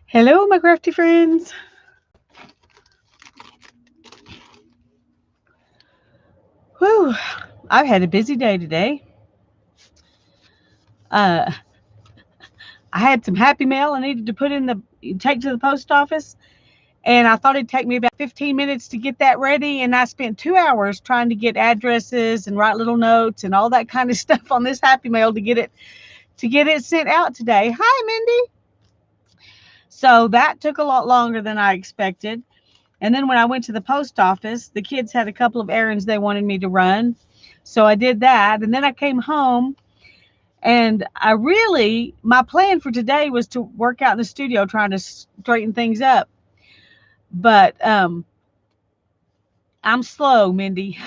Hello, my crafty friends. Whew, I've had a busy day today. Uh, I had some happy mail I needed to take to the post office, and I thought it'd take me about 15 minutes to get that ready. And I spent 2 hours trying to get addresses and write little notes and all that kind of stuff on this happy mail to get it sent out today. Hi, Mindy. So that took a lot longer than I expected. And then when I went to the post office, the kids had a couple of errands they wanted me to run. So I did that. And then I came home and my plan for today was to work out in the studio trying to straighten things up. But I'm slow, Mindy.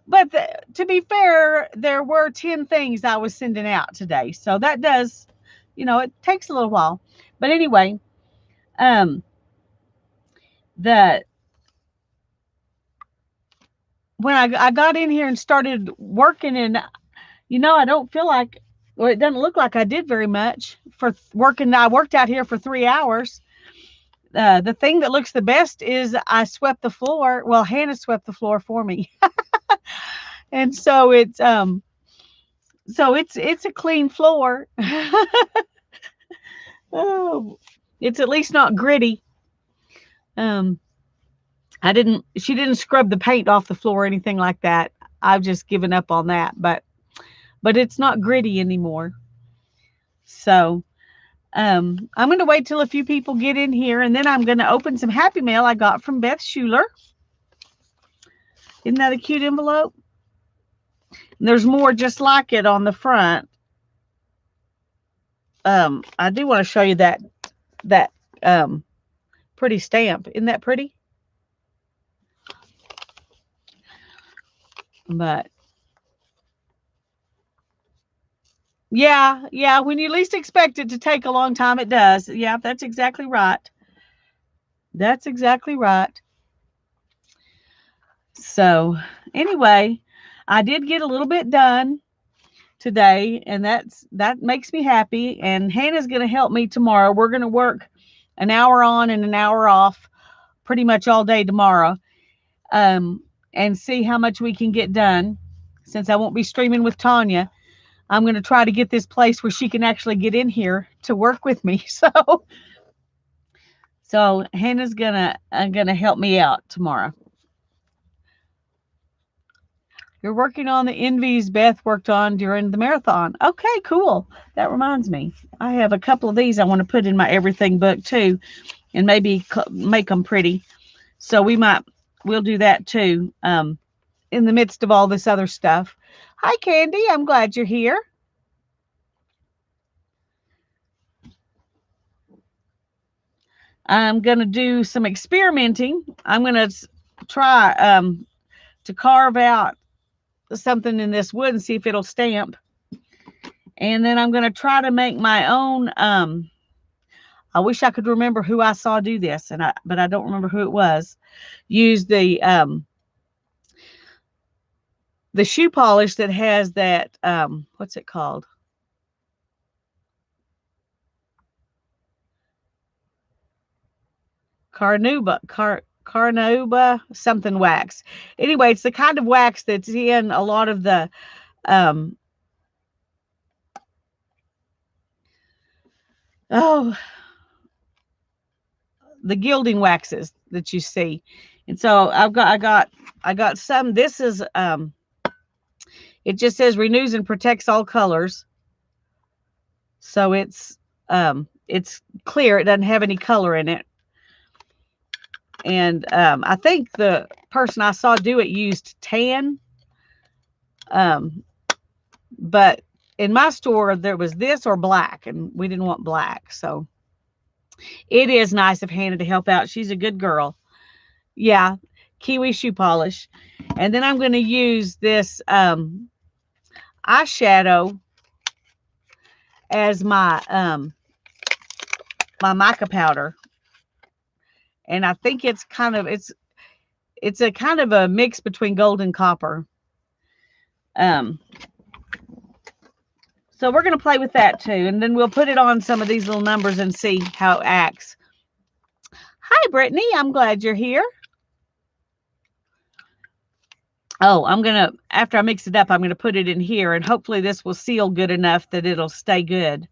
But to be fair, there were 10 things I was sending out today. So that does, it takes a little while. But anyway, um, the when I got in here and started working, and I don't feel like, or it doesn't look like I did very much for working. I worked out here for 3 hours. The thing that looks the best is I swept the floor. Well, Hannah swept the floor for me, and so it's a clean floor. Oh, it's at least not gritty. Um, She didn't scrub the paint off the floor or anything like that. I've just given up on that, but it's not gritty anymore. So I'm going to wait till a few people get in here, and then I'm going to open some happy mail I got from Beth Schuler. Isn't that a cute envelope? And there's more just like it on the front. I do want to show you that pretty stamp. Isn't that pretty? But yeah, when you least expect it to take a long time, it does. Yeah, that's exactly right. That's exactly right. So anyway, I did get a little bit done today, and that makes me happy. And Hannah's going to help me tomorrow. We're going to work an hour on and an hour off pretty much all day tomorrow, um, and see how much we can get done. Since I won't be streaming with Tanya, I'm going to try to get this place where she can actually get in here to work with me. So Hannah's gonna help me out tomorrow. You're working on the envies Beth worked on during the marathon. Okay, cool. That reminds me. I have a couple of these I want to put in my everything book too, and maybe make them pretty. So we'll do that too. In the midst of all this other stuff. Hi, Candy. I'm glad you're here. I'm gonna do some experimenting. I'm gonna try to carve out something in this wood and see if it'll stamp. And then I'm going to try to make my own. I wish I could remember who I saw do this, but I don't remember who it was. Use the shoe polish that has that. What's it called? Carnauba something wax. Anyway, it's the kind of wax that's in a lot of um oh the gilding waxes that you see. And so I got some. This is it just says renews and protects all colors. So it's clear. It doesn't have any color in it. And I think the person I saw do it used tan. Um, but in my store there was this or black, and we didn't want black. So it is nice of Hannah to help out. She's a good girl. Yeah, kiwi shoe polish. And then I'm going to use this eyeshadow as my mica powder. And I think it's a kind of a mix between gold and copper. Um So we're going to play with that too. And then we'll put it on some of these little numbers and see how it acts. Hi, Brittany. I'm glad you're here. Oh, after I mix it up, I'm going to put it in here. And hopefully this will seal good enough that it'll stay good.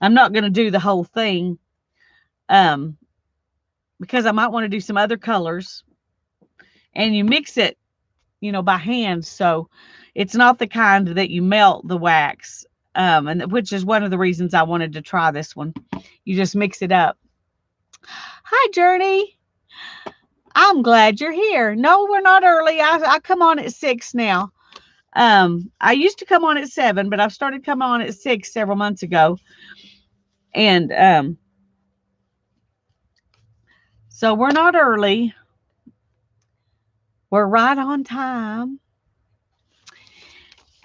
I'm not going to do the whole thing because I might want to do some other colors. And you mix it, by hand. So it's not the kind that you melt the wax, and which is one of the reasons I wanted to try this one. You just mix it up. Hi, Journey. I'm glad you're here. No, we're not early. I come on at 6 now. I used to come on at 7, but I've started coming on at 6 several months ago. And so we're not early. We're right on time.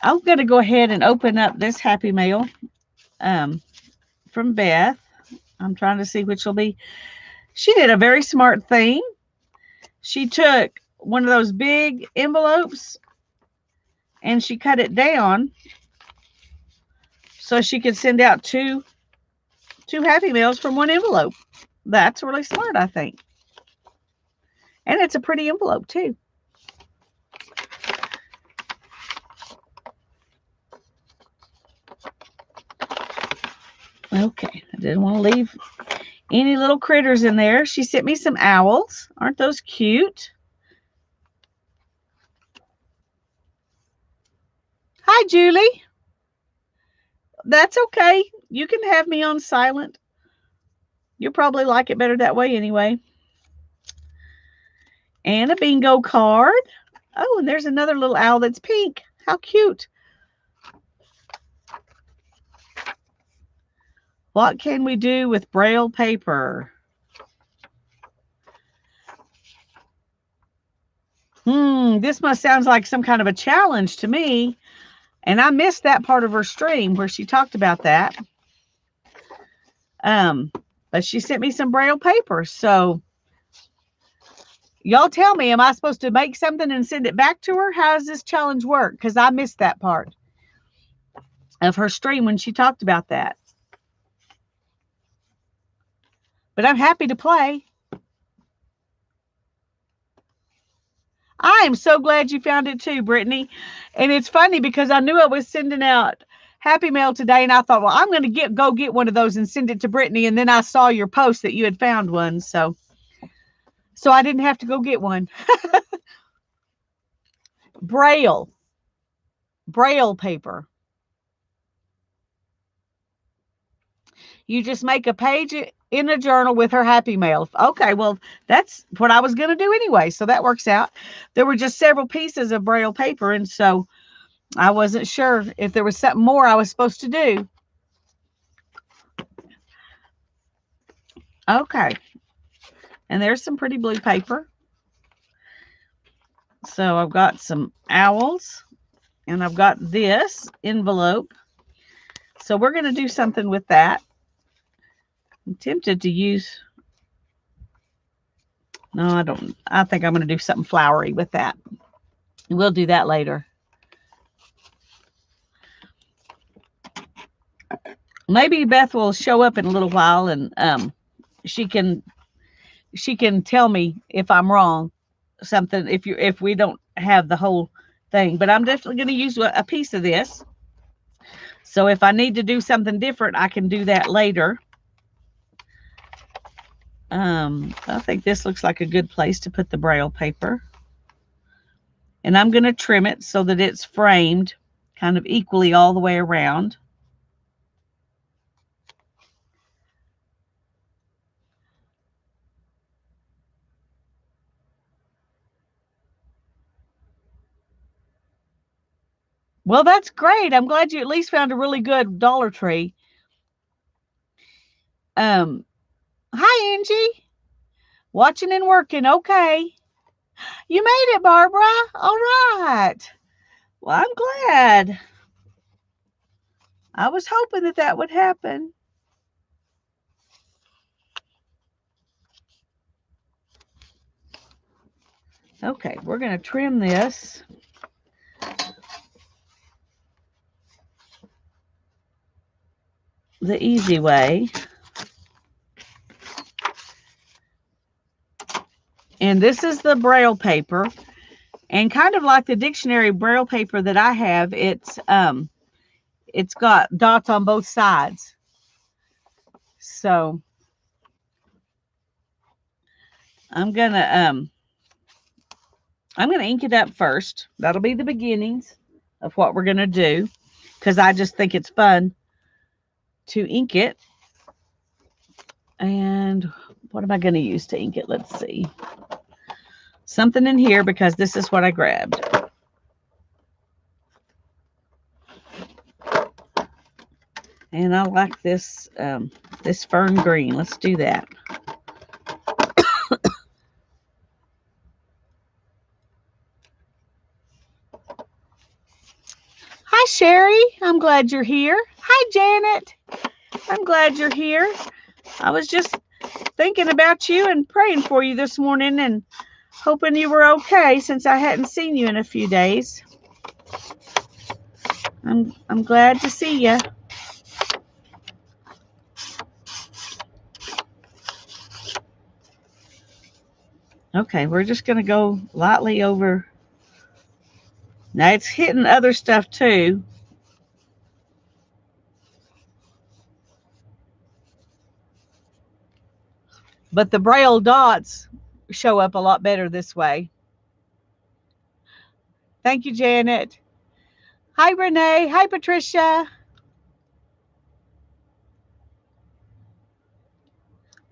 I'm going to go ahead and open up this Happy Mail from Beth. I'm trying to see which will be. She did a very smart thing. She took one of those big envelopes and she cut it down so she could send out two Happy Meals from one envelope. That's really smart, I think. And it's a pretty envelope too. Okay, I didn't want to leave any little critters in there. She sent me some owls. Aren't those cute? Hi, Julie. That's okay. You can have me on silent. You'll probably like it better that way anyway. And a bingo card. Oh, and there's another little owl that's pink. How cute. What can we do with Braille paper? This must sounds like some kind of a challenge to me. And I missed that part of her stream where she talked about that. But she sent me some Braille paper. So y'all tell me, am I supposed to make something and send it back to her? How does this challenge work? Because I missed that part of her stream when she talked about that. But I'm happy to play. I am so glad you found it too, Brittany. And it's funny because I knew I was sending out Happy Mail today, and I thought, well, I'm going to go get one of those and send it to Brittany. And then I saw your post that you had found one, so I didn't have to go get one. Braille paper. You just make a page in a journal with her Happy Mail. Okay, well, that's what I was going to do anyway, so that works out. There were just several pieces of Braille paper, and so I wasn't sure if there was something more I was supposed to do. Okay, and there's some pretty blue paper. So I've got some owls, and I've got this envelope. So we're going to do something with that. I'm tempted to use, no, I don't. I think I'm going to do something flowery with that. We'll do that later. Maybe Beth will show up in a little while, and she can tell me if I'm wrong, something if we don't have the whole thing. But I'm definitely going to use a piece of this. So if I need to do something different, I can do that later. I think this looks like a good place to put the Braille paper. And I'm going to trim it so that it's framed kind of equally all the way around. Well, that's great. I'm glad you at least found a really good Dollar Tree. Hi, Angie. Watching and working. Okay. You made it, Barbara. All right. Well, I'm glad. I was hoping that would happen. Okay, we're going to trim this. the easy way. And this is the Braille paper. And kind of like the dictionary Braille paper that I have, it's got dots on both sides. So I'm gonna ink it up first. That'll be the beginnings of what we're gonna do, because I just think it's fun to ink it. And what am I going to use to ink it? Let's see. Something in here, because this is what I grabbed. And I like this this fern green. Let's do that. Hi, Sherry. I'm glad you're here. Hi, Janet. I'm glad you're here. I was just thinking about you and praying for you this morning and hoping you were okay, since I hadn't seen you in a few days. I'm glad to see you. Okay, we're just going to go lightly over. Now it's hitting other stuff too. But the Braille dots show up a lot better this way. Thank you, Janet. Hi, Renee. Hi, Patricia.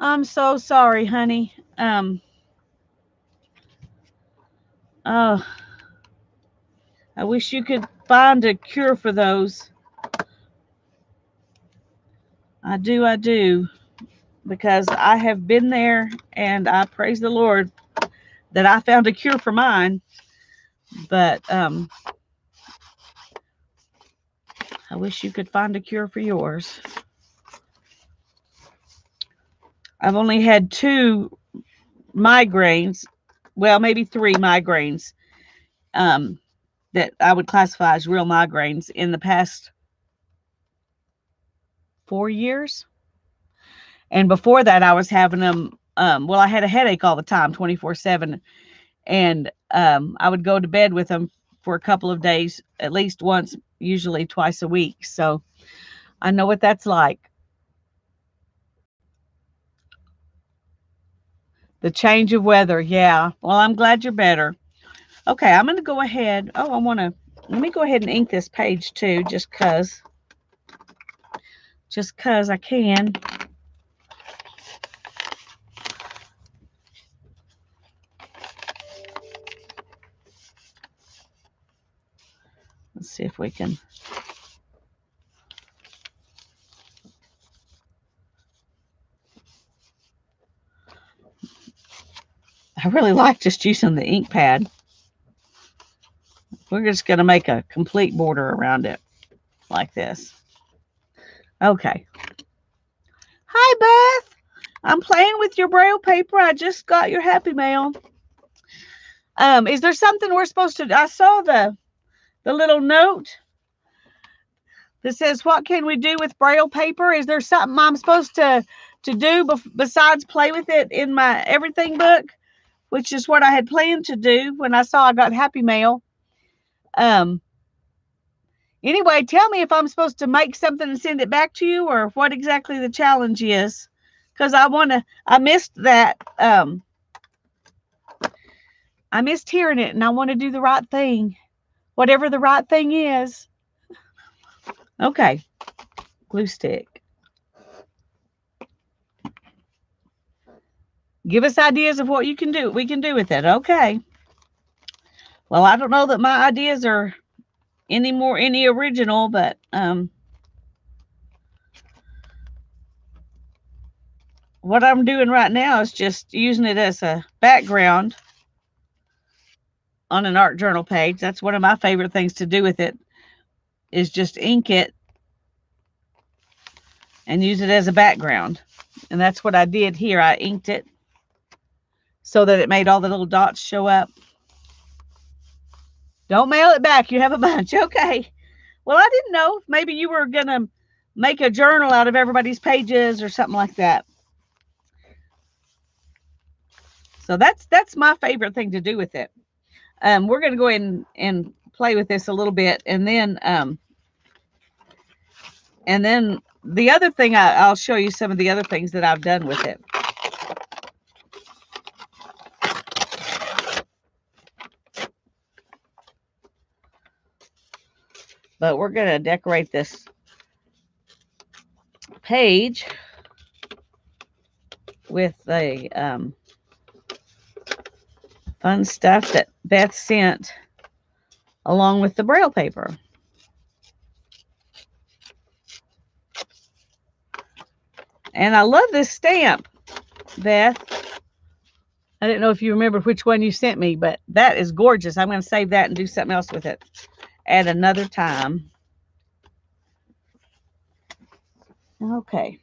I'm so sorry, honey. I wish you could find a cure for those. I do. Because I have been there, and I praise the Lord that I found a cure for mine. But I wish you could find a cure for yours. I've only had 2 migraines, well, maybe 3 migraines, that I would classify as real migraines in the past 4 years. And before that, I was having them, well, I had a headache all the time, 24/7. And I would go to bed with them for a couple of days, at least once, usually twice a week. So I know what that's like. The change of weather. Yeah. Well, I'm glad you're better. Okay, I'm going to go ahead. Oh, let me go ahead and ink this page too, just cause I can. Let's see if we can. I really like just using the ink pad. We're just going to make a complete border around it like this. Okay. Hi, Beth. I'm playing with your Braille paper. I just got your Happy Mail. Is there something we're supposed to? I saw the little note that says, "What can we do with Braille paper?" Is there something I'm supposed to do besides play with it in my everything book, which is what I had planned to do when I saw I got Happy Mail? Anyway, tell me if I'm supposed to make something and send it back to you, or what exactly the challenge is, because I missed that. I missed hearing it, and I want to do the right thing, whatever the right thing is. Okay, glue stick. Give us ideas of what we can do with it. Okay. Well, I don't know that my ideas are any original, but what I'm doing right now is just using it as a background on an art journal page. That's one of my favorite things to do with it, is just ink it and use it as a background. And that's what I did here. I inked it so that it made all the little dots show up. Don't mail it back. You have a bunch. Okay. Well, I didn't know. Maybe you were going to make a journal out of everybody's pages or something like that. So that's my favorite thing to do with it. We're going to go ahead and play with this a little bit, and then the other thing, I'll show you some of the other things that I've done with it. But we're going to decorate this page with the fun stuff that Beth sent along with the Braille paper. And I love this stamp, Beth. I didn't know if you remember which one you sent me, but that is gorgeous. I'm going to save that and do something else with it at another time. Okay.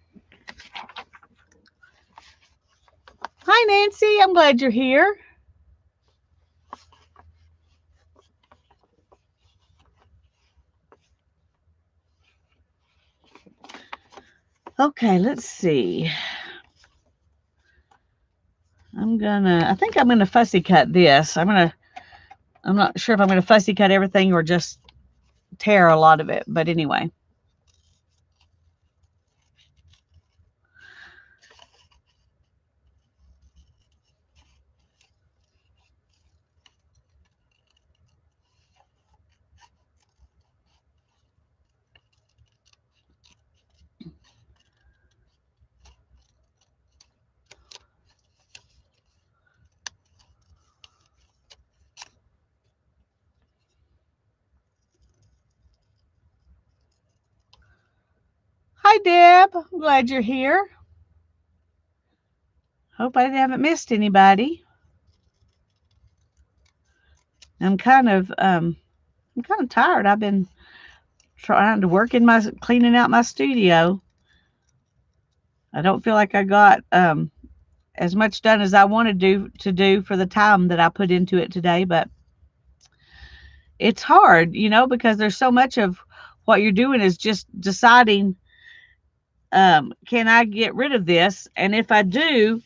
Hi, Nancy. I'm glad you're here. Okay, let's see. I think I'm gonna fussy cut this. I'm not sure if I'm gonna fussy cut everything or just tear a lot of it, but anyway. Hi, Deb. I'm glad you're here. Hope I haven't missed anybody. I'm kind of tired. I've been trying to work in cleaning out my studio. I don't feel like I got as much done as I wanted to do for the time that I put into it today, but it's hard, because there's so much of what you're doing is just deciding, can I get rid of this? And if I do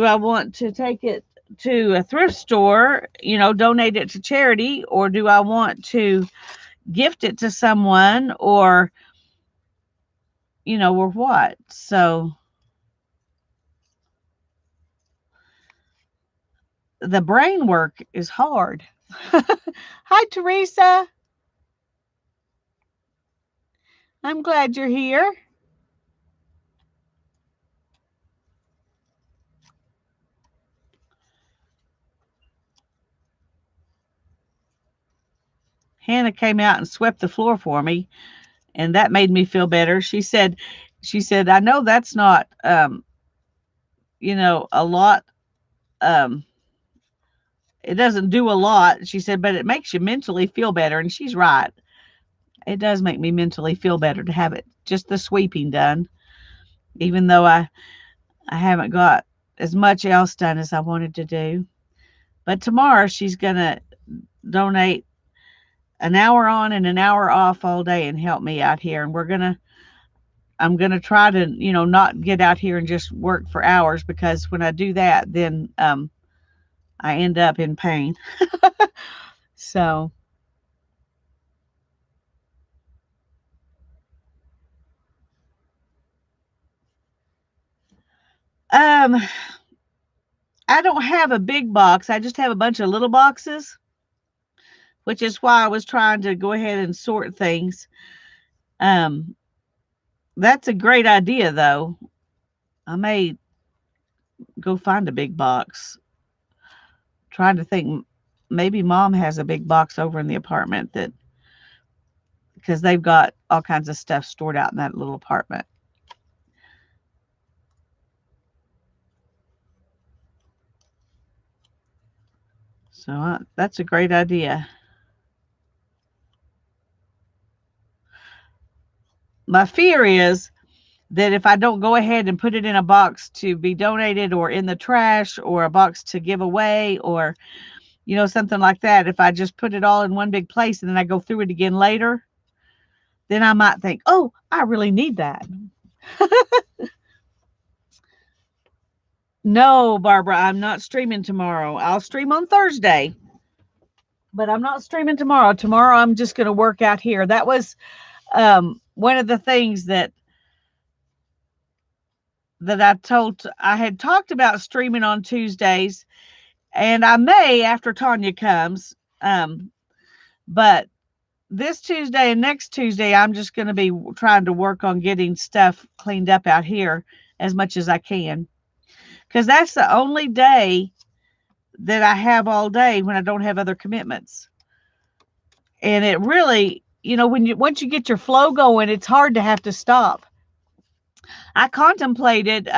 I want to take it to a thrift store, donate it to charity, or do I want to gift it to someone, or what? So the brain work is hard. Hi, Teresa. I'm glad you're here. Hannah came out and swept the floor for me, and that made me feel better. She said, I know that's not, a lot. It doesn't do a lot. She said, but it makes you mentally feel better. And she's right. It does make me mentally feel better to have it, just the sweeping done, even though I haven't got as much else done as I wanted to do. But tomorrow she's going to donate an hour on and an hour off all day and help me out here. And I'm going to try to, not get out here and just work for hours, because when I do that, then I end up in pain. So I don't have a big box. I just have a bunch of little boxes, which is why I was trying to go ahead and sort things. That's a great idea, though. I may go find a big box. Trying to think, maybe Mom has a big box over in the apartment, because they've got all kinds of stuff stored out in that little apartment. So that's a great idea. My fear is that if I don't go ahead and put it in a box to be donated, or in the trash, or a box to give away, or, something like that, if I just put it all in one big place and then I go through it again later, then I might think, oh, I really need that. No, Barbara, I'm not streaming tomorrow. I'll stream on Thursday, but I'm not streaming tomorrow. Tomorrow I'm just going to work out here. That was one of the things that I had talked about streaming on Tuesdays, and I may after Tanya comes. But this Tuesday and next Tuesday, I'm just going to be trying to work on getting stuff cleaned up out here as much as I can, because that's the only day that I have all day when I don't have other commitments. And it really, once you get your flow going, it's hard to have to stop. I contemplated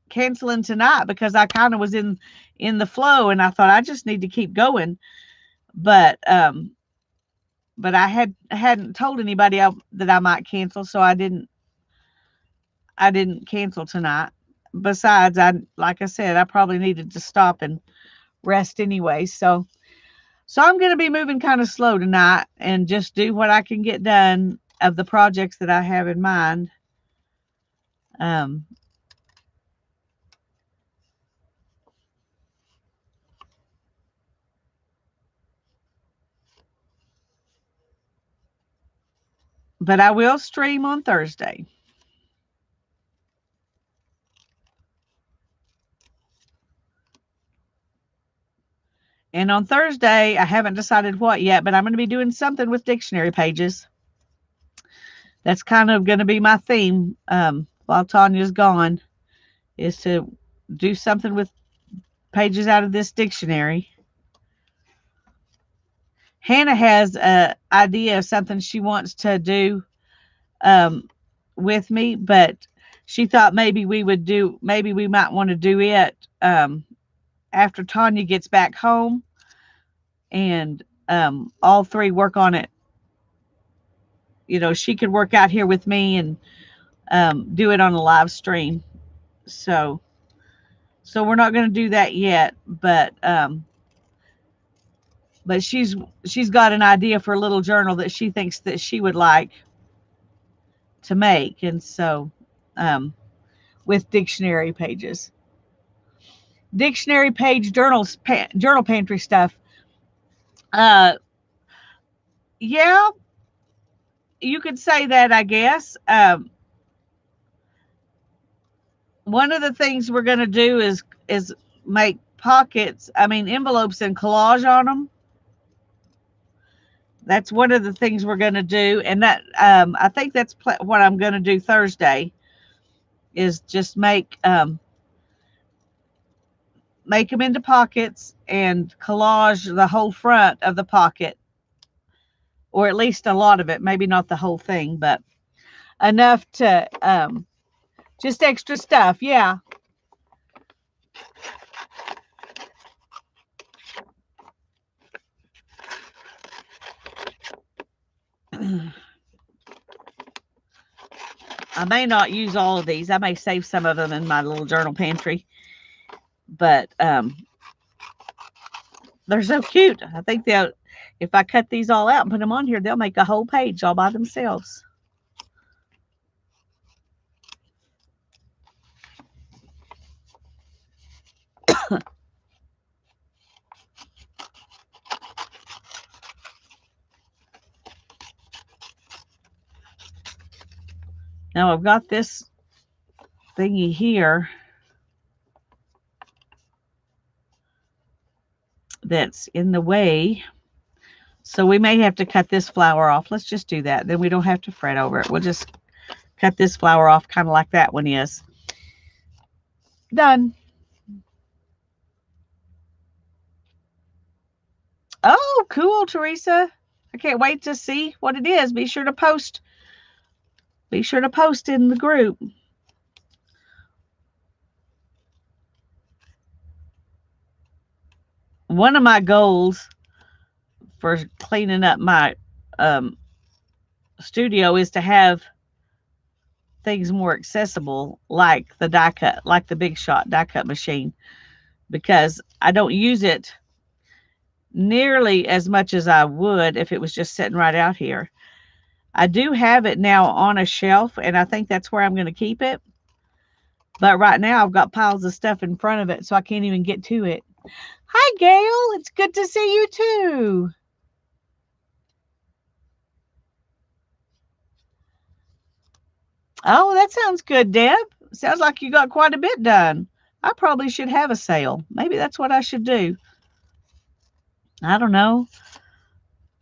canceling tonight because I kind of was in the flow, and I thought I just need to keep going. But I hadn't told anybody that I might cancel, so I didn't cancel tonight. Besides, like I said, I probably needed to stop and rest anyway. So I'm going to be moving kind of slow tonight and just do what I can get done of the projects that I have in mind. But I will stream on Thursday. And on Thursday, I haven't decided what yet, but I'm going to be doing something with dictionary pages. That's kind of going to be my theme while Tanya's gone, is to do something with pages out of this dictionary. Hannah has an idea of something she wants to do with me, but she thought maybe we might want to do it after Tanya gets back home, and all three work on it. She could work out here with me and do it on a live stream. So we're not going to do that yet, but she's got an idea for a little journal that she thinks that she would like to make, and so with dictionary pages, dictionary page journals, journal pantry stuff. Yeah, you could say that, I guess. One of the things we're going to do is make envelopes and collage on them. That's one of the things we're going to do, and that I think that's what I'm going to do Thursday, is just make them into pockets and collage the whole front of the pocket, or at least a lot of it, maybe not the whole thing, but enough to just extra stuff. Yeah. I may not use all of these. I may save some of them in my little journal pantry, but they're so cute. I think if I cut these all out and put them on here, they'll make a whole page all by themselves. Now I've got this thingy here that's in the way, so we may have to cut this flower off. Let's just do that. Then we don't have to fret over it. We'll just cut this flower off kind of like that one is. Done. Oh, cool, Teresa. I can't wait to see what it is. Be sure to post. Be sure to post in the group. One of my goals for cleaning up my studio is to have things more accessible, like the die cut, like the Big Shot die cut machine, because I don't use it nearly as much as I would if it was just sitting right out here. I do have it now on a shelf, and I think that's where I'm going to keep it. But right now I've got piles of stuff in front of it, so I can't even get to it. Hi, Gail. It's good to see you too. Oh, that sounds good, Deb. Sounds like you got quite a bit done. I probably should have a sale. Maybe that's what I should do. I don't know.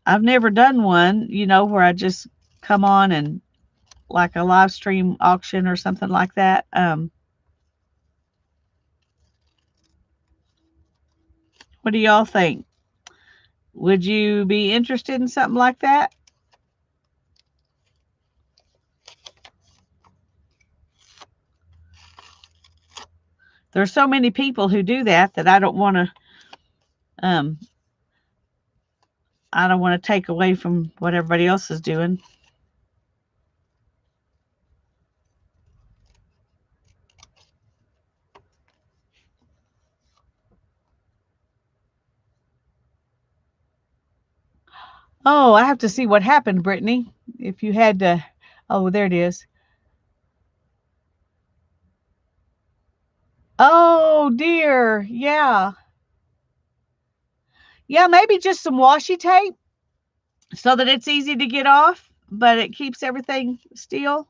I've never done one, where I just come on and like a live stream auction or something like that. What do y'all think? Would you be interested in something like that? There's so many people who do that I don't want to um take away from what everybody else is doing. Oh, I have to see what happened, Brittany. If you had to, oh, there it is. Oh dear, yeah, yeah. Maybe just some washi tape so that it's easy to get off, but it keeps everything still.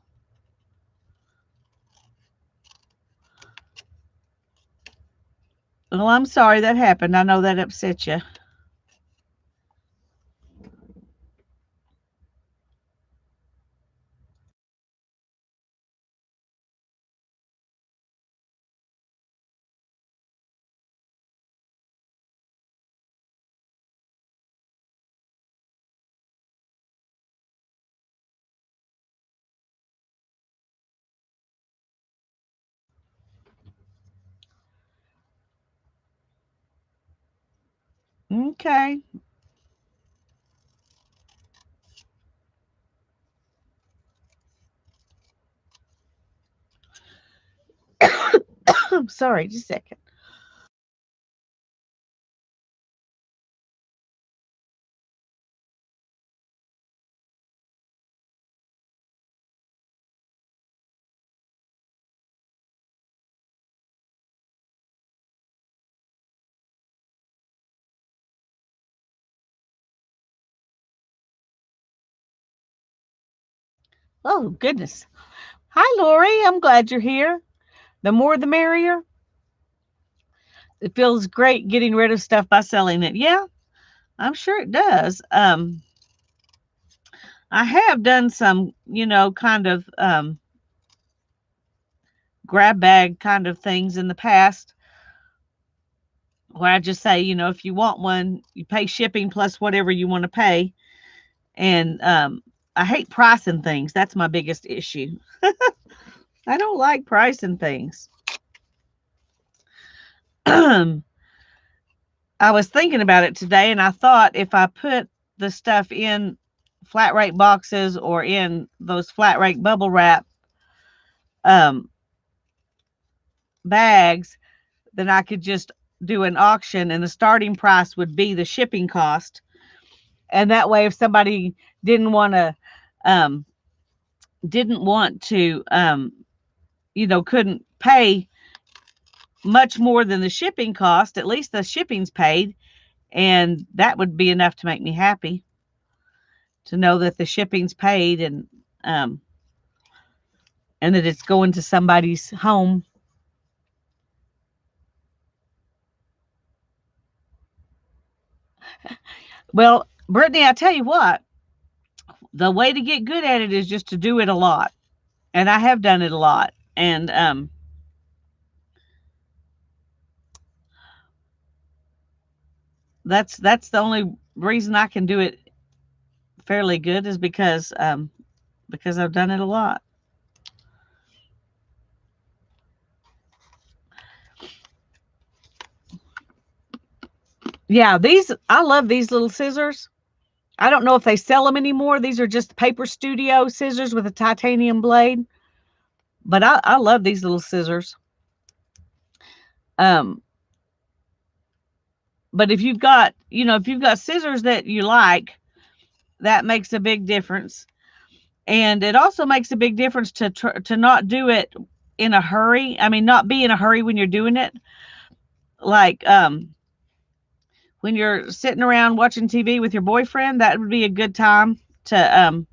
Well, I'm sorry that happened. I know that upset you. Okay. I'm sorry, just a second. Oh, goodness. Hi, Lori. I'm glad you're here. The more the merrier. It feels great getting rid of stuff by selling it. Yeah, I'm sure it does. I have done some, kind of grab bag kind of things in the past where I just say, if you want one, you pay shipping plus whatever you want to pay. And I hate pricing things. That's my biggest issue. I don't like pricing things. I was thinking about it today, and I thought if I put the stuff in flat rate boxes or in those flat rate bubble wrap um, bags, then I could just do an auction, and the starting price would be the shipping cost. And that way, if somebody didn't want to, um, couldn't pay much more than the shipping cost, at least the shipping's paid, and that would be enough to make me happy to know that the shipping's paid um, and that it's going to somebody's home. Well, Brittany, I tell you what, the way to get good at it is just to do it a lot, and I have done it a lot, and that's the only reason I can do it fairly good is because I've done it a lot. Yeah, these I love these little scissors. I don't know if they sell them anymore. These are just Paper Studio scissors with a titanium blade, but I love these little scissors. Um, but if you've got scissors that you like, that makes a big difference. And it also makes a big difference to not do it in a hurry. I mean, not be in a hurry when you're doing it. Like when you're sitting around watching TV with your boyfriend, that would be a good time to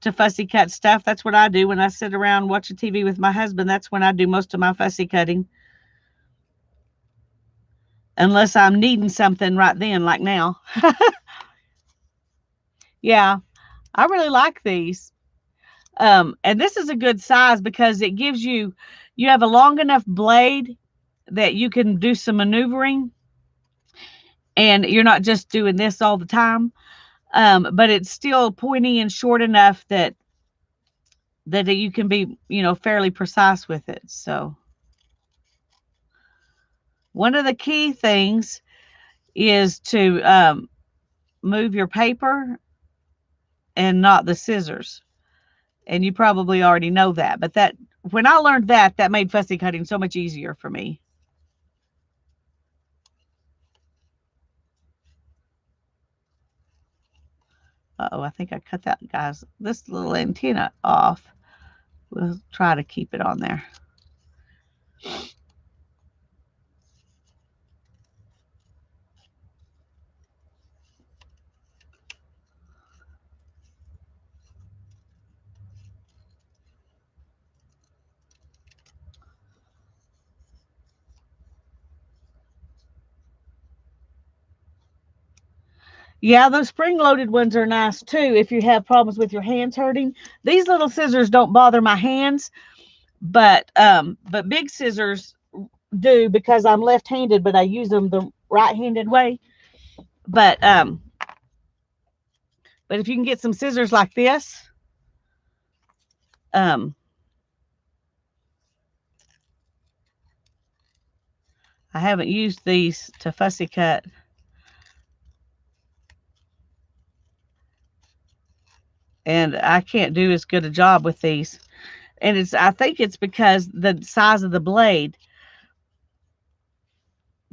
to fussy cut stuff. That's what I do when I sit around watching TV with my husband. That's when I do most of my fussy cutting, unless I'm needing something right then, like now. Yeah, I really like these. And this is a good size because it gives you, you have a long enough blade that you can do some maneuvering, and you're not just doing this all the time. But it's still pointy and short enough that you can be, fairly precise with it. So one of the key things is to move your paper and not the scissors. And you probably already know that, but that when I learned that, that made fussy cutting so much easier for me. Uh-oh, I think I cut that guy's this little antenna off. We'll try to keep it on there. Yeah, those spring-loaded ones are nice too if you have problems with your hands hurting. These little scissors don't bother my hands, but big scissors do because I'm left-handed, but I use them the right-handed way. But um but if you can get some scissors like this, um I haven't used these to fussy cut, and I can't do as good a job with these. And I think it's because the size of the blade.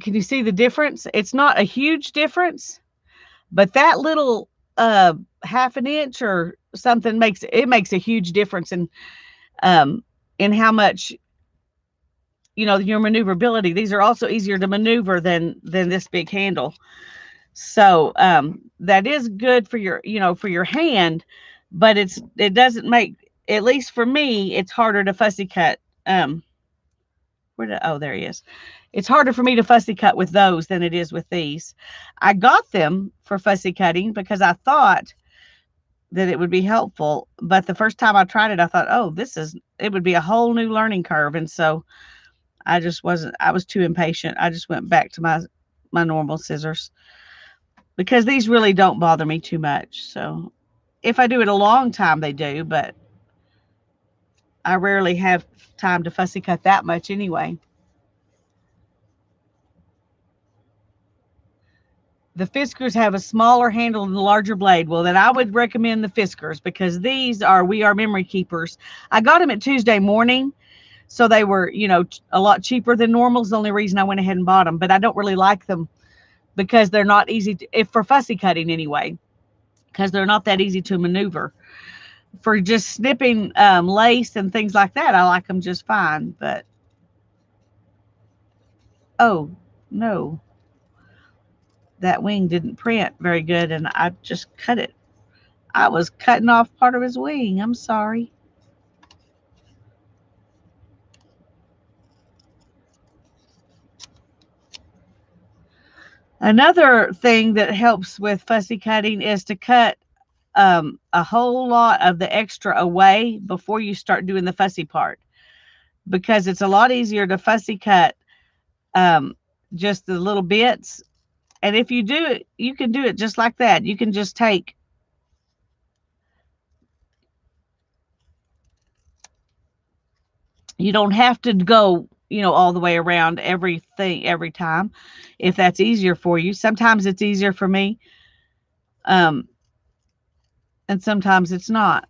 Can you see the difference? It's not a huge difference, but that little half an inch or something makes a huge difference um in how much, your maneuverability. These are also easier to maneuver than this big handle. So that is good for your hand, but it doesn't make, at least for me, it's harder to fussy cut. Oh, there he is. It's harder for me to fussy cut with those than it is with these. I got them for fussy cutting because I thought that it would be helpful, but the first time I tried it, I thought, oh, it would be a whole new learning curve, and so I was too impatient. I just went back to my normal scissors because these really don't bother me too much. So if I do it a long time, they do, but I rarely have time to fussy cut that much anyway. The Fiskars have a smaller handle and a larger blade. Well, then I would recommend the Fiskars because we are memory keepers. I got them at Tuesday Morning, so they were, a lot cheaper than normal. Is the only reason I went ahead and bought them. But I don't really like them because they're not easy if for fussy cutting anyway, because they're not that easy to maneuver. For just snipping lace and things like that, I like them just fine. But oh no, that wing didn't print very good, and I just cut it. I was cutting off part of his wing. I'm sorry. Another thing that helps with fussy cutting is to cut a whole lot of the extra away before you start doing the fussy part, because it's a lot easier to fussy cut um, just the little bits. And if you do it, you can do it just like that. You can just take, you don't have to go, all the way around everything every time if that's easier for you. Sometimes it's easier for me, um, and sometimes it's not.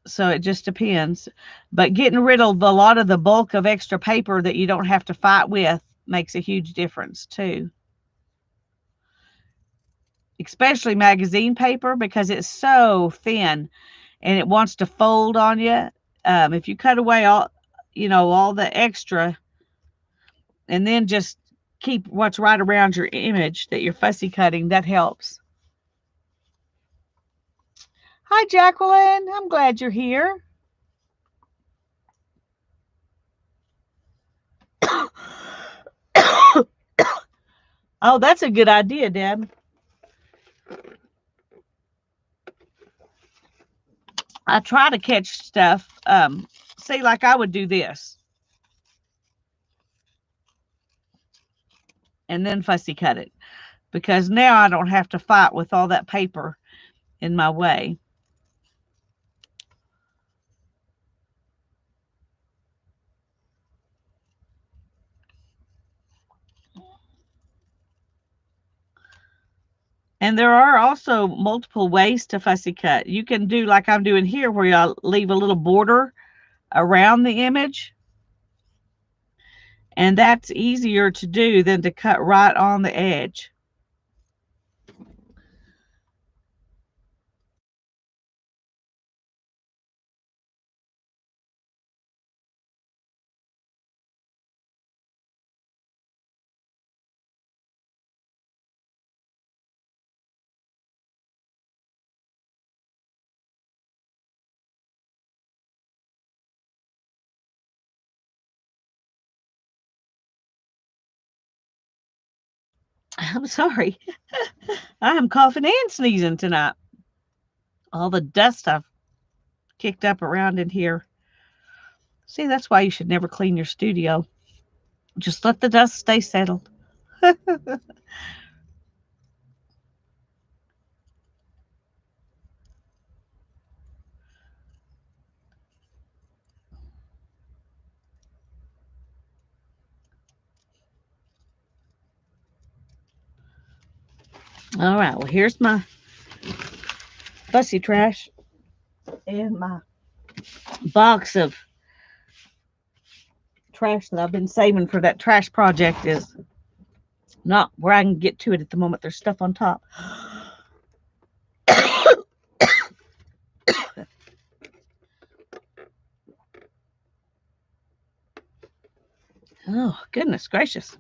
So it just depends. But getting rid of a lot of the bulk of extra paper that you don't have to fight with makes a huge difference too. especially magazine paper, because it's so thin and it wants to fold on you. If you cut away all the extra, and then just keep what's right around your image that you're fussy cutting, that helps. Hi, Jacqueline. I'm glad you're here. Oh, that's a good idea, Deb. I try to catch stuff. See, like I would do this and then fussy cut it, because now I don't have to fight with all that paper in my way. And there are also multiple ways to fussy cut. You can do like I'm doing here, where you leave a little border around the image, and that's easier to do than to cut right on the edge. I'm sorry. I am coughing and sneezing tonight. All the dust I've kicked up around in here. See, that's why you should never clean your studio. Just let the dust stay settled. All right, well, here's my fussy trash and my box of trash that I've been saving for that trash project is not where I can get to it at the moment. There's stuff on top. Oh, goodness gracious.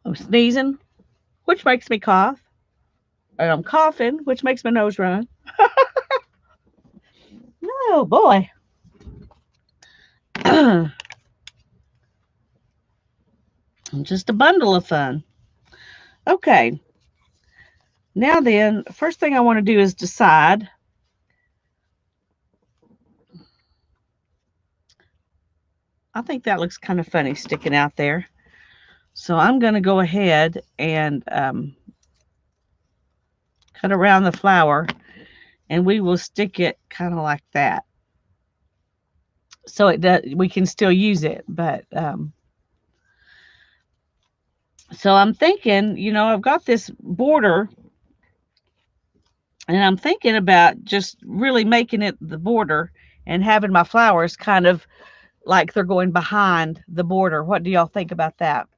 I'm sneezing, which makes me cough. And I'm coughing, which makes my nose run. Oh, boy. Just a bundle of fun. Okay. Now then, first thing I want to do is decide. I think that looks kind of funny sticking out there. So I'm going to go ahead and cut around the flower, and we will stick it kind of like that. So it does, we can still use it, but so I'm thinking, I've got this border, and I'm thinking about just really making it the border and having my flowers kind of like they're going behind the border. What do y'all think about that?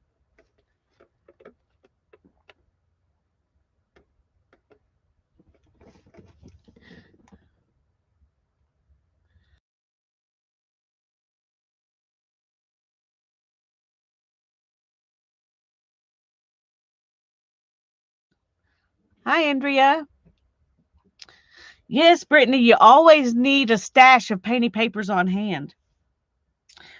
Hi, Andrea. Yes, Brittany, you always need a stash of painting papers on hand.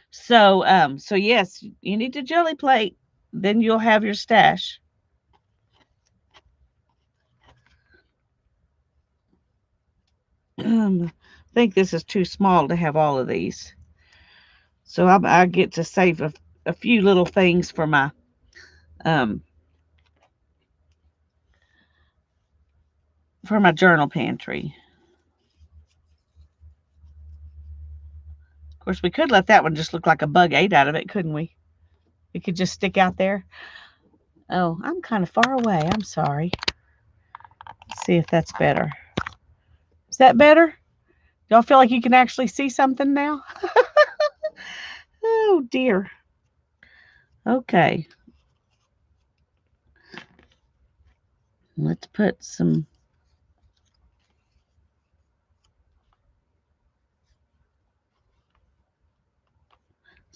So yes, you need a jelly plate. Then you'll have your stash. I think this is too small to have all of these. So I get to save a few little things um, for my journal pantry. Of course, we could let that one just look like a bug ate out of it, couldn't we? It could just stick out there. Oh, I'm kind of far away. I'm sorry. Let's see if that's better. Is that better? Y'all feel like you can actually see something now? dear. Okay. Let's put some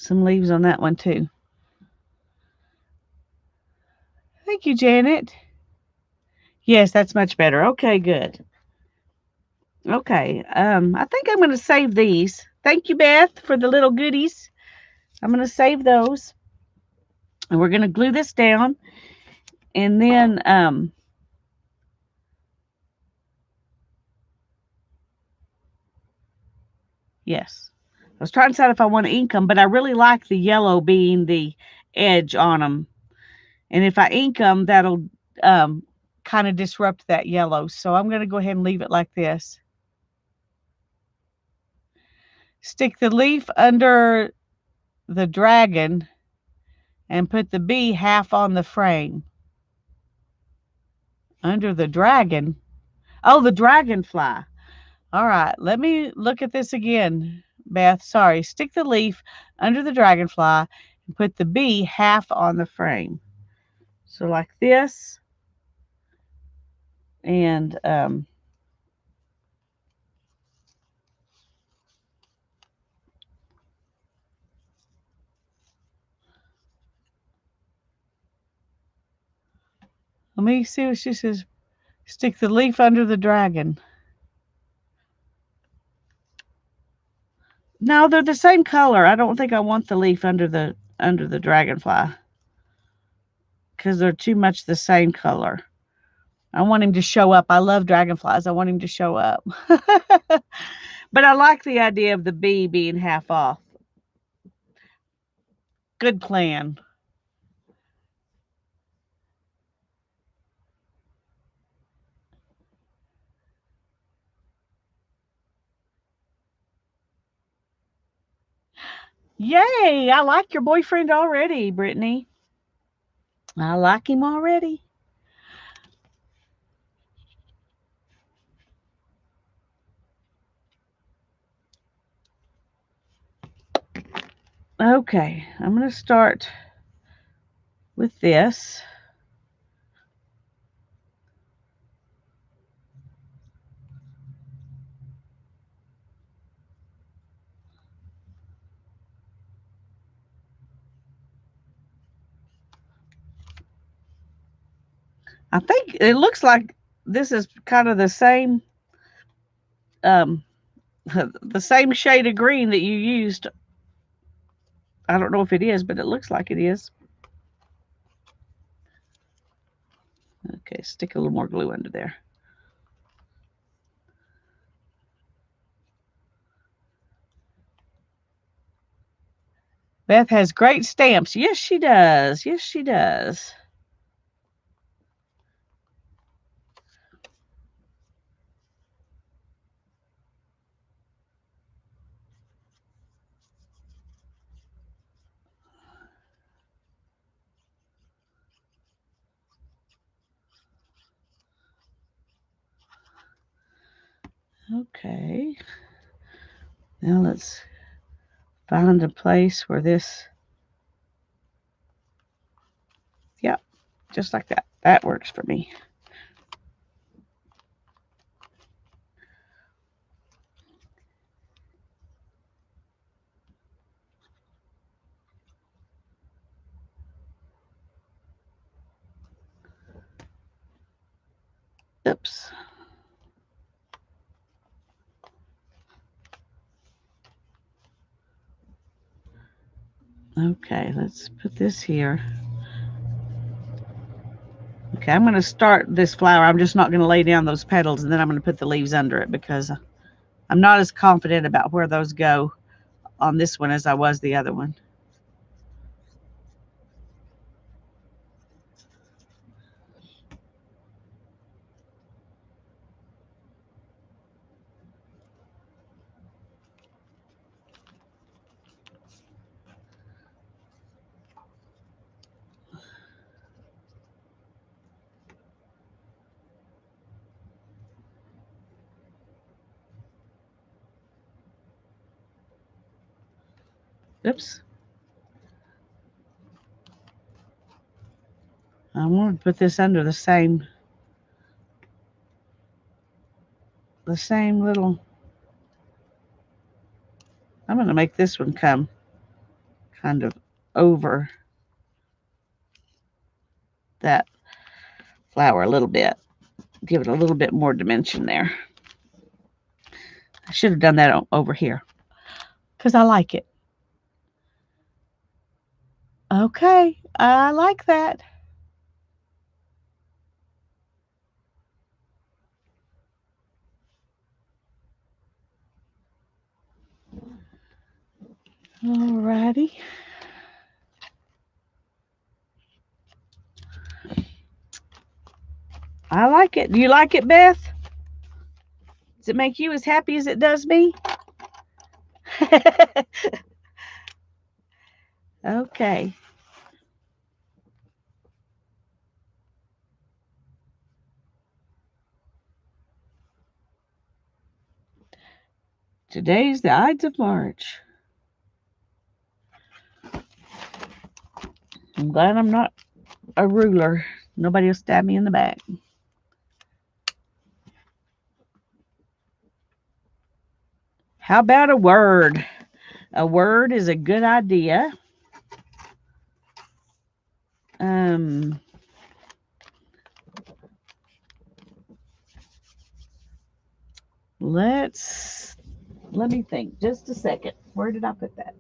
leaves on that one too. Thank you, Janet. Yes, that's much better. Okay, good. Okay. I think I'm going to save these. Thank you, Beth, for the little goodies. I'm going to save those. And we're going to glue this down. And then yes. I was trying to decide if I want to ink them, but I really like the yellow being the edge on them. And if I ink them, that'll kind of disrupt that yellow. So I'm going to go ahead and leave it like this. Stick the leaf under the dragon and put the bee half on the frame. Under the dragon? Oh, the dragonfly. All right, let me look at this again, Beth. Sorry. Stick the leaf under the dragonfly and put the bee half on the frame. So like this. And let me see what she says. Stick the leaf under the dragon. No, they're the same color. I don't think I want the leaf under the dragonfly because they're too much the same color. I want him to show up. I love dragonflies. I want him to show up. But I like the idea of the bee being half off. Good plan. Yay! I like your boyfriend already, Brittany. I like him already. Okay, I'm going to start with this. I think it looks like this is kind of the same the same shade of green that you used. I don't know if it is, but it looks like it is. Okay, stick a little more glue under there. Beth has great stamps. Yes, she does. Yes, she does. Okay. Now let's find a place where this, yep, just like that. That works for me. Oops. Okay, let's put this here. Okay, I'm going to start this flower. I'm just not going to lay down those petals, and then I'm going to put the leaves under it because I'm not as confident about where those go on this one as I was the other one. Oops. I want to put this under the same little. I'm going to make this one come kind of over that flower a little bit. Give it a little bit more dimension there. I should have done that over here because I like it. Okay, I like that. Alrighty. I like it. Do you like it, Beth? Does it make you as happy as it does me? Okay. Today's the Ides of March. I'm glad I'm not a ruler. Nobody will stab me in the back. How about a word? A word is a good idea. Let me think just a second. Where did I put that?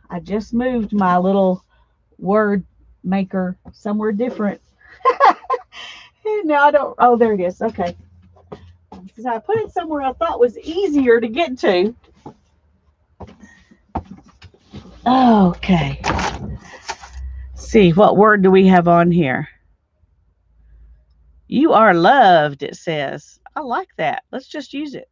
I just moved my little word maker somewhere different. Now I don't, oh, there it is. Okay. Because I put it somewhere I thought was easier to get to. Okay. See, what word do we have on here? You are loved, it says. I like that. Let's just use it.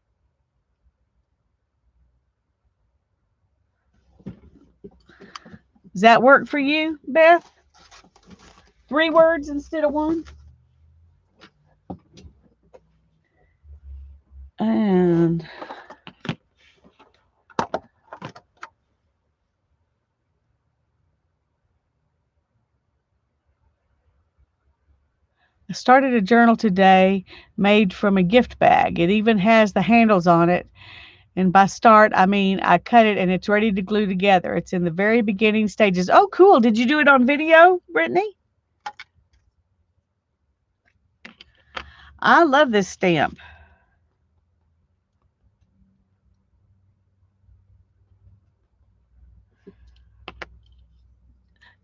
Does that work for you, Beth? 3 words instead of 1? And I started a journal today made from a gift bag. It even has the handles on it. And by start, I mean I cut it and it's ready to glue together. It's in the very beginning stages. Oh, cool. Did you do it on video, Brittany? I love this stamp.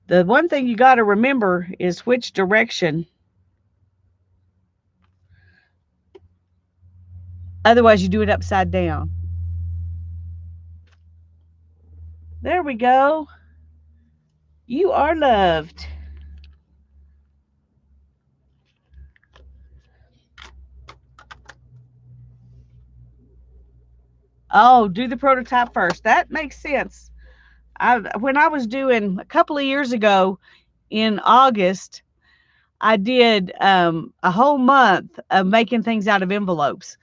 The one thing you got to remember is which direction. Otherwise, you do it upside down. There we go. You are loved. Oh, do the prototype first. That makes sense. When I was doing a couple of years ago in August, I did a whole month of making things out of envelopes,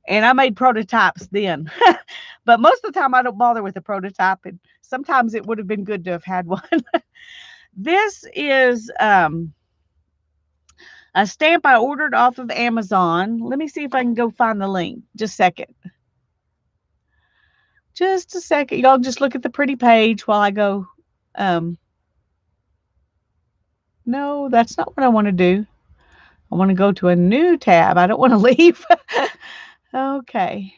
and I made prototypes then. But most of the time, I don't bother with the prototype, and sometimes it would have been good to have had one. This is a stamp I ordered off of Amazon. Let me see if I can go find the link. Just a second. Just a second. Y'all just look at the pretty page while I go. No, that's not what I want to do. I want to go to a new tab. I don't want to leave. Okay.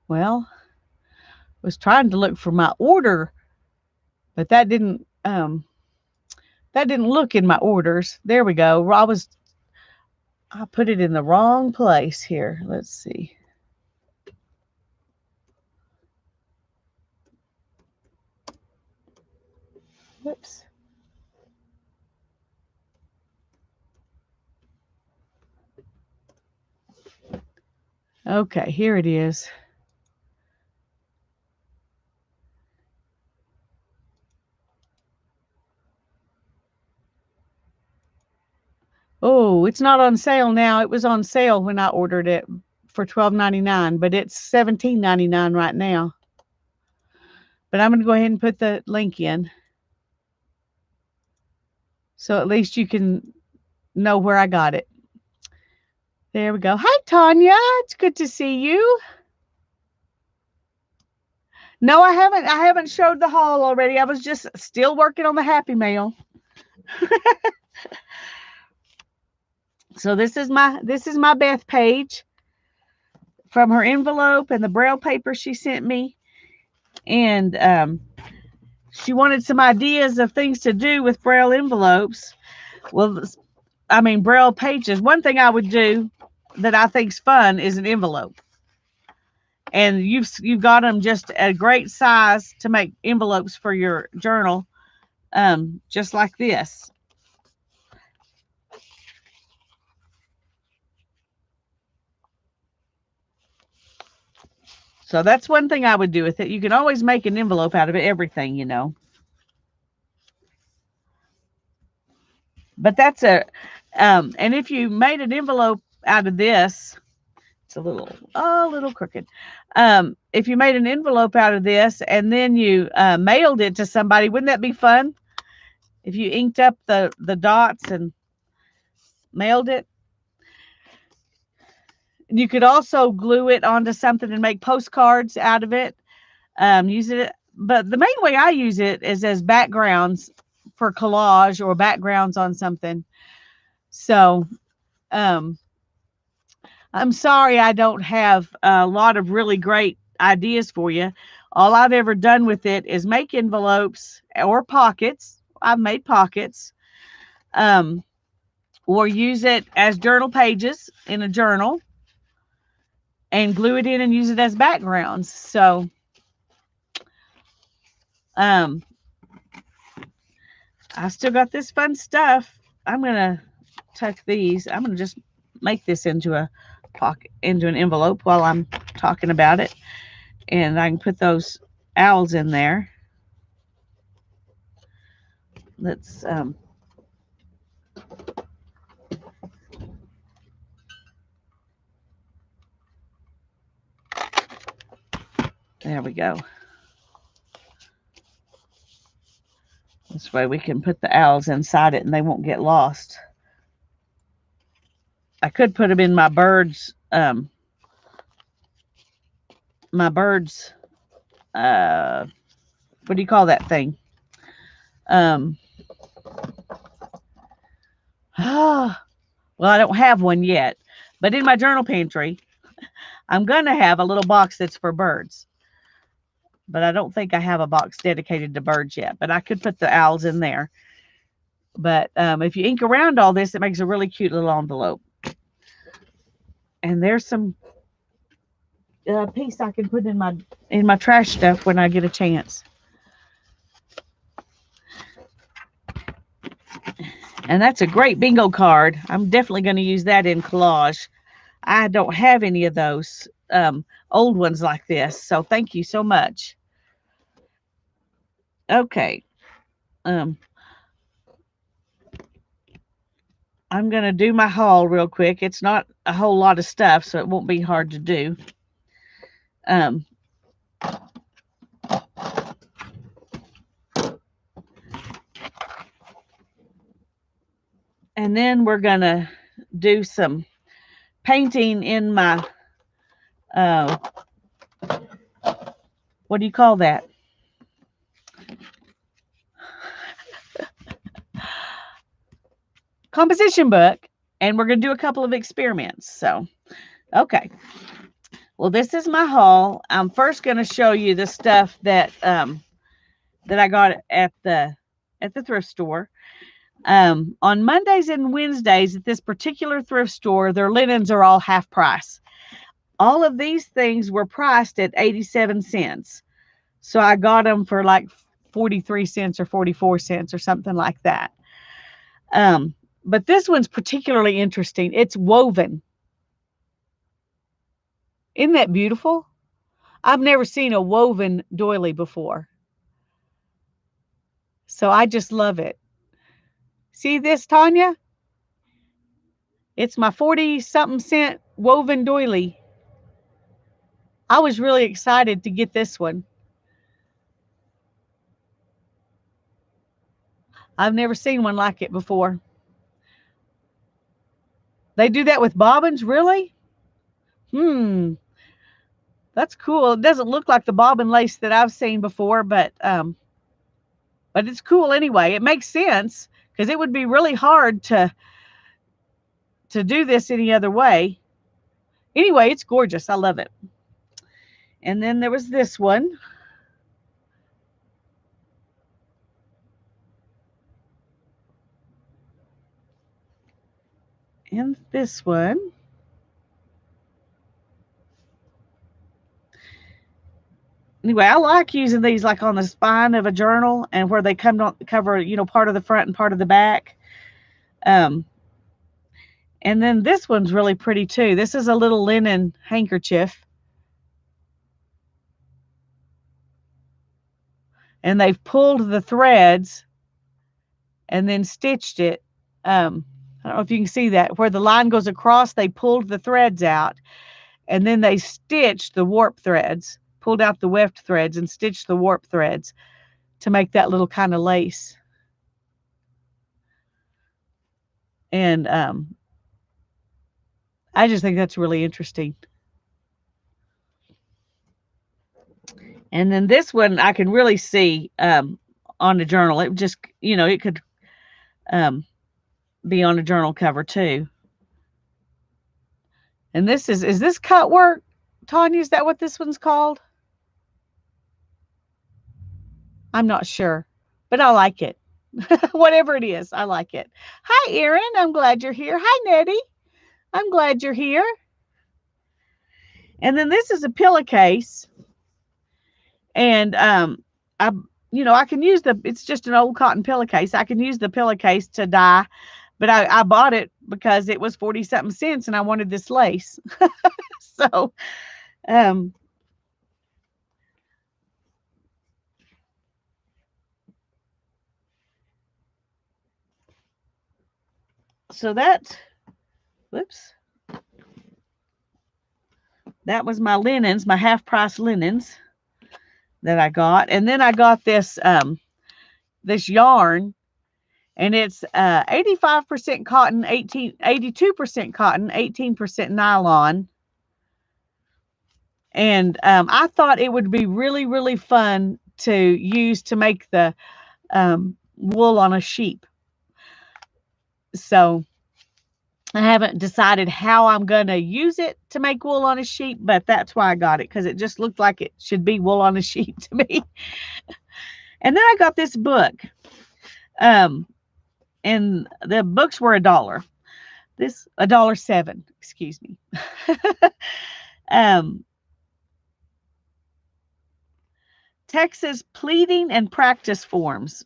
Well, was trying to look for my order, but that didn't look in my orders. There we go. I put it in the wrong place here. Let's see. Whoops. Okay, here it is. Oh, it's not on sale now. It was on sale when I ordered it for $12.99, but it's $17.99 right now. But I'm going to go ahead and put the link in so at least you can know where I got it. There we go. Hi, Tanya. It's good to see you. No, I haven't. I haven't showed the haul already. I was just still working on the Happy Mail. So this is my Beth page from her envelope and the Braille paper she sent me, and she wanted some ideas of things to do with Braille envelopes. Well, I mean Braille pages. One thing I would do that I think's fun is an envelope, and you've got them just a great size to make envelopes for your journal, just like this. So that's one thing I would do with it. You can always make an envelope out of it, everything, you know. But that's and if you made an envelope out of this, it's a little crooked. If you made an envelope out of this and then you mailed it to somebody, wouldn't that be fun? If you inked up the dots and mailed it. You could also glue it onto something and make postcards out of it. Use it, but the main way I use it is as backgrounds for collage or backgrounds on something. So, um, I'm sorry I don't have a lot of really great ideas for you. All I've ever done with it is make envelopes or pockets. I've made pockets, um, or use it as journal pages in a journal and glue it in and use it as backgrounds. So, um, I still got this fun stuff. I'm gonna tuck these. I'm gonna just make this into a pocket, into an envelope while I'm talking about it, and I can put those owls in there. Let's there we go. This way we can put the owls inside it and they won't get lost. I could put them in my birds, what do you call that thing? Um, well, I don't have one yet, but in my journal pantry, I'm going to have a little box that's for birds. But I don't think I have a box dedicated to birds yet, but I could put the owls in there. But if you ink around all this, it makes a really cute little envelope. And there's some piece I can put in my trash stuff when I get a chance. And that's a great bingo card. I'm definitely going to use that in collage. I don't have any of those old ones like this. So thank you so much. Okay. I'm going to do my haul real quick. It's not a whole lot of stuff, so it won't be hard to do. And then we're going to do some painting in my, what do you call that? Composition book. And we're going to do a couple of experiments. So, okay. Well, this is my haul. I'm first going to show you the stuff that that I got at the thrift store. On Mondays and Wednesdays at this particular thrift store, their linens are all half price. All of these things were priced at 87 cents. So I got them for like 43 cents or 44 cents or something like that. But this one's particularly interesting. It's woven. Isn't that beautiful? I've never seen a woven doily before. So I just love it. See this, Tanya? It's my 40 something cent woven doily. I was really excited to get this one. I've never seen one like it before. They do that with bobbins, really? That's cool. It doesn't look like the bobbin lace that I've seen before, but it's cool anyway. It makes sense because it would be really hard to do this any other way. Anyway, it's gorgeous. I love it. And then there was this one. And this one. Anyway, I like using these like on the spine of a journal and where they come to cover, part of the front and part of the back. And then this one's really pretty too. This is a little linen handkerchief. And they've pulled the threads and then stitched it. I don't know if you can see that. Where the line goes across, they pulled the threads out. And then they stitched the warp threads, pulled out the weft threads and stitched the warp threads to make that little kind of lace. And I just think that's really interesting. And then this one I can really see on the journal. It just, it could be on a journal cover too. And this is this cut work, Tanya? Is that what this one's called? I'm not sure, but I like it. Whatever it is, I like it. Hi, Erin. I'm glad you're here. Hi, Nettie. I'm glad you're here. And then this is a pillowcase. And I can use it's just an old cotton pillowcase. I can use the pillowcase to dye, but I bought it because it was 40 something cents and I wanted this lace. So, that was my linens, my half price linens that I got. And then I got this this yarn, and it's 85% cotton, 82% cotton, 18% nylon. And I thought it would be really, really fun to use to make the wool on a sheep. So I haven't decided how I'm going to use it to make wool on a sheep, but that's why I got it, because it just looked like it should be wool on a sheep to me. And then I got this book. And the books were $1. This $1.07, excuse me. Texas pleading and practice forms.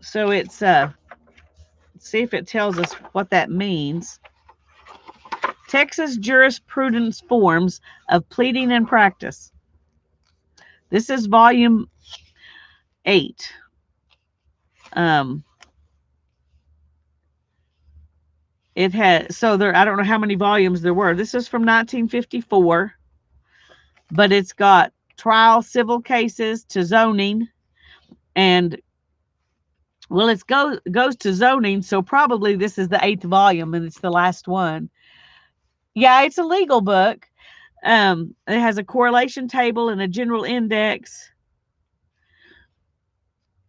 So it's let's see if it tells us what that means. Texas jurisprudence forms of pleading and practice. This is volume 8. It had, so there, I don't know how many volumes there were. This is from 1954, but it's got trial civil cases to zoning, and well, it goes to zoning, so probably this is the 8th volume and it's the last one. Yeah, it's a legal book. It has a correlation table and a general index.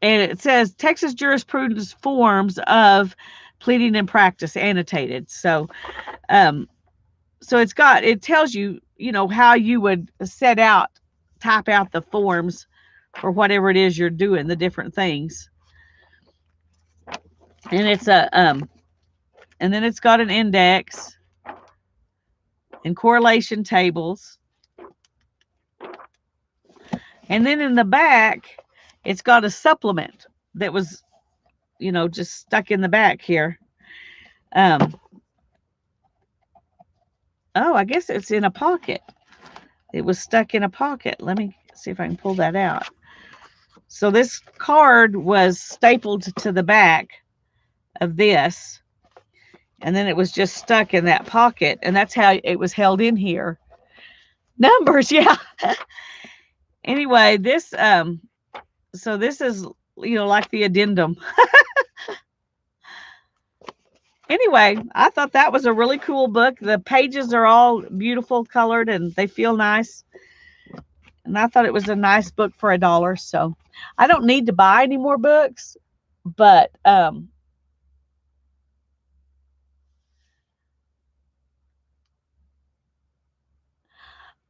And it says Texas jurisprudence forms of pleading and practice annotated. So it tells you, how you would type out the forms for whatever it is you're doing, the different things. And it's and then it's got an index and correlation tables. And then in the back, it's got a supplement that was, just stuck in the back here. Oh, I guess it's in a pocket. It was stuck in a pocket. Let me see if I can pull that out. So this card was stapled to the back of this, and then it was just stuck in that pocket, and that's how it was held in here. Numbers, yeah. Anyway, this so this is, like the addendum. Anyway, I thought that was a really cool book. The pages are all beautiful colored and they feel nice. And I thought it was a nice book for $1. So I don't need to buy any more books, but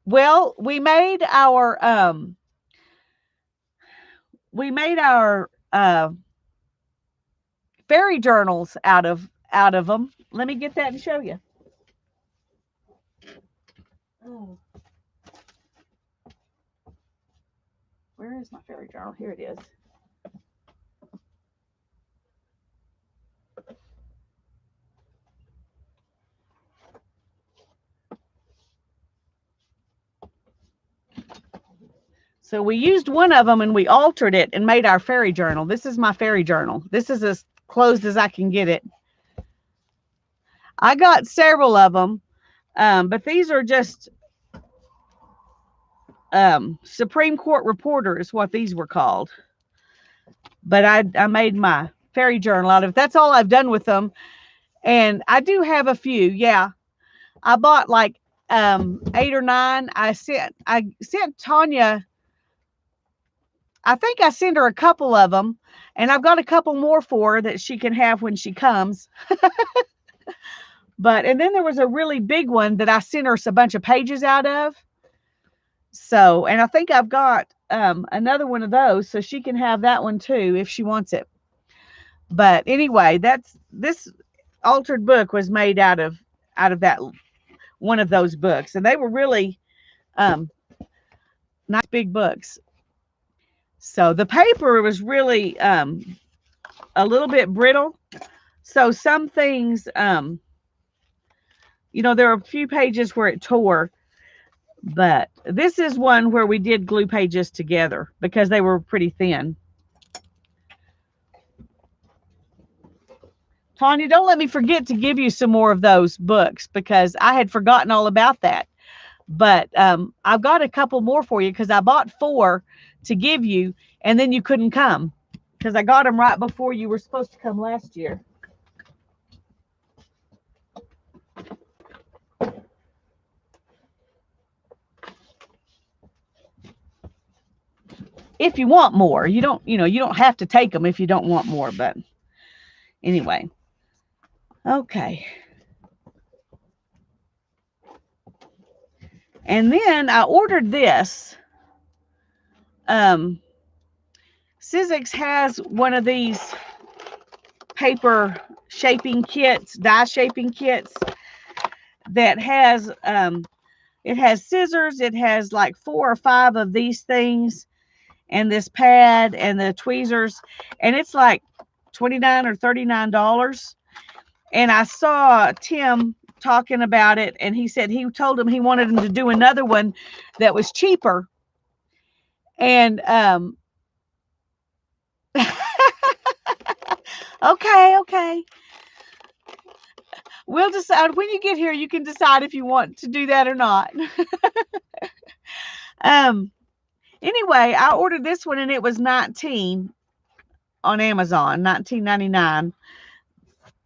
well, we made our fairy journals out of them. Let me get that and show you. Oh, where is my fairy journal? Here it is. So we used one of them and we altered it and made our fairy journal. This is my fairy journal. This is as closed as I can get it. I got several of them, but these are just Supreme Court reporter is what these were called. But I made my fairy journal out of it. That's all I've done with them. And I do have a few. Yeah. I bought like 8 or 9. I sent Tanya, I think I sent her a couple of them, and I've got a couple more for her that she can have when she comes. And then there was a really big one that I sent her a bunch of pages out of. So, and I think I've got another one of those, so she can have that one too if she wants it. But anyway, this altered book was made out of that one of those books, and they were really nice big books. So the paper was really a little bit brittle. So some things, there are a few pages where it tore, but this is one where we did glue pages together because they were pretty thin. Tanya, don't let me forget to give you some more of those books because I had forgotten all about that. But I've got a couple more for you because I bought 4 to give you, and then you couldn't come because I got them right before you were supposed to come last year. If you want more, you don't have to take them if you don't want more. But anyway, okay. And then I ordered this. Sizzix has one of these paper shaping kits, die shaping kits that has it has scissors, it has like 4 or 5 of these things, and this pad and the tweezers, and it's like $29 or $39. And I saw Tim talking about it, and he said he told him he wanted him to do another one that was cheaper. And okay. We'll decide when you get here. You can decide if you want to do that or not. Anyway, I ordered this one and it was $19 on Amazon, $19.99.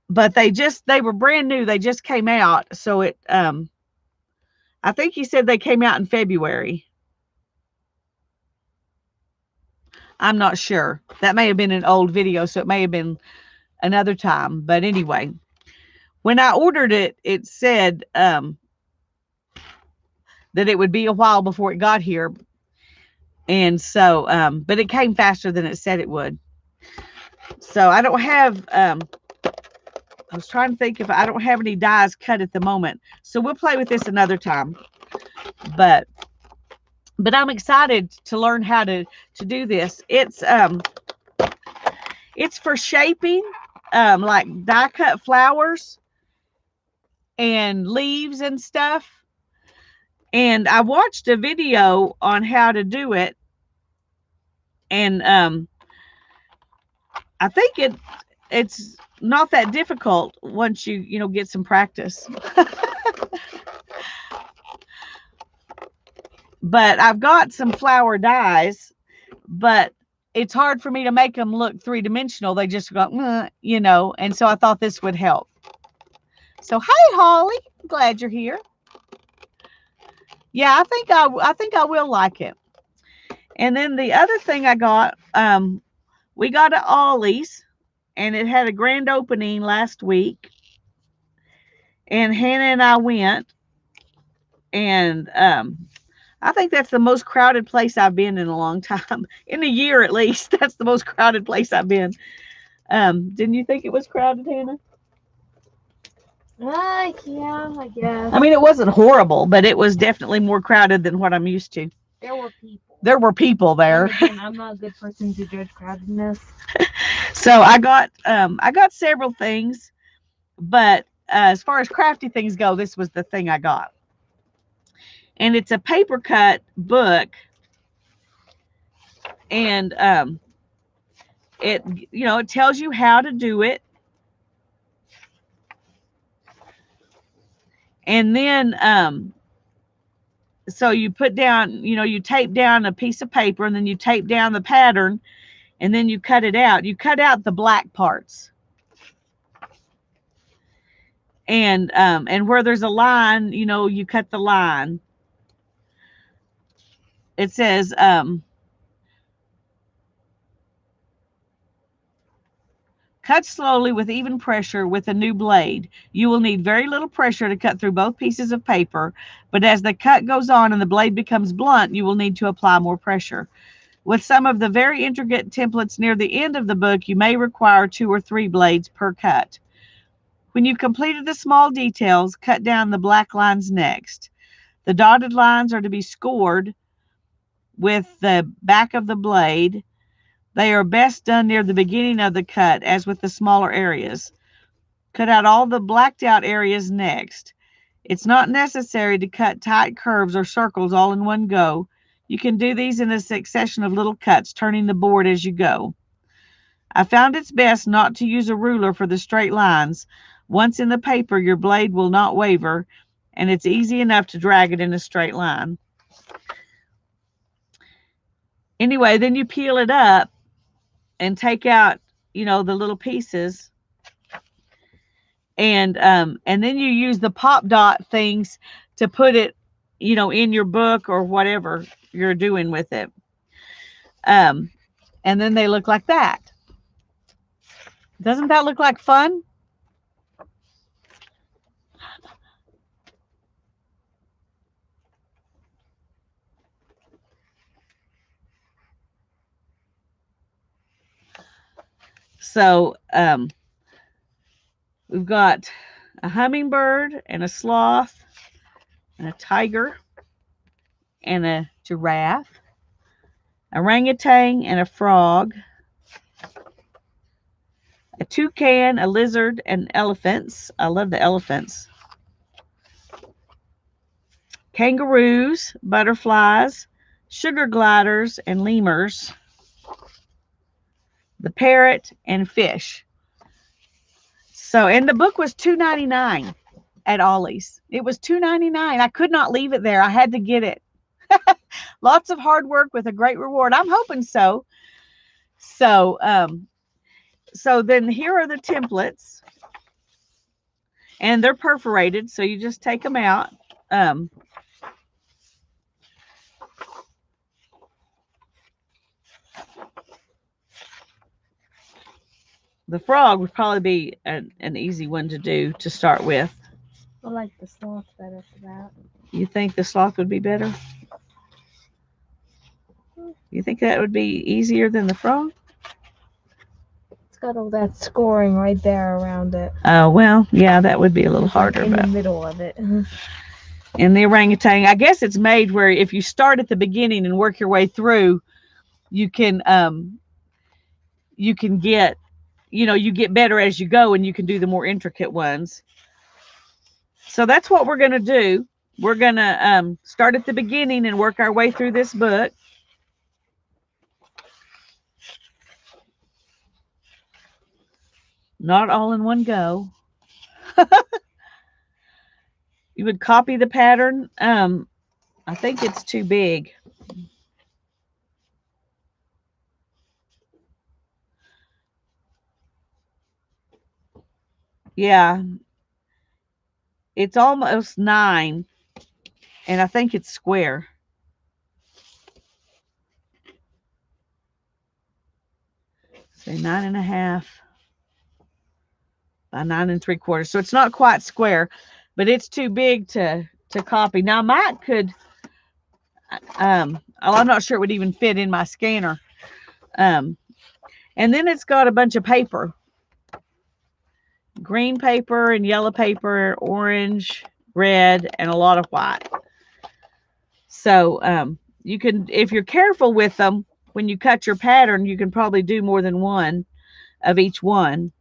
But they were brand new. They just came out. So I think he said they came out in February. I'm not sure. That may have been an old video, so it may have been another time. But anyway, when I ordered it, it said that it would be a while before it got here. And so, but it came faster than it said it would. So I don't have, I was trying to think if I don't have any dies cut at the moment. So we'll play with this another time. But I'm excited to learn how to do this. It's for shaping, like die cut flowers. and leaves and stuff. And I watched a video on how to do it. And I think it's not that difficult once you get some practice. But I've got some flower dies, but it's hard for me to make them look three-dimensional. They just go, and so I thought this would help. So, hey, Holly, glad you're here. Yeah, I think I will like it. And then the other thing I got, we got at Ollie's, and it had a grand opening last week. And Hannah and I went, and I think that's the most crowded place I've been in a long time. In a year, at least. That's the most crowded place I've been. Didn't you think it was crowded, Hannah? Yeah, I guess. I mean, it wasn't horrible, but it was definitely more crowded than what I'm used to. There were people. There were people there. And again, I'm not a good person to judge crowdedness. So I got several things, but as far as crafty things go, this was the thing I got. And it's a paper cut book, and it tells you how to do it. And then so you put down, you tape down a piece of paper, and then you tape down the pattern, and then you cut it out. You cut out the black parts. And where there's a line, you cut the line. It says cut slowly with even pressure with a new blade. You will need very little pressure to cut through both pieces of paper, but as the cut goes on and the blade becomes blunt, you will need to apply more pressure. With some of the very intricate templates near the end of the book, you may require 2 or 3 blades per cut. When you've completed the small details, cut down the black lines next. The dotted lines are to be scored with the back of the blade. They are best done near the beginning of the cut, as with the smaller areas. Cut out all the blacked out areas next. It's not necessary to cut tight curves or circles all in one go. You can do these in a succession of little cuts, turning the board as you go. I found it's best not to use a ruler for the straight lines. Once in the paper, your blade will not waver, and it's easy enough to drag it in a straight line. Anyway, then you peel it up and take out, the little pieces. And then you use the pop dot things to put it, in your book or whatever you're doing with it. And then they look like that. Doesn't that look like fun? So we've got a hummingbird and a sloth and a tiger and a giraffe, a orangutan and a frog, a toucan, a lizard, and elephants. I love the elephants. Kangaroos, butterflies, sugar gliders, and lemurs. The parrot and fish. So, and the book was $2.99 at Ollie's. It was $2.99. I could not leave it there. I had to get it. Lots of hard work with a great reward. I'm hoping so. So then here are the templates, and they're perforated, so you just take them out. The frog would probably be an easy one to do to start with. I like the sloth better for that. You think the sloth would be better? You think that would be easier than the frog? It's got all that scoring right there around it. Oh, well, yeah, that would be a little harder. In the middle of it. And the orangutan, I guess it's made where if you start at the beginning and work your way through, you can get, you get better as you go, and you can do the more intricate ones. So that's what we're going to do. We're going to start at the beginning and work our way through this book. Not all in one go. You would copy the pattern. I think it's too big. Yeah. It's almost 9. And I think it's square. Say 9.5 by 9 3/4. So it's not quite square, but it's too big to copy. Now Mike could, I'm not sure it would even fit in my scanner. And then it's got a bunch of paper, green paper and yellow paper, orange, red, and a lot of white. So you can, if you're careful with them, when you cut your pattern, you can probably do more than one of each one.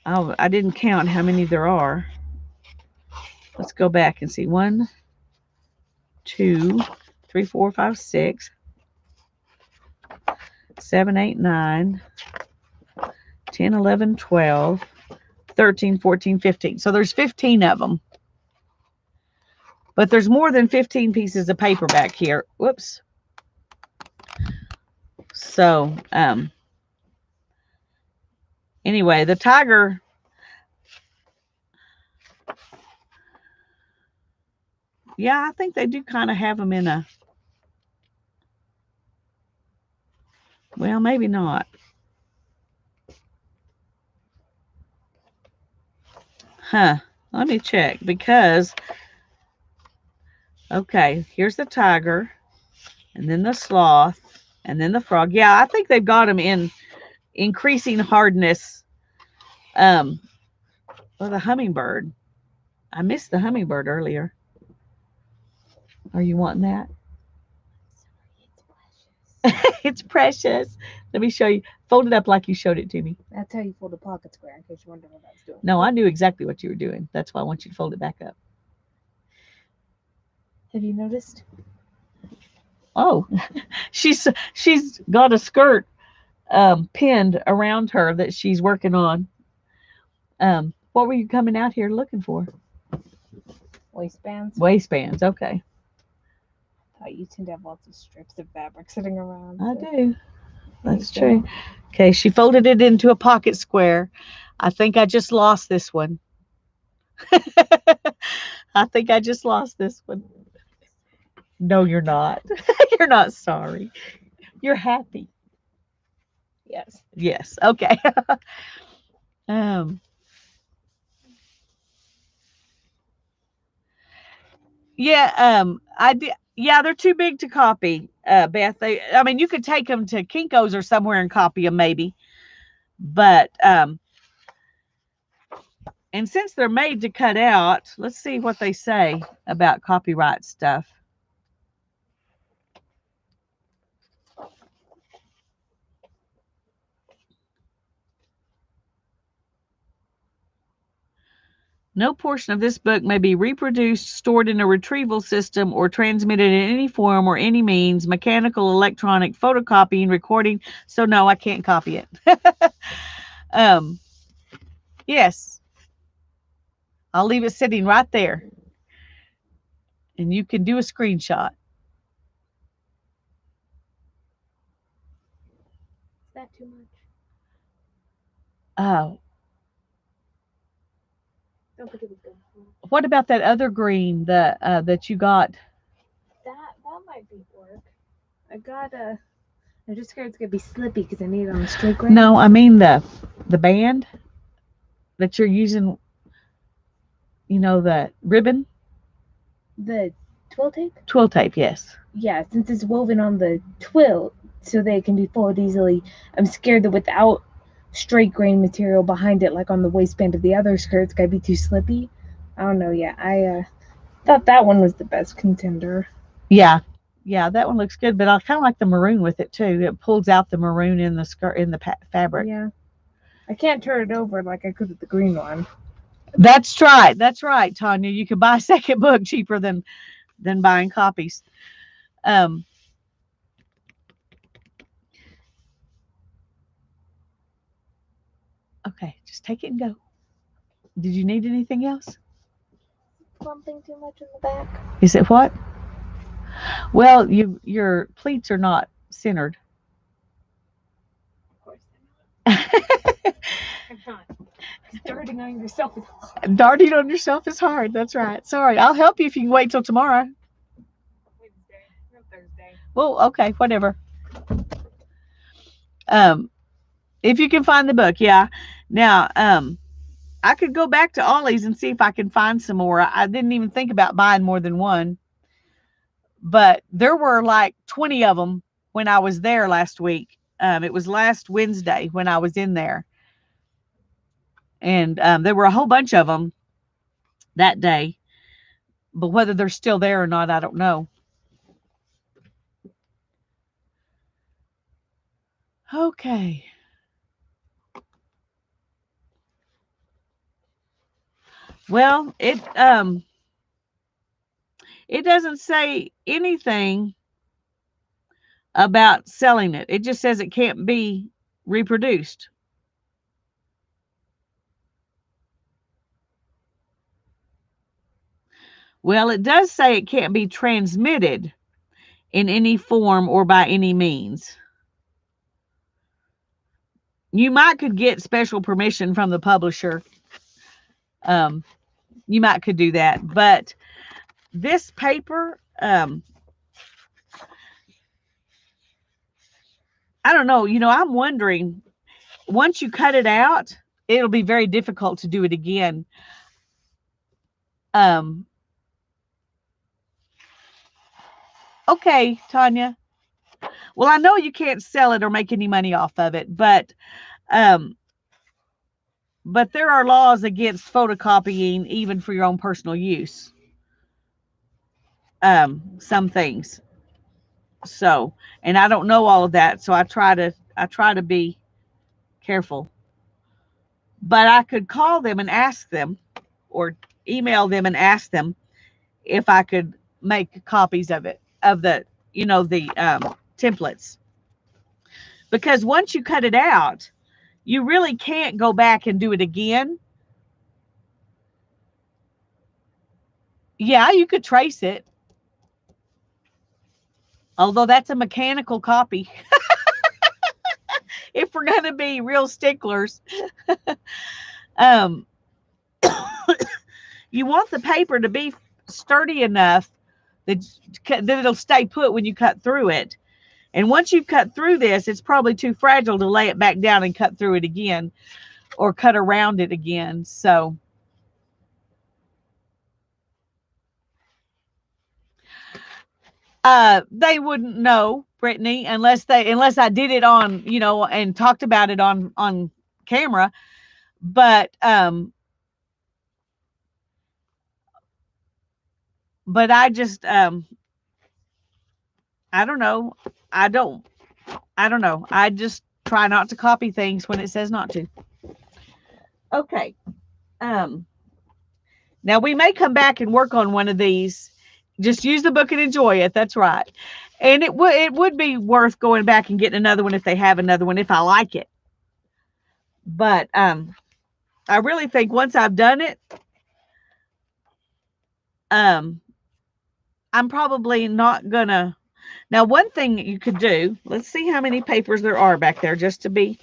Oh, I didn't count how many there are. Let's go back and see. 1, 2, 3, 4, 5, 6, 7, 8, 9, 10, 11, 12, 13, 14, 15. So there's 15 of them. But there's more than 15 pieces of paper back here. Whoops. So, anyway, the tiger, yeah, I think they do kind of have them in a, well, maybe not. Huh. Let me check because, okay, here's the tiger, and then the sloth, and then the frog. Yeah, I think they've got them in increasing hardness. Well, the hummingbird. I missed the hummingbird earlier. Are you wanting that? It's precious. Let me show you. Fold it up like you showed it to me. That's how you fold a pocket square, in case you wonder what I was doing. No, I knew exactly what you were doing. That's why I want you to fold it back up. Have you noticed? Oh, she's got a skirt pinned around her that she's working on. What were you coming out here looking for? Waistbands. Waistbands. Okay. You tend to have lots of strips of fabric sitting around. I do. That's true. Okay, she folded it into a pocket square. I think I just lost this one. I think I just lost this one. No, you're not. You're not sorry. You're happy. Yes. Yes. Okay. Yeah, I did. Yeah, they're too big to copy, Beth. I mean, you could take them to Kinko's or somewhere and copy them, maybe. But, and since they're made to cut out, let's see what they say about copyright stuff. No portion of this book may be reproduced, stored in a retrieval system, or transmitted in any form or any means, mechanical, electronic, photocopying, recording. So no, I can't copy it. Yes. I'll leave it sitting right there. And you can do a screenshot. Is that too much? Don't think it was good. What about that other green that you got? That might be work. I'm just scared it's gonna be slippy because I need it on the straight grain. No, I mean the band that you're using. You know, the ribbon. The twill tape. Twill tape, yes. Yeah, since it's woven on the twill, so they can be folded easily. I'm scared that without straight grain material behind it, like on the waistband of the other skirt, it's gonna be too slippy. I don't know yet. I thought that one was the best contender. Yeah, that one looks good, but I kind of like the maroon with it too. It pulls out the maroon in the skirt, in the fabric. Yeah, I can't turn it over like I could with the green one. That's right. That's right, Tanya. You could buy a second book cheaper than buying copies. Um, okay, just take it and go. Did you need anything else? Bumping too much in the back. Is it what? Well, your pleats are not centered. Of course Darting I'm not. Darting on yourself is hard. on yourself is hard. That's right. Sorry. I'll help you if you can wait till tomorrow. Wednesday, no Thursday. Well, okay, whatever. Um, if you can find the book, yeah. Now, I could go back to Ollie's and see if I can find some more. I didn't even think about buying more than one, but there were like 20 of them when I was there last week. It was last Wednesday when I was in there, and there were a whole bunch of them that day. But whether they're still there or not, I don't know. Okay. Well, it doesn't say anything about selling it. It just says it can't be reproduced. Well, it does say it can't be transmitted in any form or by any means. You might could get special permission from the publisher. You might could do that, but this paper, I don't know. I'm wondering, once you cut it out, it'll be very difficult to do it again. Okay, Tanya. Well, I know you can't sell it or make any money off of it, but there are laws against photocopying even for your own personal use. Some things. So, and I don't know all of that, so I try to be careful. But I could call them and ask them, or email them and ask them if I could make copies of it, of the templates. Because once you cut it out, you really can't go back and do it again. Yeah, you could trace it. Although that's a mechanical copy. If we're going to be real sticklers. um, you want the paper to be sturdy enough that it'll stay put when you cut through it. And once you've cut through this, it's probably too fragile to lay it back down and cut through it again or cut around it again. So they wouldn't know, Brittany, unless I did it on, and talked about it on camera. But I just I don't know. I don't know. I just try not to copy things when it says not to. Okay. Now we may come back and work on one of these. Just use the book and enjoy it. That's right. And it would be worth going back and getting another one if they have another one, if I like it. But I really think once I've done it, I'm probably not gonna. Now, one thing you could do, let's see how many papers there are back there, just to be.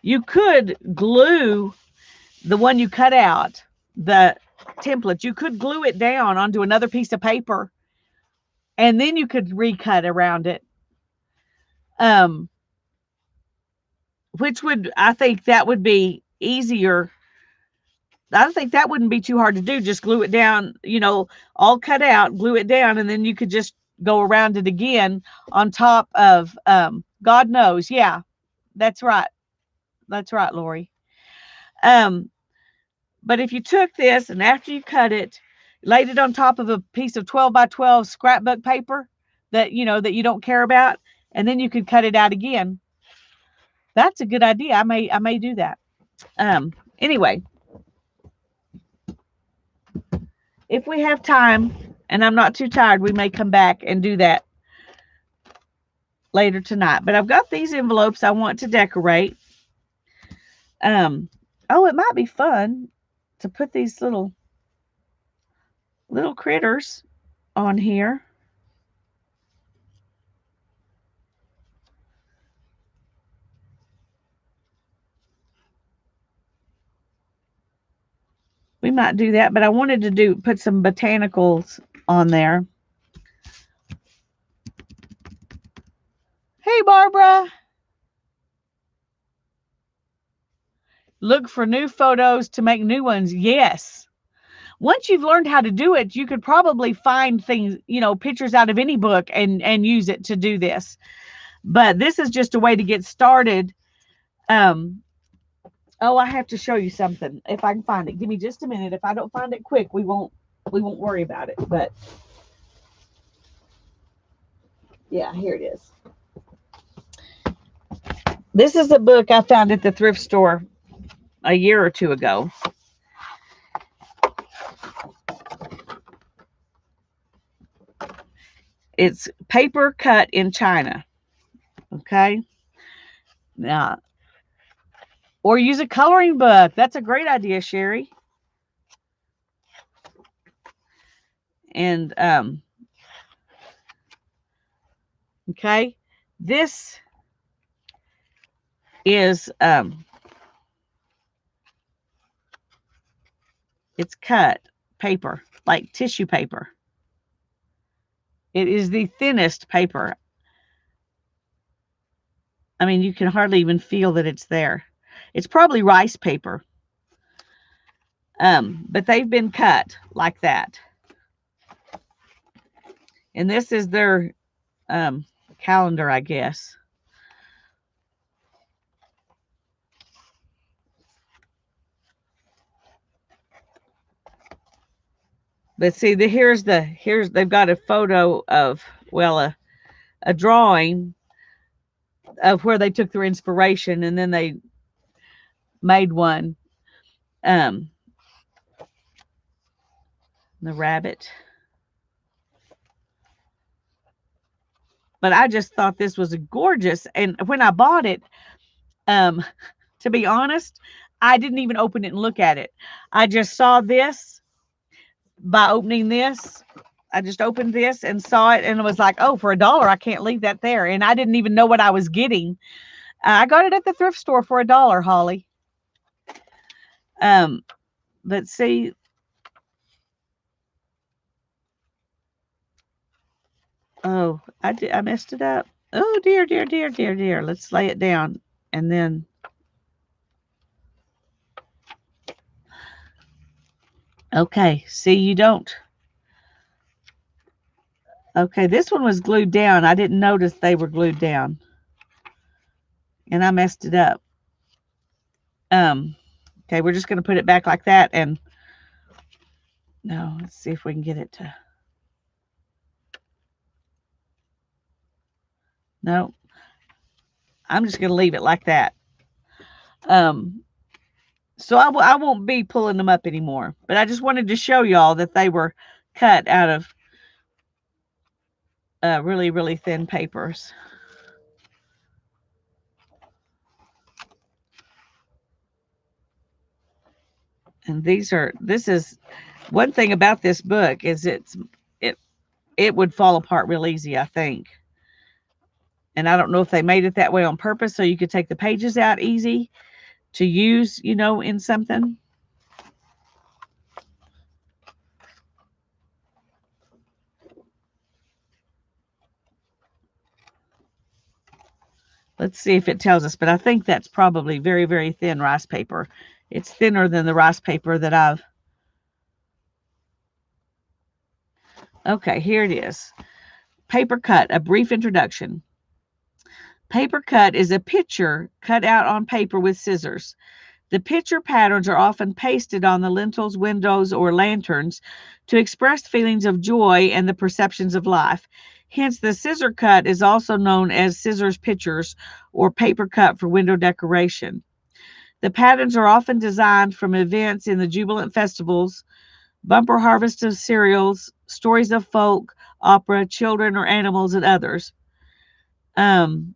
You could glue the one you cut out, the template. You could glue it down onto another piece of paper, and then you could recut around it. Which I think that would be easier. I think that wouldn't be too hard to do. Just glue it down, all cut out, glue it down, and then you could just go around it again on top of, God knows. Yeah, that's right. That's right, Lori. But if you took this and after you cut it, laid it on top of a piece of 12 by 12 scrapbook paper that you don't care about, and then you could cut it out again. That's a good idea. I may do that. Anyway, if we have time and I'm not too tired, we may come back and do that later tonight. But I've got these envelopes I want to decorate. Oh, it might be fun to put these little critters on here. We might do that, but I wanted to put some botanicals on there. Hey, Barbara. Look for new photos to make new ones. Yes. Once you've learned how to do it, you could probably find things, pictures out of any book and use it to do this. But this is just a way to get started. Oh, I have to show you something if I can find it. Give me just a minute. If I don't find it quick, we won't worry about it. But yeah, here it is. This is a book I found at the thrift store a year or two ago. It's paper cut in China. Okay. Now, or use a coloring book. That's a great idea, Sherry. And okay, this is it's cut paper, like tissue paper. It is the thinnest paper. I mean, you can hardly even feel that it's there. It's probably rice paper. But they've been cut like that. And this is their calendar, I guess. But see, here's they've got a photo of, well, a drawing of where they took their inspiration, and then they made one. The rabbit. But I just thought this was gorgeous. And when I bought it, to be honest, I didn't even open it and look at it. I just saw this by opening this. I just opened this and saw it, and it was like, oh, for $1, I can't leave that there. And I didn't even know what I was getting. I got it at the thrift store for $1, Holly. But see, oh, I messed it up. Oh, dear, dear, dear, dear, dear. Let's lay it down. And then, okay, see, you don't. Okay, this one was glued down. I didn't notice they were glued down. And I messed it up. Okay, we're just going to put it back like that. And no, let's see if we can get it to. No, I'm just going to leave it like that. So I won't be pulling them up anymore. But I just wanted to show y'all that they were cut out of really, really thin papers. And this is one thing about this book is it would fall apart real easy, I think. And I don't know if they made it that way on purpose so you could take the pages out easy to use, in something. Let's see if it tells us, but I think that's probably very, very thin rice paper. It's thinner than the rice paper that I've. Okay, here it is. Paper cut, a brief introduction. Paper cut is a picture cut out on paper with scissors. The picture patterns are often pasted on the lintels, windows, or lanterns to express feelings of joy and the perceptions of life. Hence, the scissor cut is also known as scissors pictures or paper cut for window decoration. The patterns are often designed from events in the jubilant festivals, bumper harvest of cereals, stories of folk, opera, children, or animals, and others. Um,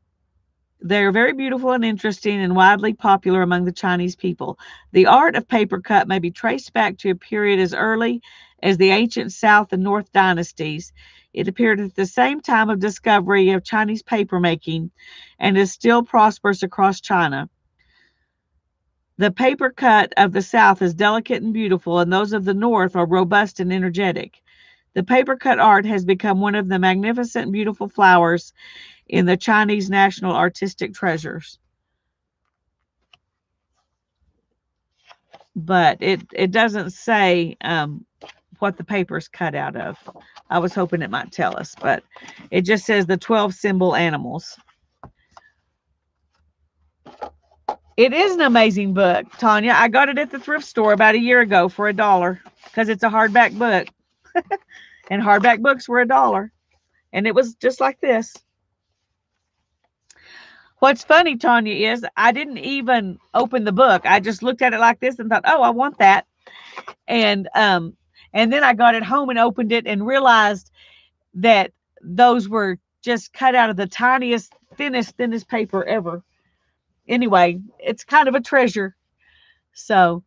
they're very beautiful and interesting and widely popular among the Chinese people. The art of paper cut may be traced back to a period as early as the ancient South and North dynasties. It appeared at the same time of discovery of Chinese papermaking and is still prosperous across China. The paper cut of the South is delicate and beautiful, and those of the North are robust and energetic. The paper cut art has become one of the magnificent, beautiful flowers in the Chinese national artistic treasures. But it doesn't say what the paper's cut out of. I was hoping it might tell us, but it just says the 12 symbol animals. It is an amazing book, Tanya. I got it at the thrift store about a year ago for $1 because it's a hardback book. And hardback books were $1. And it was just like this. What's funny, Tanya, is I didn't even open the book. I just looked at it like this and thought, oh, I want that. And then I got it home and opened it and realized that those were just cut out of the tiniest, thinnest paper ever. Anyway, it's kind of a treasure. So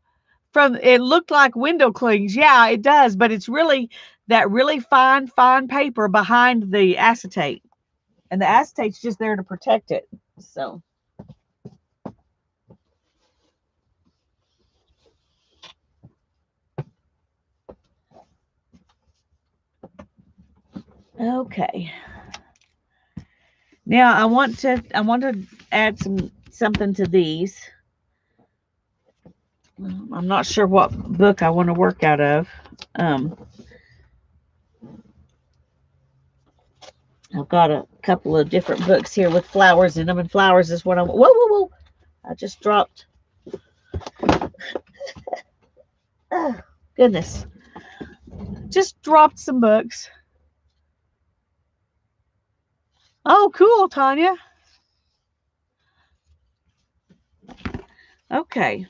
it looked like window clings. Yeah, it does, but it's really that really fine paper behind the acetate. And the acetate's just there to protect it. So okay. Now I want to add something to these. I'm not sure what book I want to work out of. I've got a couple of different books here with flowers in them, and flowers is what I'm. Whoa! I just dropped. Oh, goodness. Just dropped some books. Oh, cool, Tanya. Okay.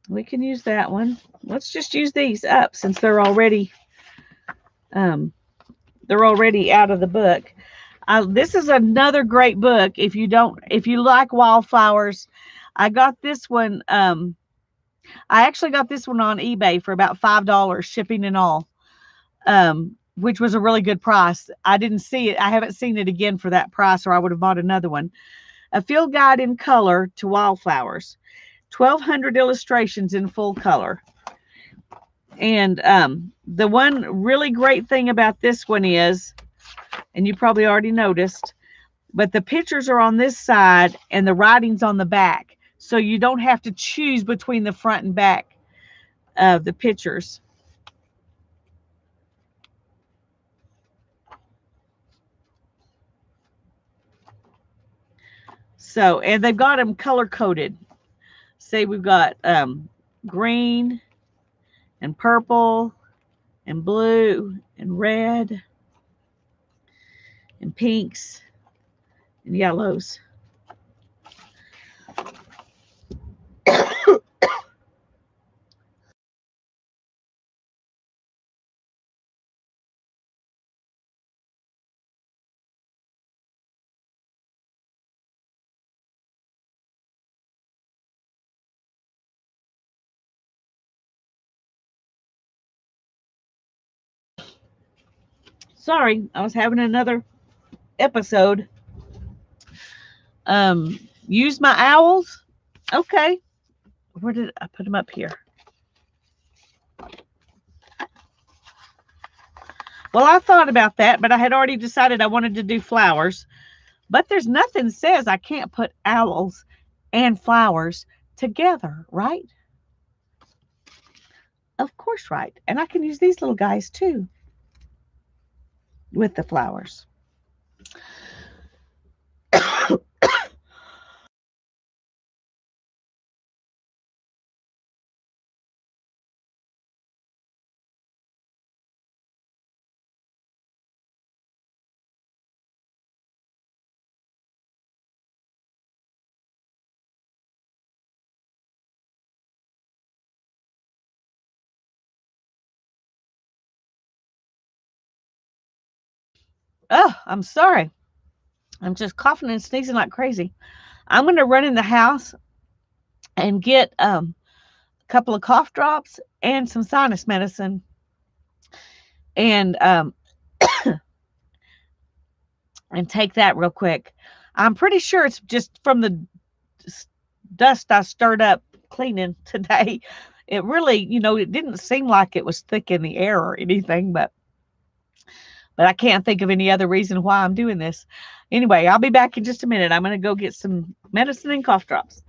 We can use that one. Let's just use these up since they're already out of the book. This is another great book if you like wildflowers. I got this one. I actually got this one on eBay for about $5, shipping and all, which was a really good price. I didn't see it. I haven't seen it again for that price, or I would have bought another one. A field guide in color to wildflowers. 1,200 illustrations in full color. And the one really great thing about this one is, and you probably already noticed, but the pictures are on this side and the writing's on the back. So you don't have to choose between the front and back of the pictures. So, and they've got them color coded. Say we've got green and purple and blue and red and pinks and yellows. Sorry, I was having another episode. Use my owls. Okay. Where did I put them up here? Well, I thought about that, but I had already decided I wanted to do flowers. But there's nothing says I can't put owls and flowers together, right? Of course, right. And I can use these little guys too with the flowers. Oh, I'm sorry. I'm just coughing and sneezing like crazy. I'm going to run in the house and get a couple of cough drops and some sinus medicine, and take that real quick. I'm pretty sure it's just from the dust I stirred up cleaning today. It really, it didn't seem like it was thick in the air or anything, but I can't think of any other reason why I'm doing this. Anyway, I'll be back in just a minute. I'm going to go get some medicine and cough drops.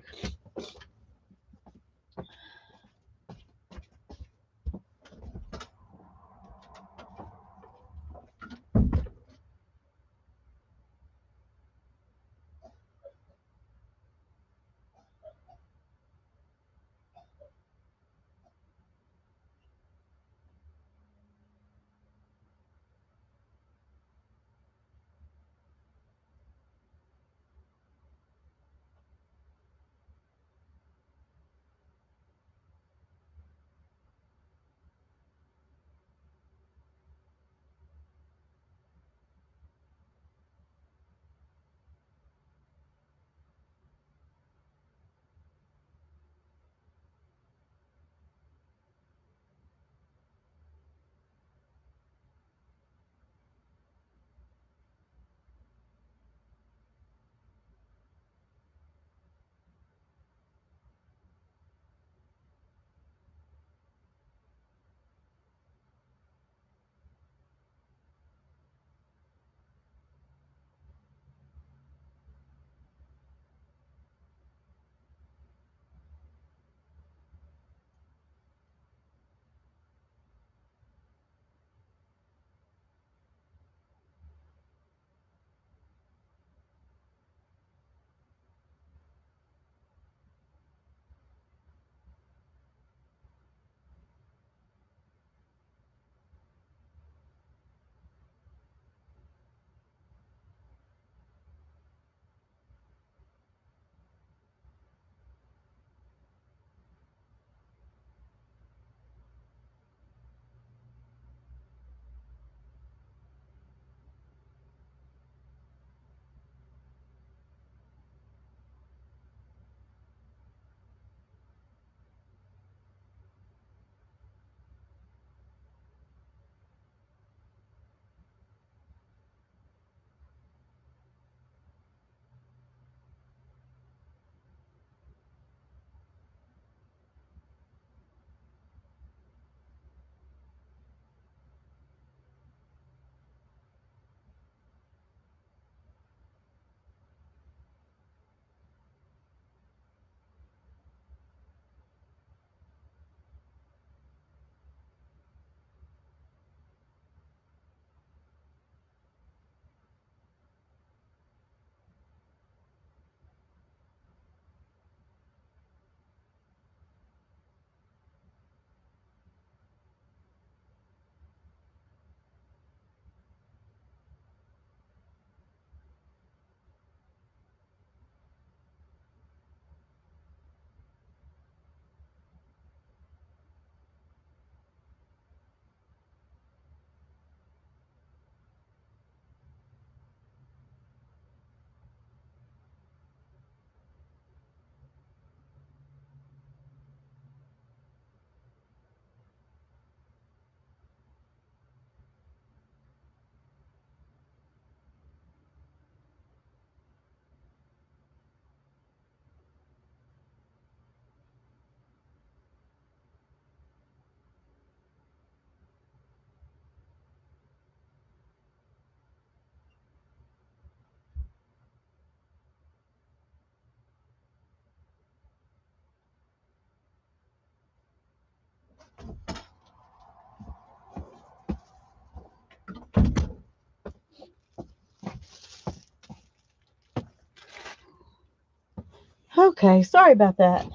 Okay, sorry about that.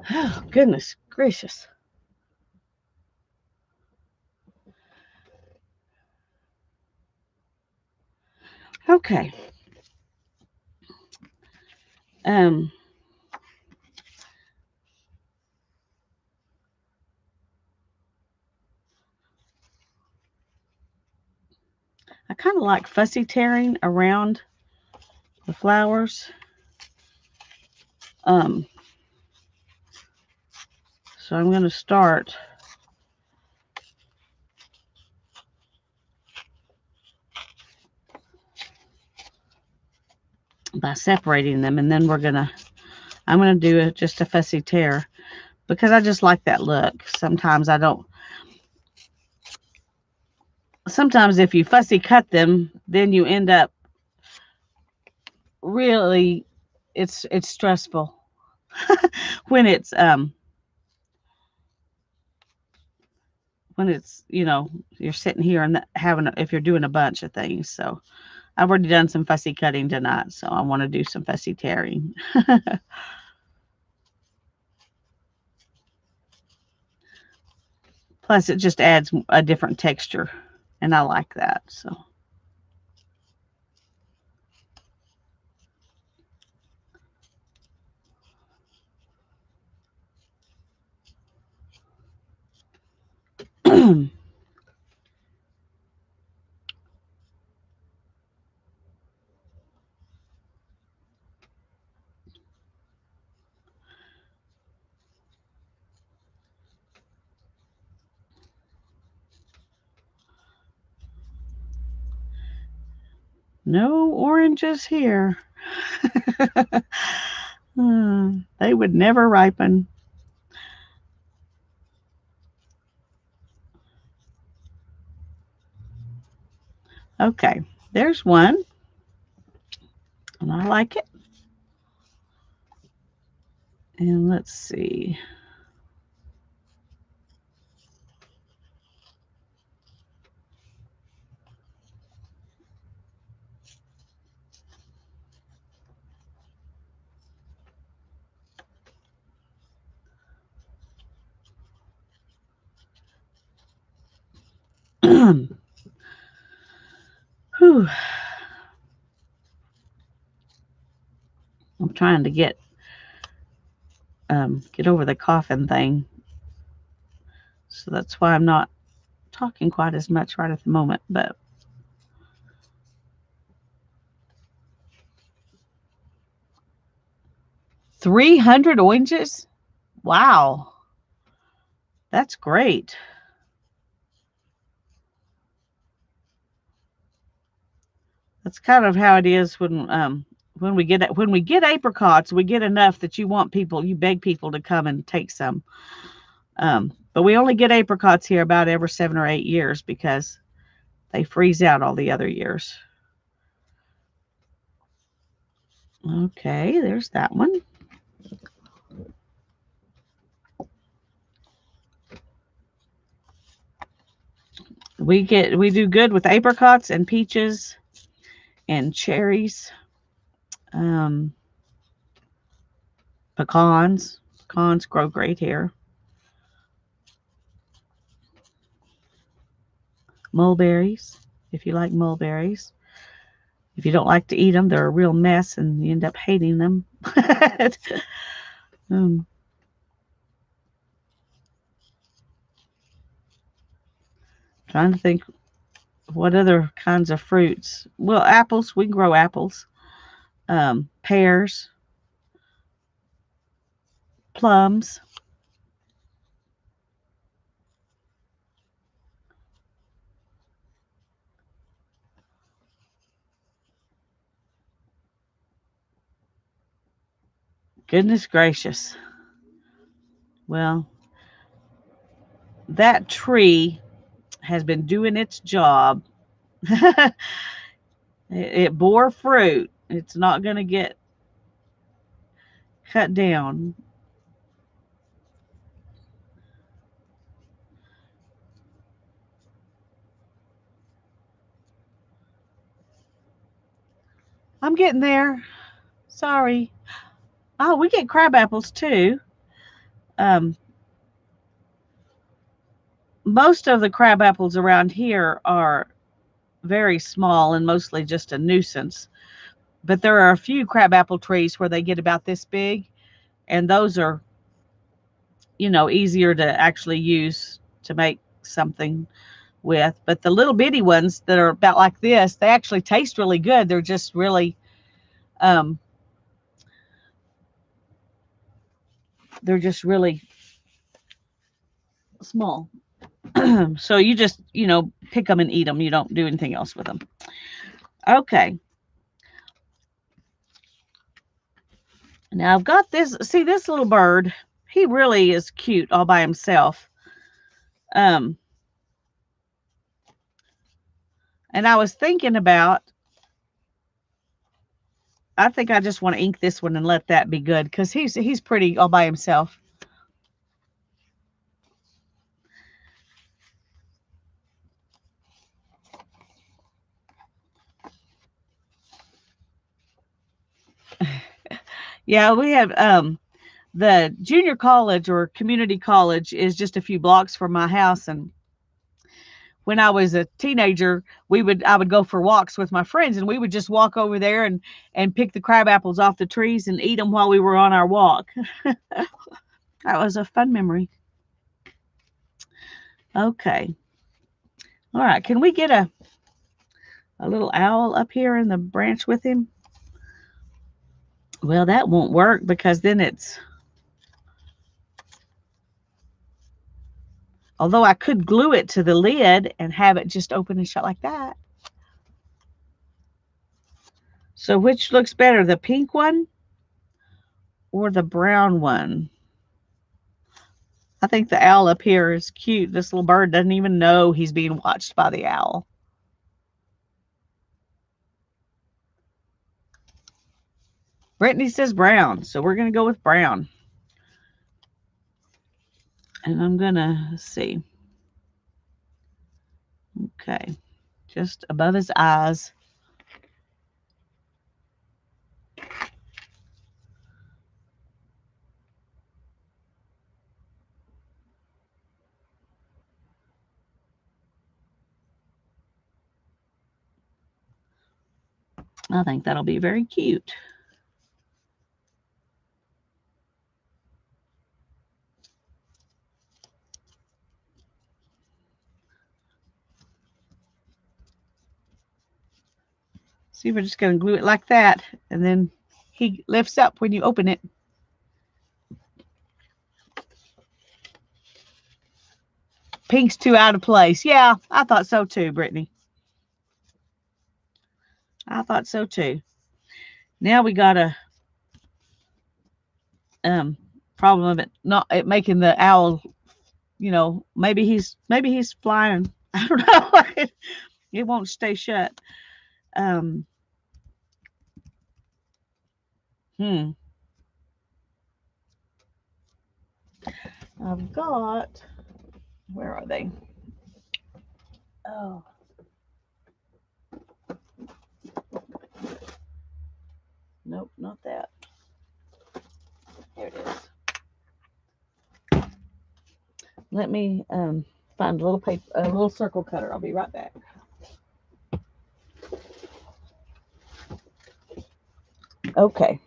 Oh, goodness gracious. Okay. Um, I kind of like fussy tearing around the flowers. So I'm going to start by separating them, and then I'm going to do just a fussy tear because I just like that look. Sometimes if you fussy cut them, then you end up really, it's stressful when it's you're sitting here and if you're doing a bunch of things. So I've already done some fussy cutting tonight, so I want to do some fussy tearing. Plus, it just adds a different texture, and I like that. So. No oranges here. They would never ripen. Okay, there's one. And I like it. And let's see. Whew. I'm trying to get over the coughing thing. So that's why I'm not talking quite as much right at the moment. But 300 oranges? Wow. That's great. That's kind of how it is when we get apricots, we get enough that you beg people to come and take some. But we only get apricots here about every 7 or 8 years because they freeze out all the other years. Okay, there's that one. We do good with apricots and peaches and cherries. Pecans. Pecans grow great here. Mulberries, if you like mulberries. If you don't like to eat them, they're a real mess and you end up hating them. Trying to think what other kinds of fruits. Well, apples, we can grow apples. Pears, plums. Goodness gracious. Well, that tree has been doing its job. It bore fruit. It's not going to get cut down. I'm getting there. Sorry. Oh, we get crab apples too. Most of the crab apples around here are very small and mostly just a nuisance. But there are a few crabapple trees where they get about this big, and those are, easier to actually use to make something with. But the little bitty ones that are about like this, they actually taste really good. They're just really, they're just really small. So you just, pick them and eat them. You don't do anything else with them. Okay. Now I've got this. See this little bird? He really is cute all by himself. And I was thinking about, I think I just want to ink this one and let that be good because he's pretty all by himself. Yeah, we have the junior college or community college is just a few blocks from my house, and when I was a teenager, I would go for walks with my friends, and we would just walk over there and pick the crab apples off the trees and eat them while we were on our walk. That was a fun memory. Okay. All right. Can we get a little owl up here in the branch with him? Well, that won't work because then it's, although I could glue it to the lid and have it just open and shut like that. So which looks better, the pink one or the brown one? I think the owl up here is cute. This little bird doesn't even know he's being watched by the owl. Brittany says brown, so we're going to go with brown. And I'm going to see. Okay, just above his eyes. I think that'll be very cute. See, we're just going to glue it like that, and then he lifts up when you open it. Pink's too out of place. Yeah, I thought so too, Brittany. I thought so too. Now we got a problem of it making the owl, maybe he's flying. I don't know. It won't stay shut. I've got, where are they? Oh. Nope, not that. Here it is. Let me find a little paper, a little circle cutter. I'll be right back. Okay.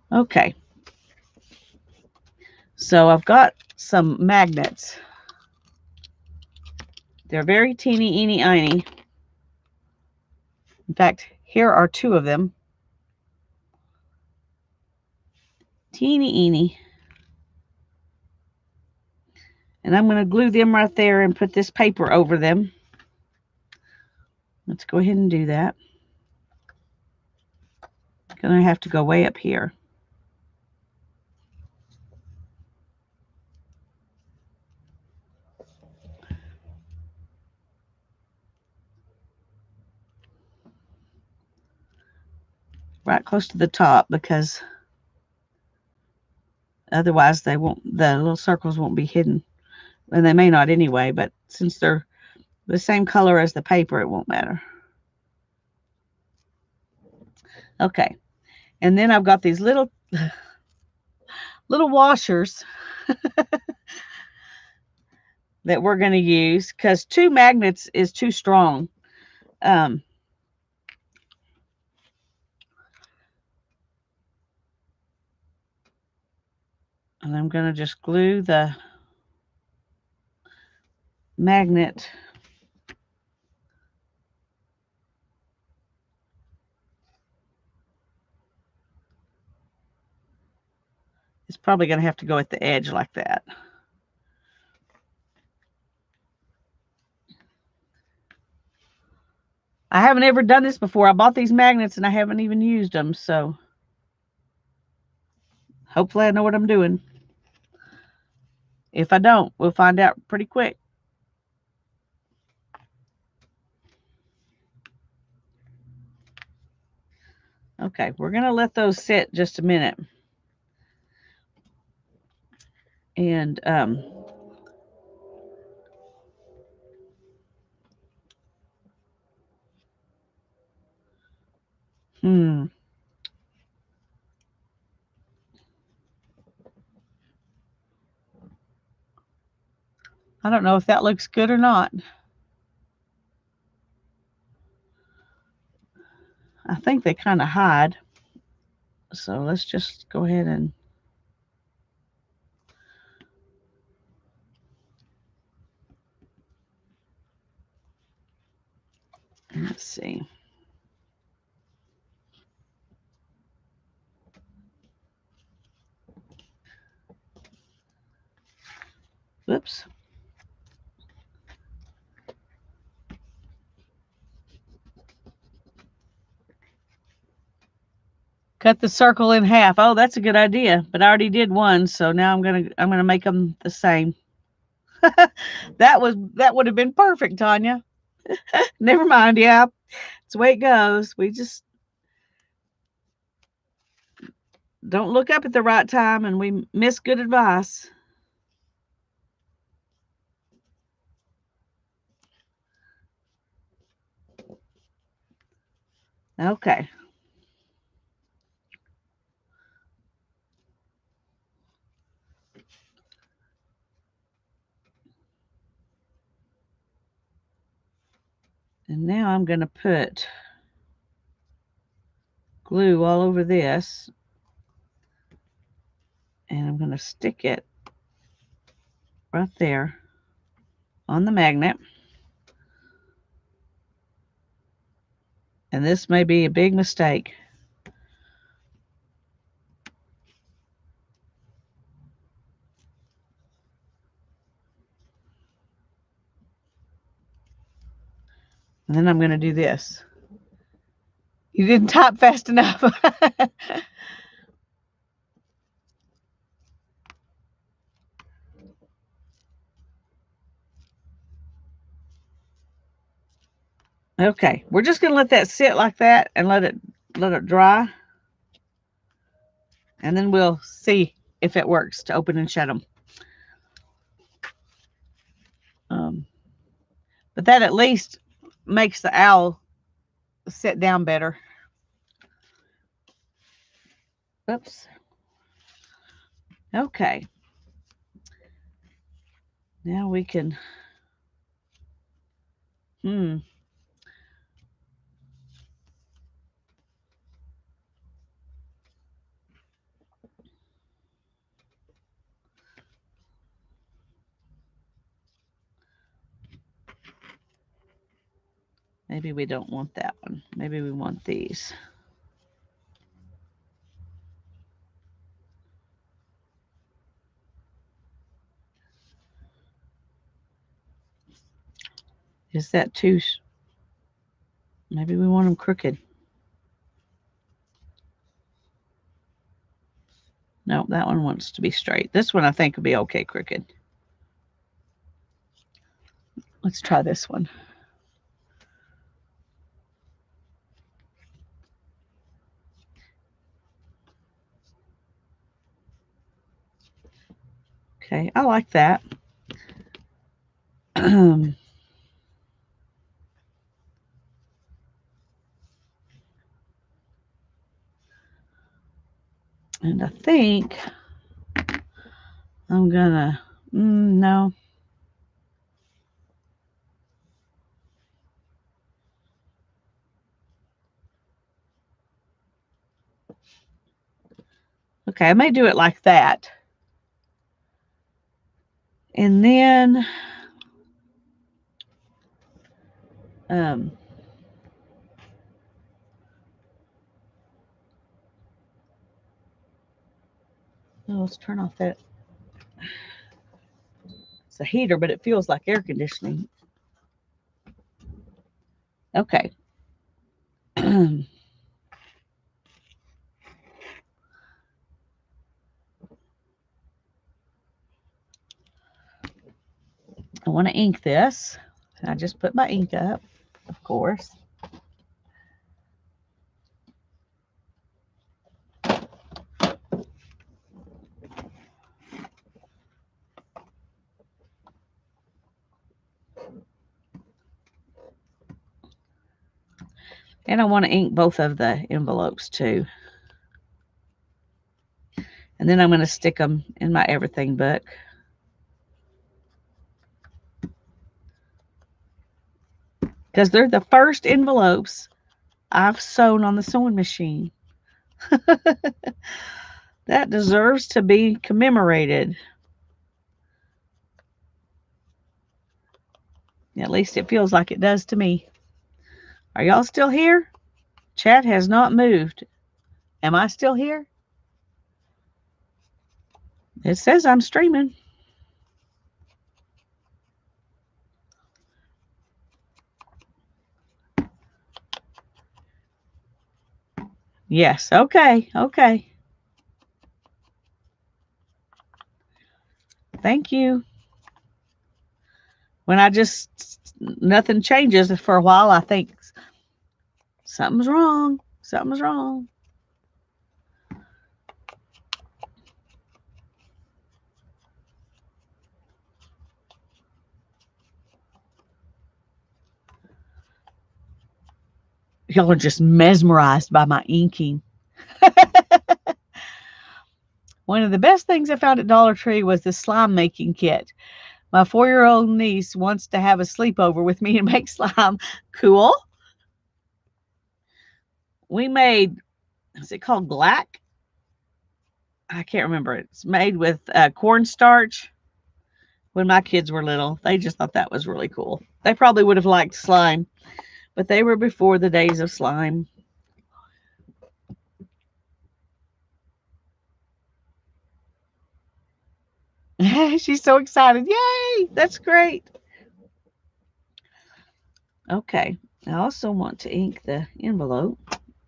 Okay. So I've got some magnets. They're very teeny, eeny,iny. In fact, here are two of them. Teeny, eeny. And I'm going to glue them right there and put this paper over them. Let's go ahead and do that. Gonna have to go way up here. Right close to the top, because otherwise the little circles won't be hidden. And they may not anyway, but since they're the same color as the paper, it won't matter. Okay. And then I've got these little washers that we're going to use, because 2 magnets is too strong. And I'm going to just glue the magnet it's probably going to have to go at the edge like that. I haven't ever done this before. I bought these magnets and I haven't even used them, so hopefully I know what I'm doing. If I don't, we'll find out pretty quick. Okay, we're going to let those sit just a minute. And I don't know if that looks good or not. I think they kind of hide. So let's just go ahead and let's see. Whoops. Cut the circle in half. Oh, that's a good idea. But I already did one, so now I'm gonna make them the same. that would have been perfect, Tanya. Never mind. Yeah, it's the way it goes. We just don't look up at the right time, and we miss good advice. Okay. And now I'm going to put glue all over this. And I'm going to stick it right there on the magnet. And this may be a big mistake. And then I'm going to do this. You didn't type fast enough. Okay, we're just going to let that sit like that and let it dry. And then we'll see if it works to open and shut them. But that at least makes the owl sit down better. Oops. Okay. Now we can, maybe we don't want that one. Maybe we want these. Is that too? Maybe we want them crooked. No, that one wants to be straight. This one I think would be okay crooked. Let's try this one. Okay, I like that. And I think I'm gonna, no. Okay, I may do it like that. And then oh, let's turn off that. It's a heater, but it feels like air conditioning. Okay. I want to ink this. I just put my ink up, of course. And I want to ink both of the envelopes too. And then I'm going to stick them in my everything book. Because they're the first envelopes I've sewn on the sewing machine. That deserves to be commemorated. At least it feels like it does to me. Are y'all still here? Chat has not moved. Am I still here? It says I'm streaming. Yes. Okay. Okay. Thank you. When nothing changes for a while, I think something's wrong. Something's wrong. Y'all are just mesmerized by my inking. One of the best things I found at Dollar Tree was the slime making kit. My 4-year-old niece wants to have a sleepover with me and make slime. Cool. We made, is it called Glack? I can't remember. It's made with cornstarch. When my kids were little, they just thought that was really cool. They probably would have liked slime, but they were before the days of slime. She's so excited. Yay! That's great. Okay. I also want to ink the envelope.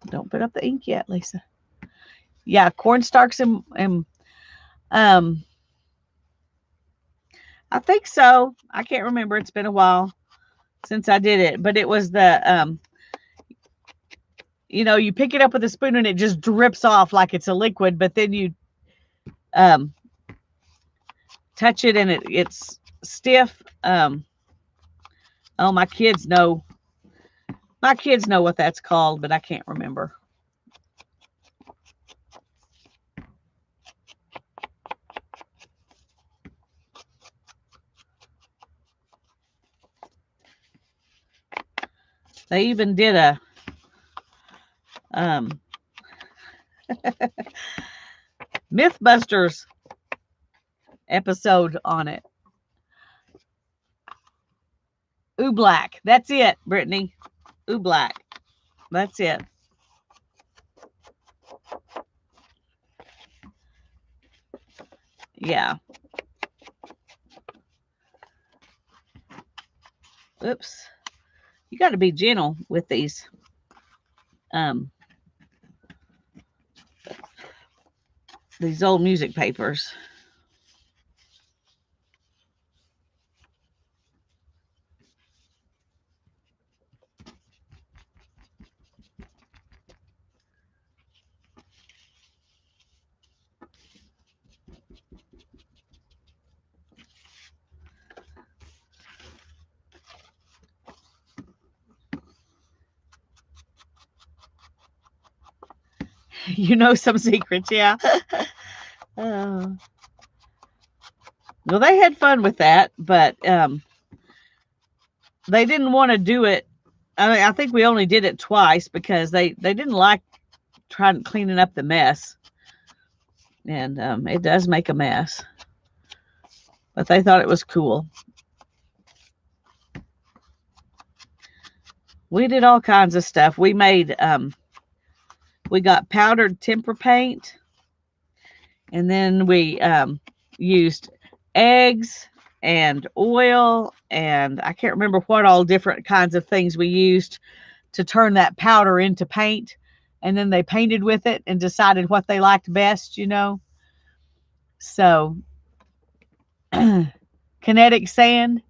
Don't put up the ink yet, Lisa. Yeah, cornstarch and I think so. I can't remember. It's been a while since I did it, but it was the you pick it up with a spoon and it just drips off like it's a liquid, but then you touch it and it's stiff. Oh, my kids know what that's called, but I can't remember. They even did a Mythbusters episode on it. Oobleck. That's it, Brittany. Oobleck. That's it. Yeah. Oops. You got to be gentle with these old music papers. You know some secrets, yeah. Well, they had fun with that, but they didn't want to do it. I mean, I think we only did it twice because they didn't like trying cleaning up the mess. And it does make a mess. But they thought it was cool. We did all kinds of stuff. We made, we got powdered tempera paint. And then we used eggs and oil. And I can't remember what all different kinds of things we used to turn that powder into paint. And then they painted with it and decided what they liked best, you know. So, kinetic sand.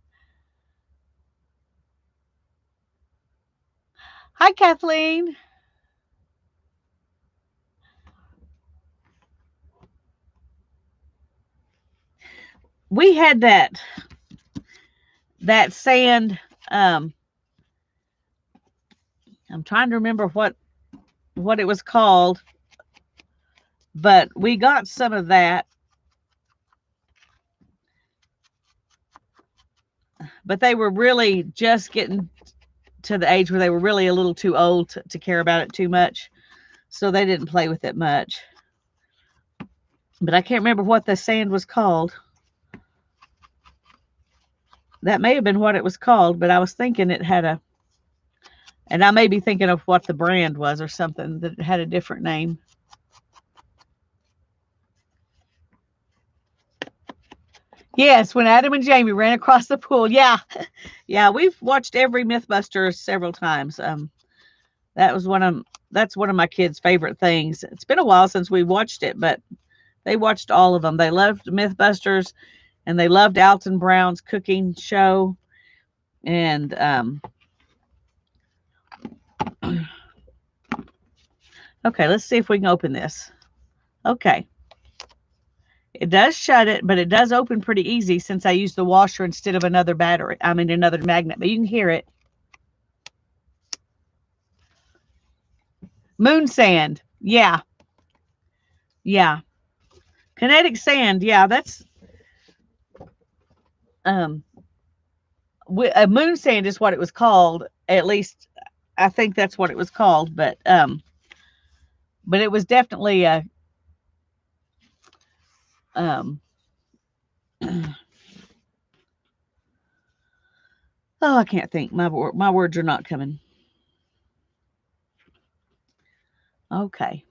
Hi, Kathleen. We had that sand. I'm trying to remember what it was called, but we got some of that. But they were really just getting to the age where they were really a little too old to care about it too much. So they didn't play with it much. But I can't remember what the sand was called. That may have been what it was called, but I was thinking it had a, and I may be thinking of what the brand was or something that had a different name. Yes, when Adam and Jamie ran across the pool. Yeah. Yeah, we've watched every Mythbusters several times. That's one of my kids' favorite things. It's been a while since we watched it, but they watched all of them. They loved Mythbusters, and they loved Alton Brown's cooking show. And okay, let's see if we can open this. Okay. It does shut it, but it does open pretty easy since I used the washer instead of another battery. I mean, another magnet, but you can hear it. Moon sand. Yeah. Yeah. Kinetic sand. Yeah, that's a moon sand is what it was called. At least I think that's what it was called, but it was definitely a oh, I can't think. My words are not coming. Okay.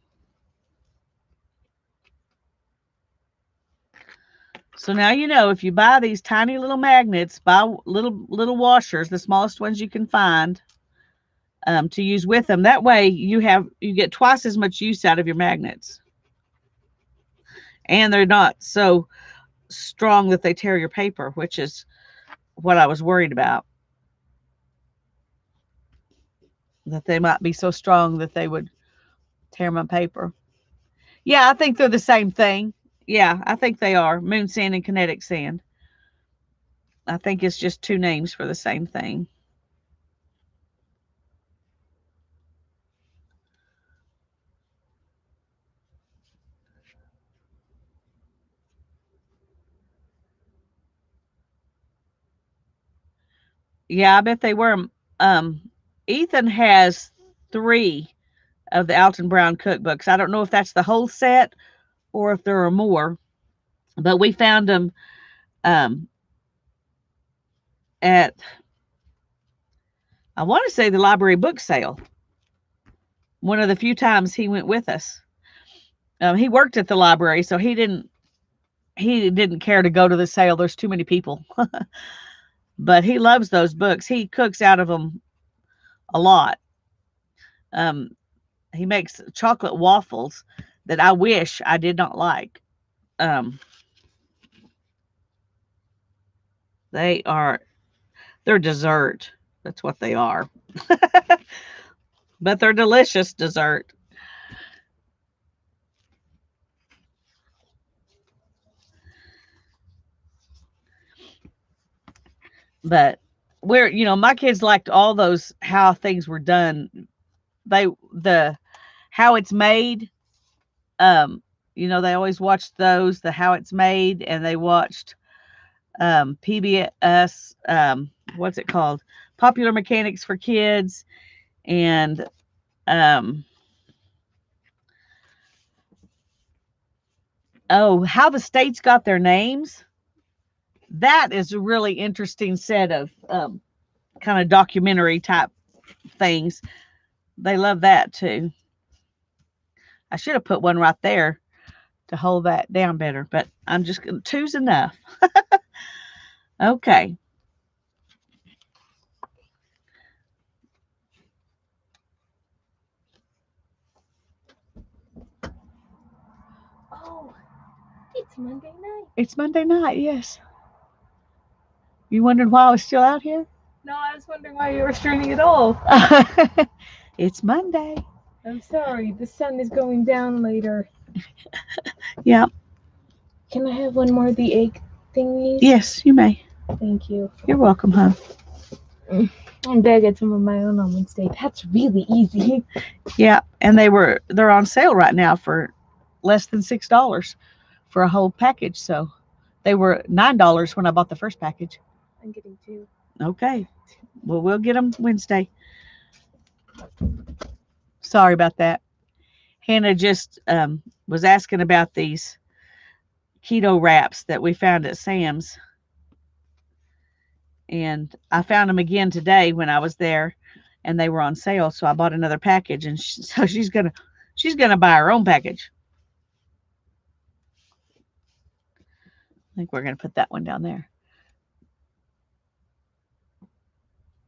So now you know, if you buy these tiny little magnets, buy little washers, the smallest ones you can find, to use with them. That way you get twice as much use out of your magnets. And they're not so strong that they tear your paper, which is what I was worried about. That they might be so strong that they would tear my paper. Yeah, I think they're the same thing. Yeah, I think they are. Moon sand and kinetic sand. I think it's just two names for the same thing. Yeah, I bet they were. Ethan has 3 of the Alton Brown cookbooks. I don't know if that's the whole set or if there are more, but we found them at, I want to say, the library book sale. One of the few times he went with us. He worked at the library, so he didn't care to go to the sale. There's too many people. But he loves those books. He cooks out of them a lot. He makes chocolate waffles that I wish I did not like. They're dessert. That's what they are. But they're delicious dessert. But my kids liked all those how things were done. How it's made. They always watched those, the how it's made, and they watched PBS, what's it called? Popular Mechanics for Kids, and Oh, how the states got their names. That is a really interesting set of kind of documentary type things. They love that too. I should have put one right there to hold that down better, but I'm just going to, two's enough. Okay. Oh, it's Monday night. It's Monday night, yes. You wondered why I was still out here? No, I was wondering why you were turning it off. It's Monday. I'm sorry, the sun is going down later. Yeah. Can I have one more of the egg thingies? Yes, you may. Thank you. You're welcome, hon. I'm gonna get some of my own on Wednesday. That's really easy. Yeah, and they're on sale right now for less than $6 for a whole package. So they were $9 when I bought the first package. I'm getting two. Okay. Well, we'll get them Wednesday. Sorry about that. Hannah just was asking about these keto wraps that we found at Sam's. And I found them again today when I was there, and they were on sale. So I bought another package, and so she's gonna buy her own package. I think we're gonna put that one down there.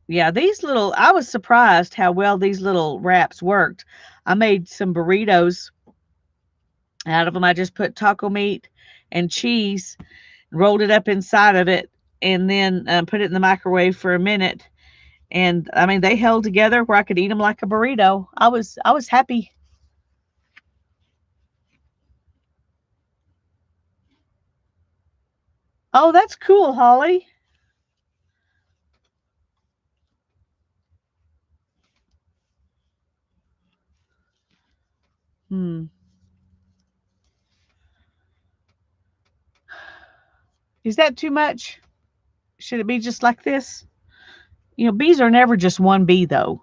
Yeah, I was surprised how well these little wraps worked. I made some burritos out of them. I just put taco meat and cheese, rolled it up inside of it, and then put it in the microwave for a minute. And I mean, they held together where I could eat them like a burrito. I was happy. Oh, that's cool, Holly. Hmm. Is that too much? Should it be just like this? Bees are never just one bee, though.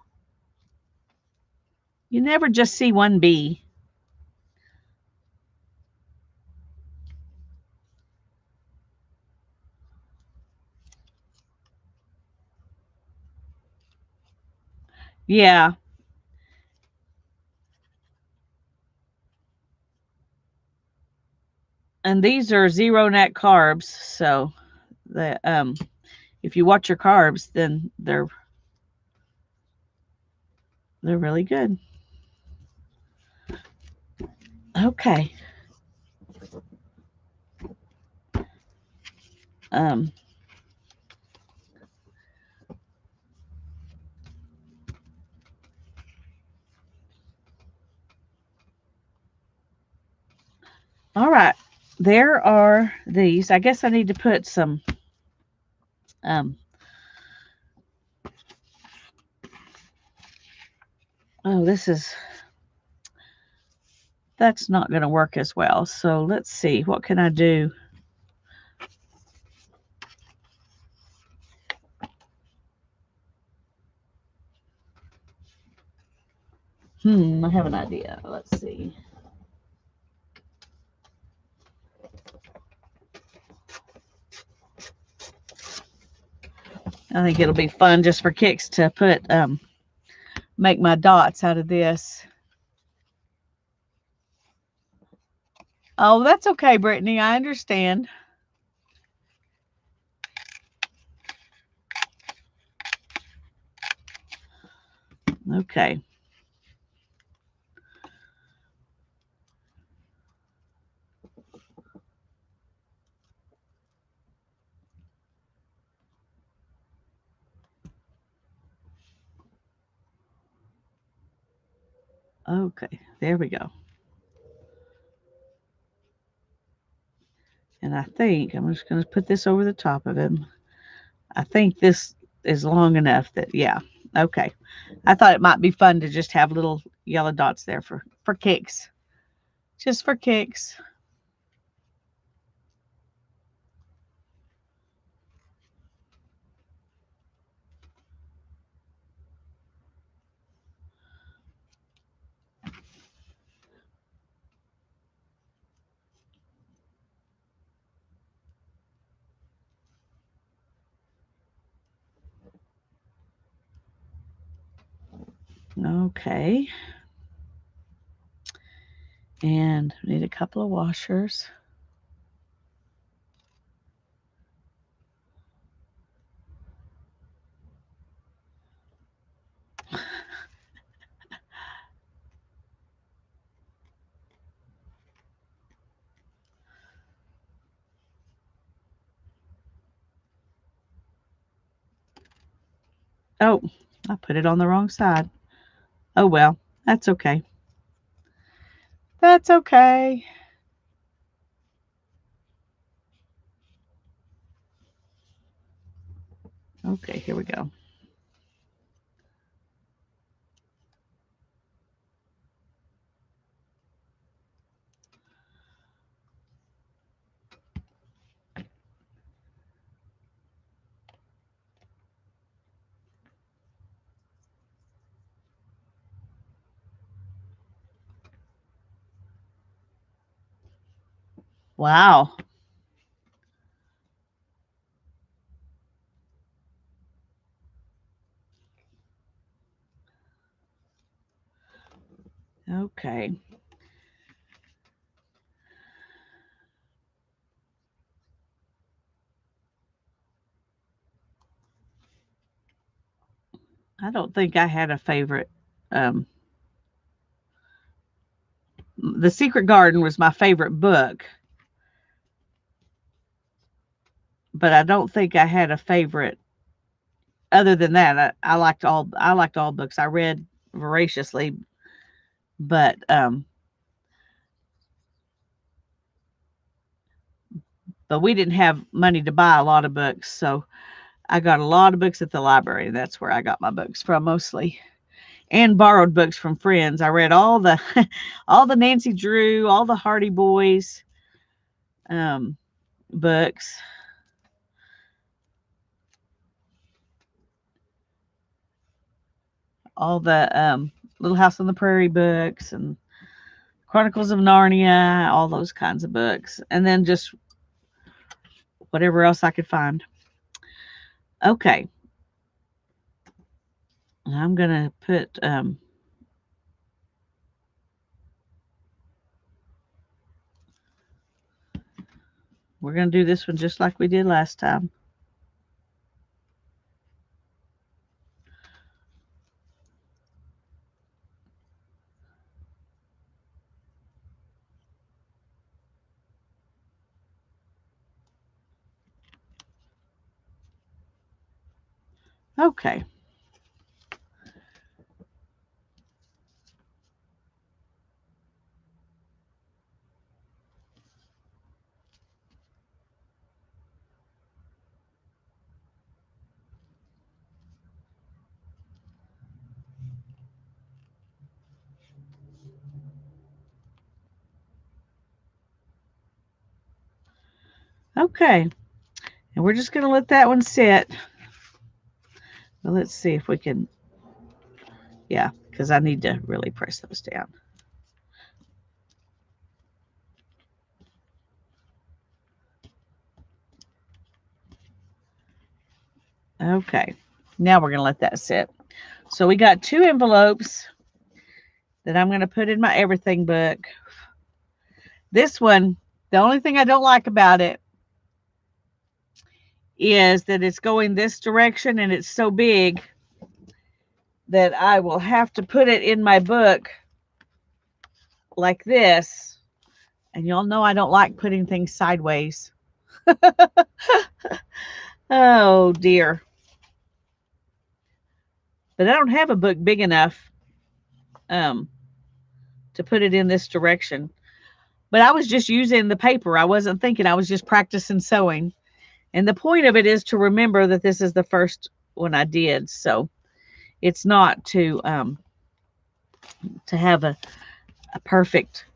You never just see one bee. Yeah. And these are zero net carbs, so the if you watch your carbs, then they're really good. Okay. Um, all right. There are these. I guess I need to put some um oh, that's not going to work as well. So let's see. What can I do? I have an idea. Let's see. I think it'll be fun just for kicks to make my dots out of this. Oh, that's okay, Brittany. I understand. Okay. Okay, there we go. And I think I'm just going to put this over the top of him. I think this is long enough that, yeah. Okay. I thought it might be fun to just have little yellow dots there for kicks. Just for kicks. Okay. And we need a couple of washers. Oh, I put it on the wrong side. Oh, well, that's okay. That's okay. Okay, here we go. Wow. Okay. I don't think I had a favorite. The Secret Garden was my favorite book, but I don't think I had a favorite. Other than that, I liked all books. I read voraciously, but we didn't have money to buy a lot of books, so I got a lot of books at the library. That's where I got my books from mostly, and borrowed books from friends. I read all the all the Nancy Drew, all the Hardy Boys books. All the Little House on the Prairie books and Chronicles of Narnia, all those kinds of books, and then just whatever else I could find. Okay. I'm going to put we're going to do this one just like we did last time. Okay. Okay. And we're just going to let that one sit. Well, let's see if we can, yeah, because I need to really press those down. Okay. Now we're going to let that sit. So we got 2 envelopes that I'm going to put in my everything book. This one, the only thing I don't like about it is that it's going this direction and it's so big that I will have to put it in my book like this. And y'all know I don't like putting things sideways. Oh dear. But I don't have a book big enough to put it in this direction. But I was just using the paper. I wasn't thinking. I was just practicing sewing. And the point of it is to remember that this is the first one I did. So it's not to have a perfect.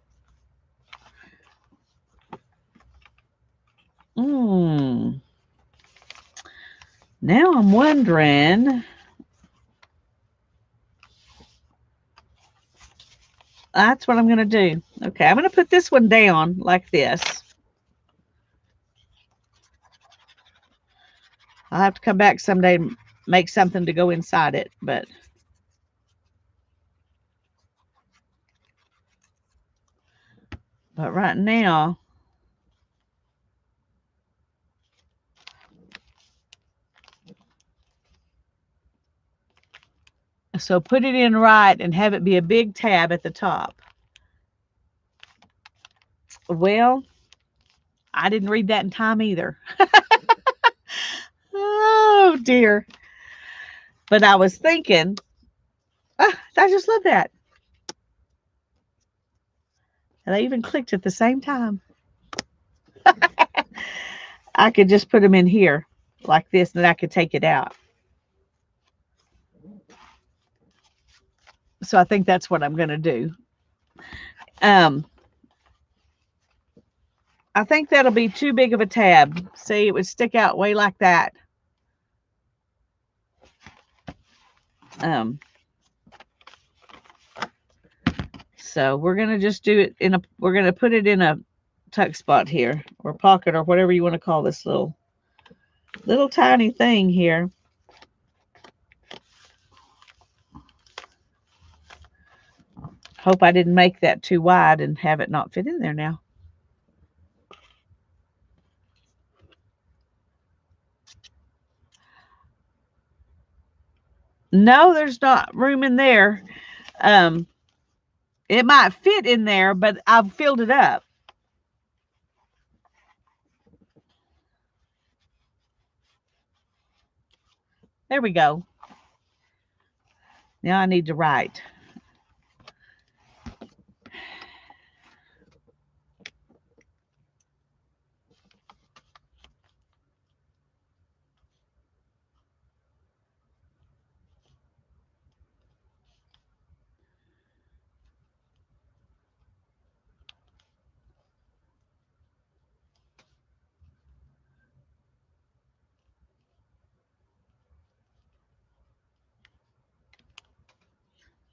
Now I'm wondering. That's what I'm going to do. Okay, I'm going to put this one down like this. I'll have to come back someday and make something to go inside it, but But right now, so put it in right and have it be a big tab at the top. Well, I didn't read that in time either. Oh dear. But I was thinking, I just love that. And I even clicked at the same time. I could just put them in here like this, and then I could take it out. So I think that's what I'm going to do. I think that'll be too big of a tab. See, it would stick out way like that. So we're going to just do it we're going to put it in a tuck spot here, or pocket, or whatever you want to call this little tiny thing here. Hope I didn't make that too wide and have it not fit in there now. No, there's not room in there. It might fit in there, but I've filled it up. There we go. Now I need to write.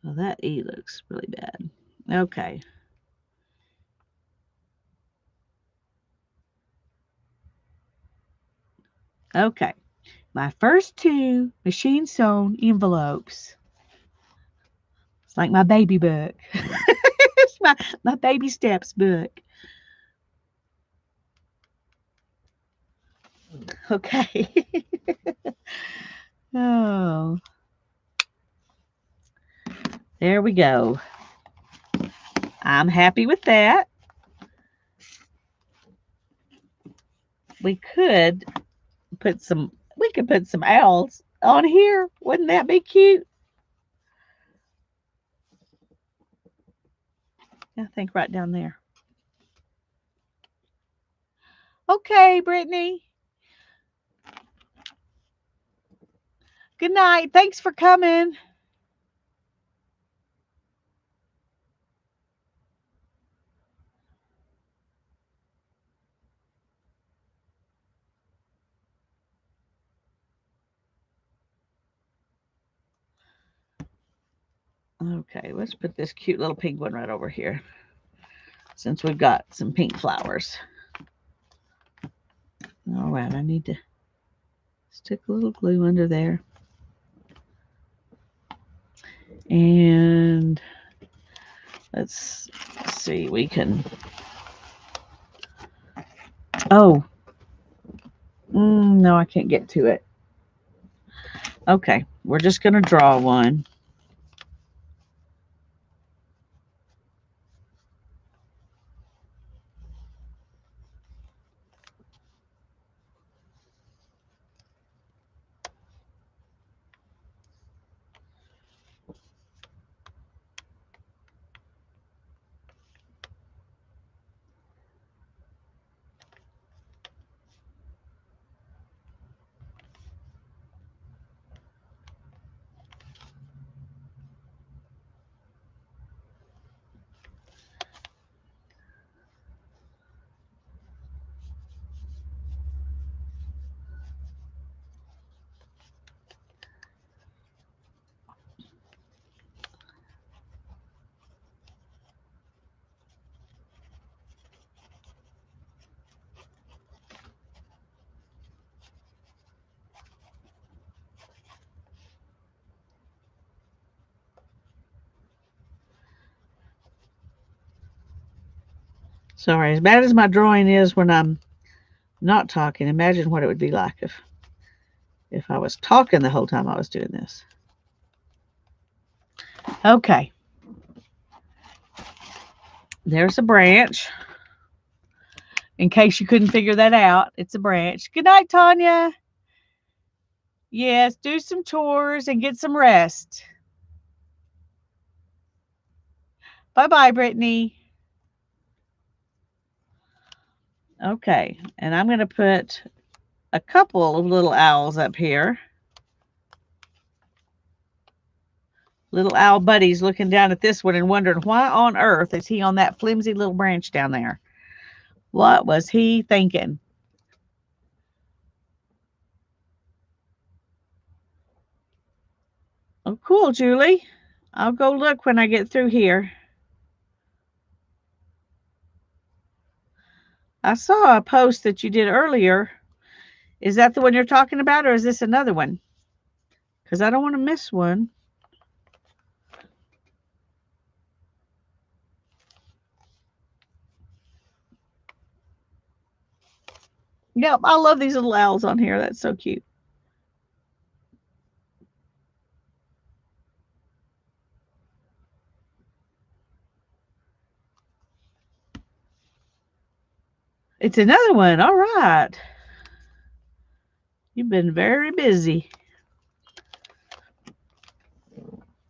Well, that E looks really bad. Okay. Okay. My first two machine sewn envelopes. It's like my baby book. It's my baby steps book. Okay. Oh. There we go. I'm happy with that. We could put some owls on here. Wouldn't that be cute? I think right down there. Okay, Brittany. Good night. Thanks for coming. Okay, let's put this cute little pink one right over here, since we've got some pink flowers. All right, I need to stick a little glue under there. And let's see, we can, oh, no, I can't get to it. Okay, we're just going to draw one. Sorry, as bad as my drawing is when I'm not talking, imagine what it would be like if I was talking the whole time I was doing this. Okay. There's a branch. In case you couldn't figure that out, it's a branch. Good night, Tanya. Yes, do some chores and get some rest. Bye-bye, Brittany. Okay, and I'm going to put a couple of little owls up here. Little owl buddies looking down at this one and wondering why on earth is he on that flimsy little branch down there? What was he thinking? Oh, cool, Julie. I'll go look when I get through here. I saw a post that you did earlier. Is that the one you're talking about, or is this another one? Because I don't want to miss one. Yep, I love these little owls on here. That's so cute. It's another one. All right. You've been very busy.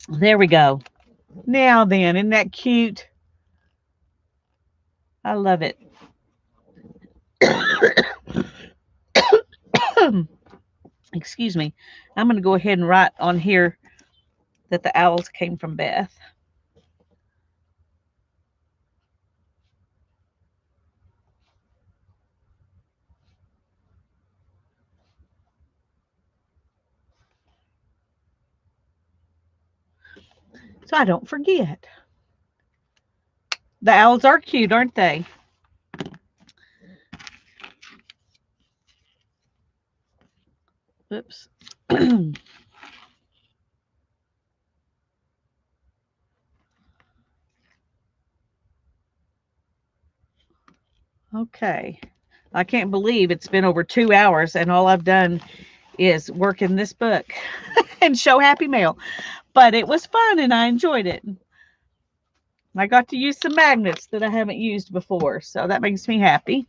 There we go. Now then, isn't that cute? I love it. Excuse me. I'm going to go ahead and write on here that the owls came from Beth. So I don't forget. The owls are cute, aren't they? Oops. Okay. I can't believe it's been over 2 hours and all I've done is work in this book and show Happy Mail. But it was fun and I enjoyed it. I got to use some magnets that I haven't used before, so that makes me happy.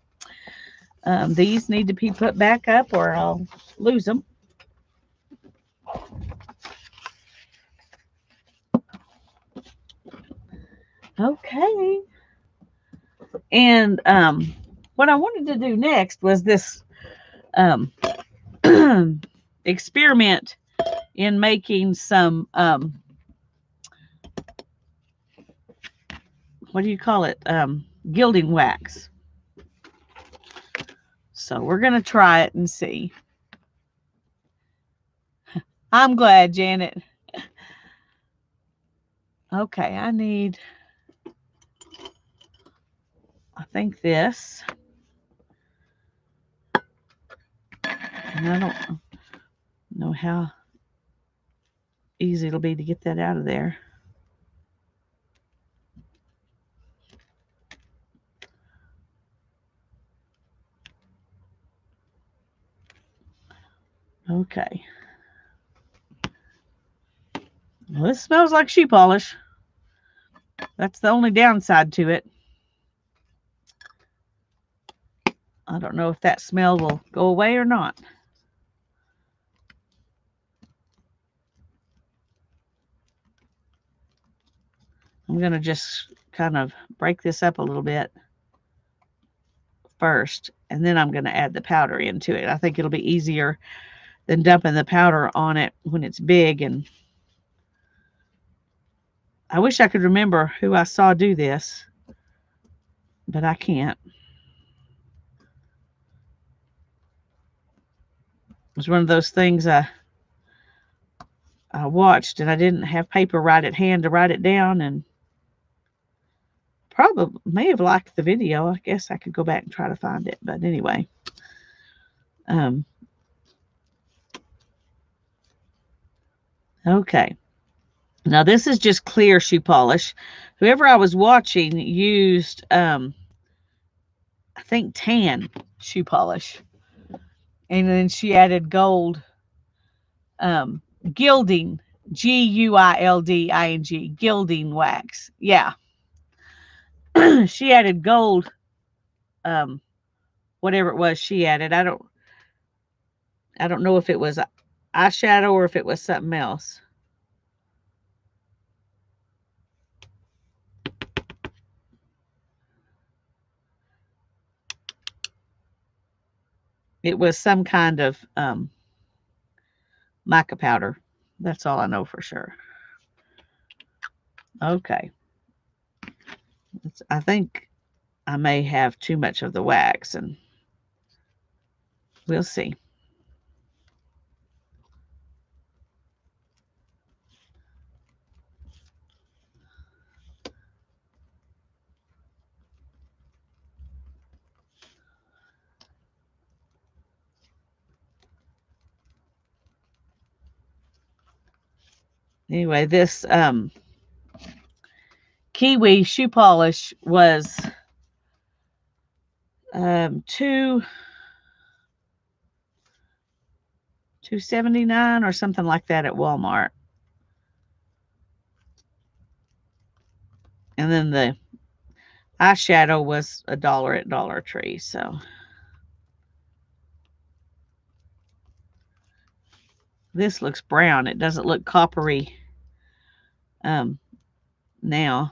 These need to be put back up or I'll lose them. Okay. And what I wanted to do next was this experiment in making some, what do you call it? Gilding wax. So we're going to try it and see. I'm glad, Janet. Okay, I need, I think this. And I don't know how easy it'll be to get that out of there. Okay. Well, this smells like shoe polish. That's the only downside to it. I don't know if that smell will go away or not. I'm going to just kind of break this up a little bit first, and then I'm going to add the powder into it. I think it'll be easier than dumping the powder on it when it's big. And I wish I could remember who I saw do this, but I can't. It was one of those things I watched and I didn't have paper right at hand to write it down, and probably may have liked the video. I guess I could go back and try to find it, but anyway. Okay. Now this is just clear shoe polish. Whoever I was watching used I think tan shoe polish. And then she added gold gilding, Guilding, gilding wax. Yeah. She added gold, um, whatever it was she added. I don't know if it was eyeshadow or if it was something else. It was some kind of mica powder. That's all I know for sure. Okay. I think I may have too much of the wax, and we'll see. Anyway, this Kiwi shoe polish was $2.79 or something like that at Walmart. And then the eyeshadow was $1 at Dollar Tree. So this looks brown. It doesn't look coppery now.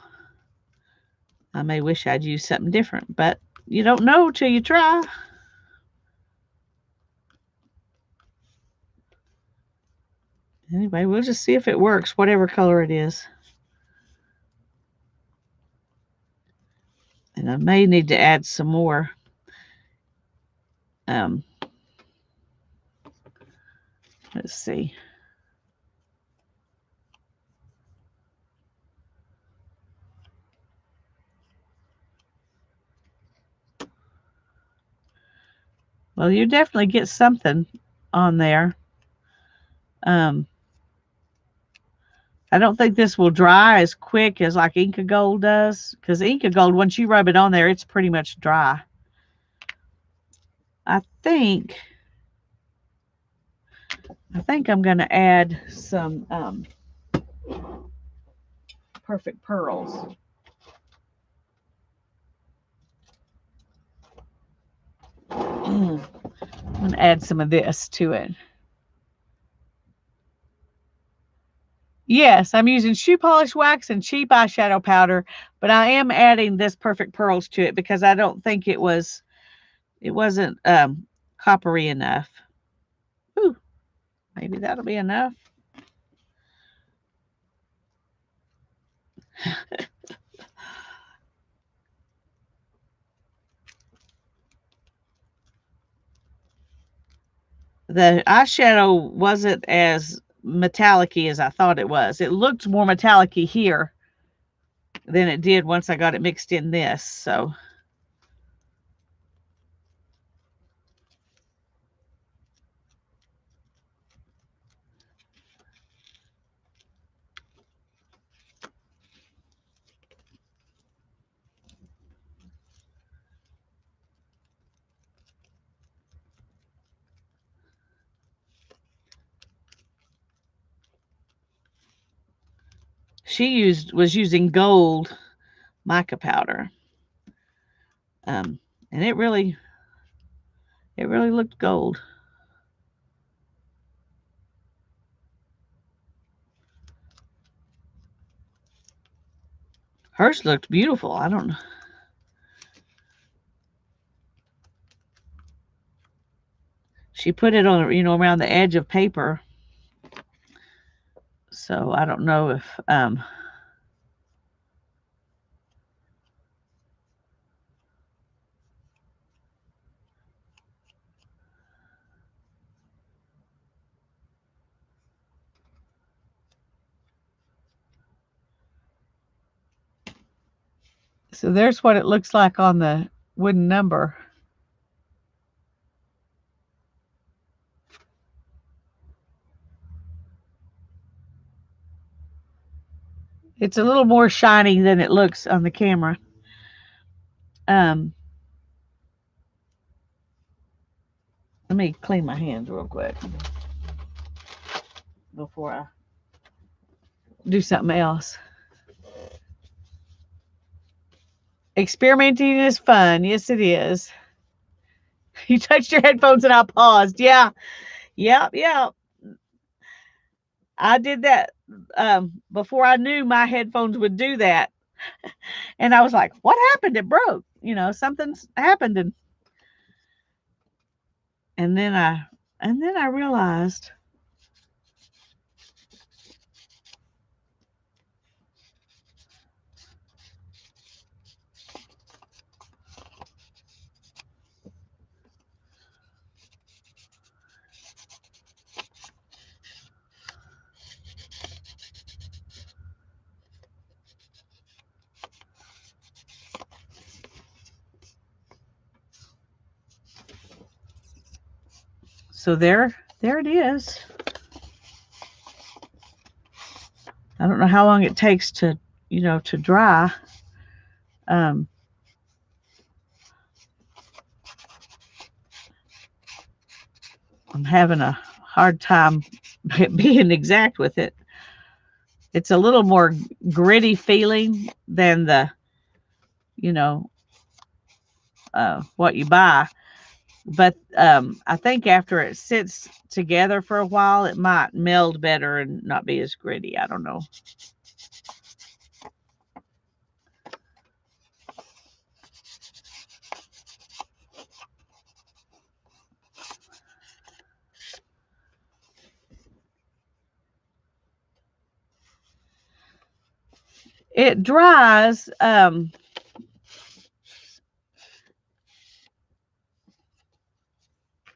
I may wish I'd used something different, but you don't know till you try. Anyway, we'll just see if it works, whatever color it is. And I may need to add some more. Let's see. Well, you definitely get something on there. I don't think this will dry as quick as like Inca Gold does, because Inca Gold, once you rub it on there, it's pretty much dry. I think I'm going to add some Perfect Pearls. I'm going to add some of this to it. Yes, I'm using shoe polish wax and cheap eyeshadow powder, but I am adding this Perfect Pearls to it because I don't think it wasn't coppery enough. Ooh, maybe that'll be enough. The eyeshadow wasn't as metallic-y as I thought it was. It looked more metallic-y here than it did once I got it mixed in this. So she was using gold mica powder. And it really looked gold. Hers looked beautiful. I don't know. She put it on, around the edge of paper. So I don't know if so there's what it looks like on the wooden number. It's a little more shiny than it looks on the camera. me clean my hands real quick before I do something else. Experimenting is fun. Yes, it is. You touched your headphones and I paused. Yeah. Yep. Yep. I did that before I knew my headphones would do that. And I was like, what happened? It broke. You know, something's happened. And then I realized. So there it is. I don't know how long it takes to, to dry. I'm having a hard time being exact with it. It's a little more gritty feeling than the, what you buy. But I think after it sits together for a while, it might meld better and not be as gritty. I don't know. It dries.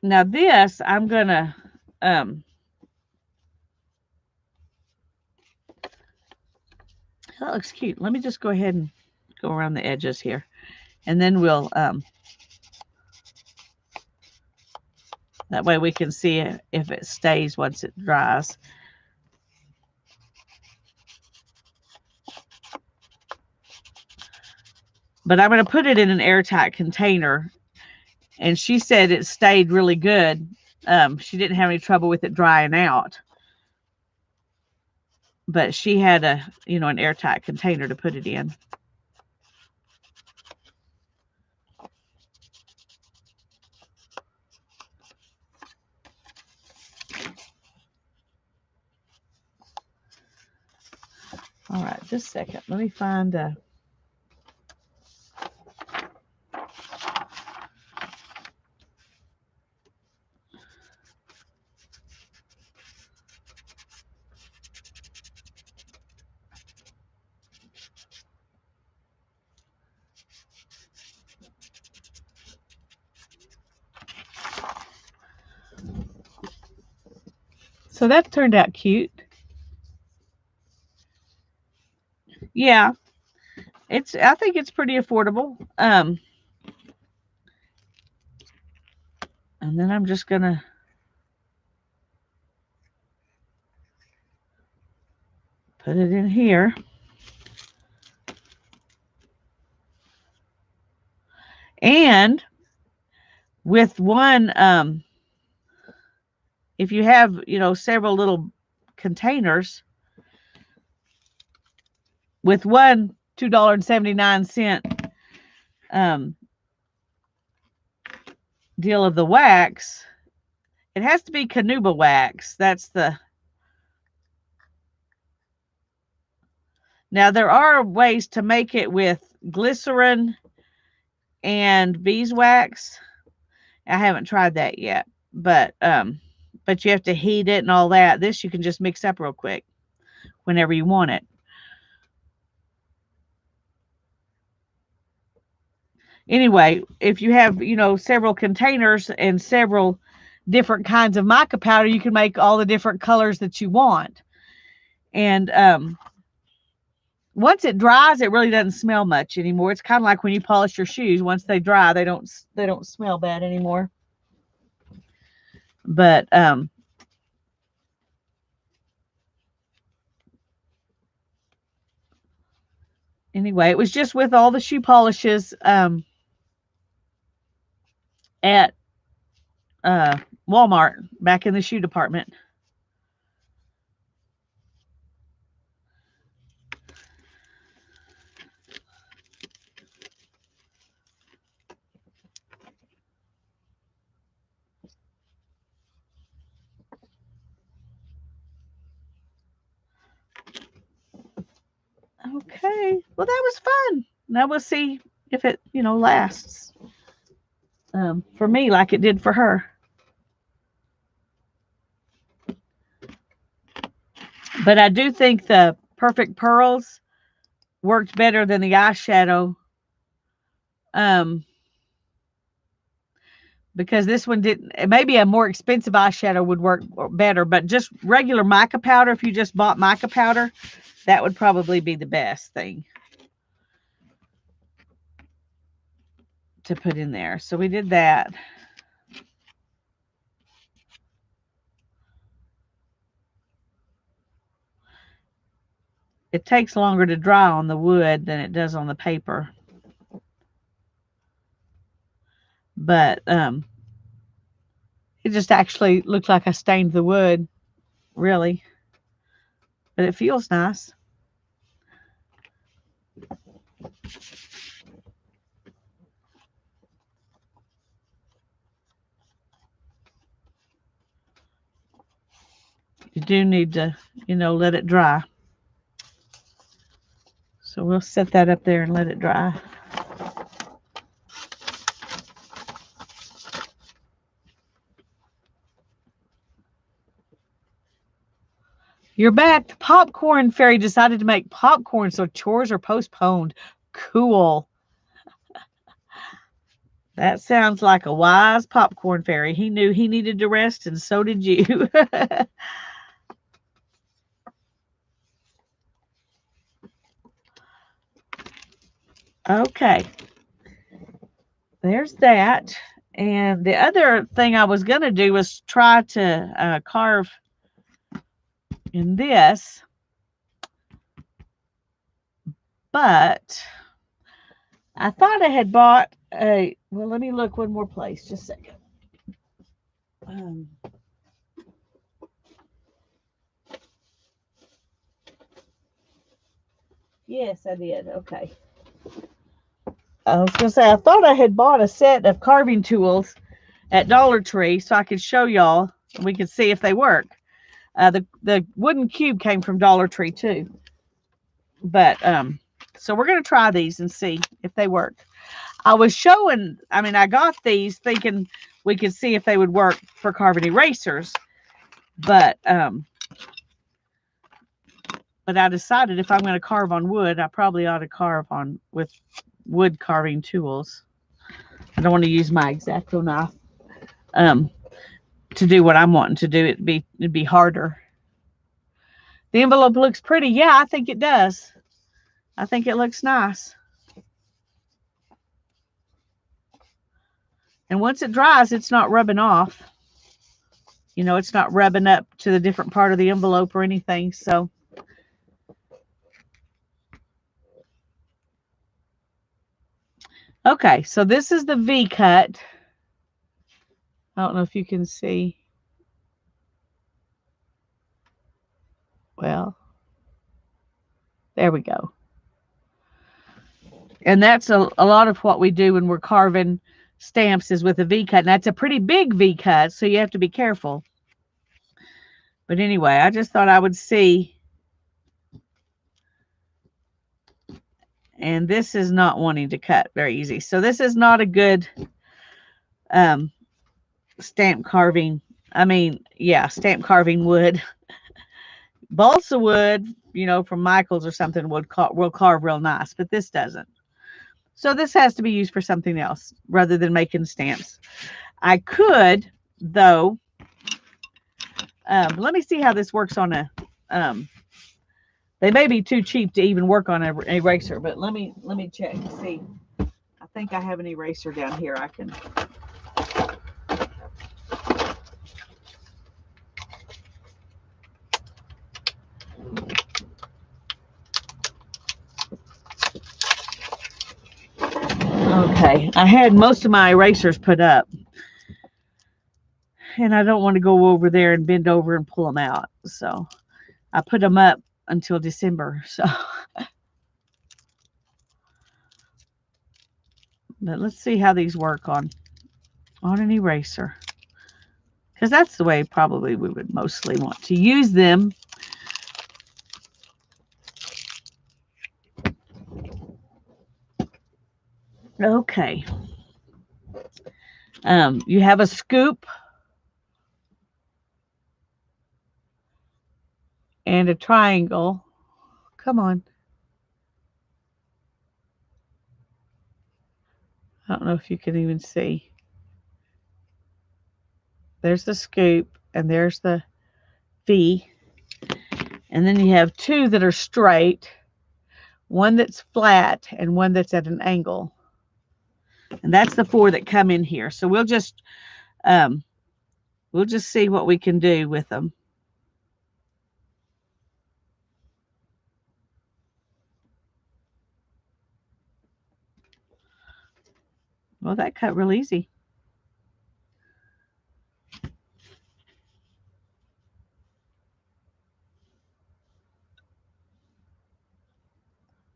Now this, I'm going to, that looks cute. Let me just go ahead and go around the edges here. And then we'll, that way we can see if it stays once it dries. But I'm going to put it in an airtight container. And she said it stayed really good. She didn't have any trouble with it drying out. But she had an airtight container to put it in. All right, just a second. Let me find a... So that turned out cute. Yeah, I think it's pretty affordable. And then I'm just gonna put it in here. And with one, if you have, several little containers, with one $2.79 deal of the wax, it has to be Canuba wax. That's the... Now there are ways to make it with glycerin and beeswax. I haven't tried that yet, but you have to heat it and all that. This you can just mix up real quick whenever you want it. Anyway, if you have, several containers and several different kinds of mica powder, you can make all the different colors that you want. And once it dries, it really doesn't smell much anymore. It's kind of like when you polish your shoes. Once they dry, they don't smell bad anymore. But anyway, it was just with all the shoe polishes at Walmart, back in the shoe department. Okay, well, that was fun. Now we'll see if it, lasts for me like it did for her. But I do think the Perfect Pearls worked better than the eyeshadow, um, because this one didn't. Maybe a more expensive eyeshadow would work better, but just regular mica powder, if you just bought mica powder, that would probably be the best thing to put in there. So we did that. It takes longer to dry on the wood than it does on the paper. But it just actually looked like I stained the wood, really. But it feels nice. You do need to, let it dry. So we'll set that up there and let it dry. You're back. The Popcorn Fairy decided to make popcorn, so chores are postponed. Cool. That sounds like a wise Popcorn Fairy. He knew he needed to rest, and so did you. Okay. There's that. And the other thing I was going to do was try to carve in this. But I thought I had bought well, let me look one more place. Just a second. Yes, I did. Okay. I was going to say, I thought I had bought a set of carving tools at Dollar Tree so I could show y'all and we could see if they work. The wooden cube came from Dollar Tree too. But, so we're going to try these and see if they work. I got these thinking we could see if they would work for carving erasers. But I decided if I'm going to carve on wood, I probably ought to carve with wood carving tools. I don't want to use my X-Acto knife to do what I'm wanting to do. It'd be harder. The envelope looks pretty. Yeah, I think it does. I think it looks nice. And once it dries, it's not rubbing off. It's not rubbing up to the different part of the envelope or anything. So okay, so this is the V cut. I don't know if you can see. Well, there we go. And that's a lot of what we do when we're carving stamps is with a V cut. And that's a pretty big V cut, so you have to be careful. But anyway, I just thought I would see. And this is not wanting to cut very easy. So this is not a good stamp carving. Stamp carving wood. Balsa wood, from Michael's or something will carve real nice, but this doesn't. So this has to be used for something else rather than making stamps. I could, though, let me see how this works on a, they may be too cheap to even work on an eraser, but let me check and see. I think I have an eraser down here. I can. Okay, I had most of my erasers put up. and I don't want to go over there and bend over and pull them out. So I put them up until December. So, but let's see how these work on an eraser, because that's the way probably we would mostly want to use them. Okay. You have a scoop and a triangle. Come on. I don't know if you can even see. There's the scoop and there's the V. And then you have two that are straight, one that's flat, and one that's at an angle. And that's the four that come in here. So we'll just see what we can do with them. Well, that cut real easy.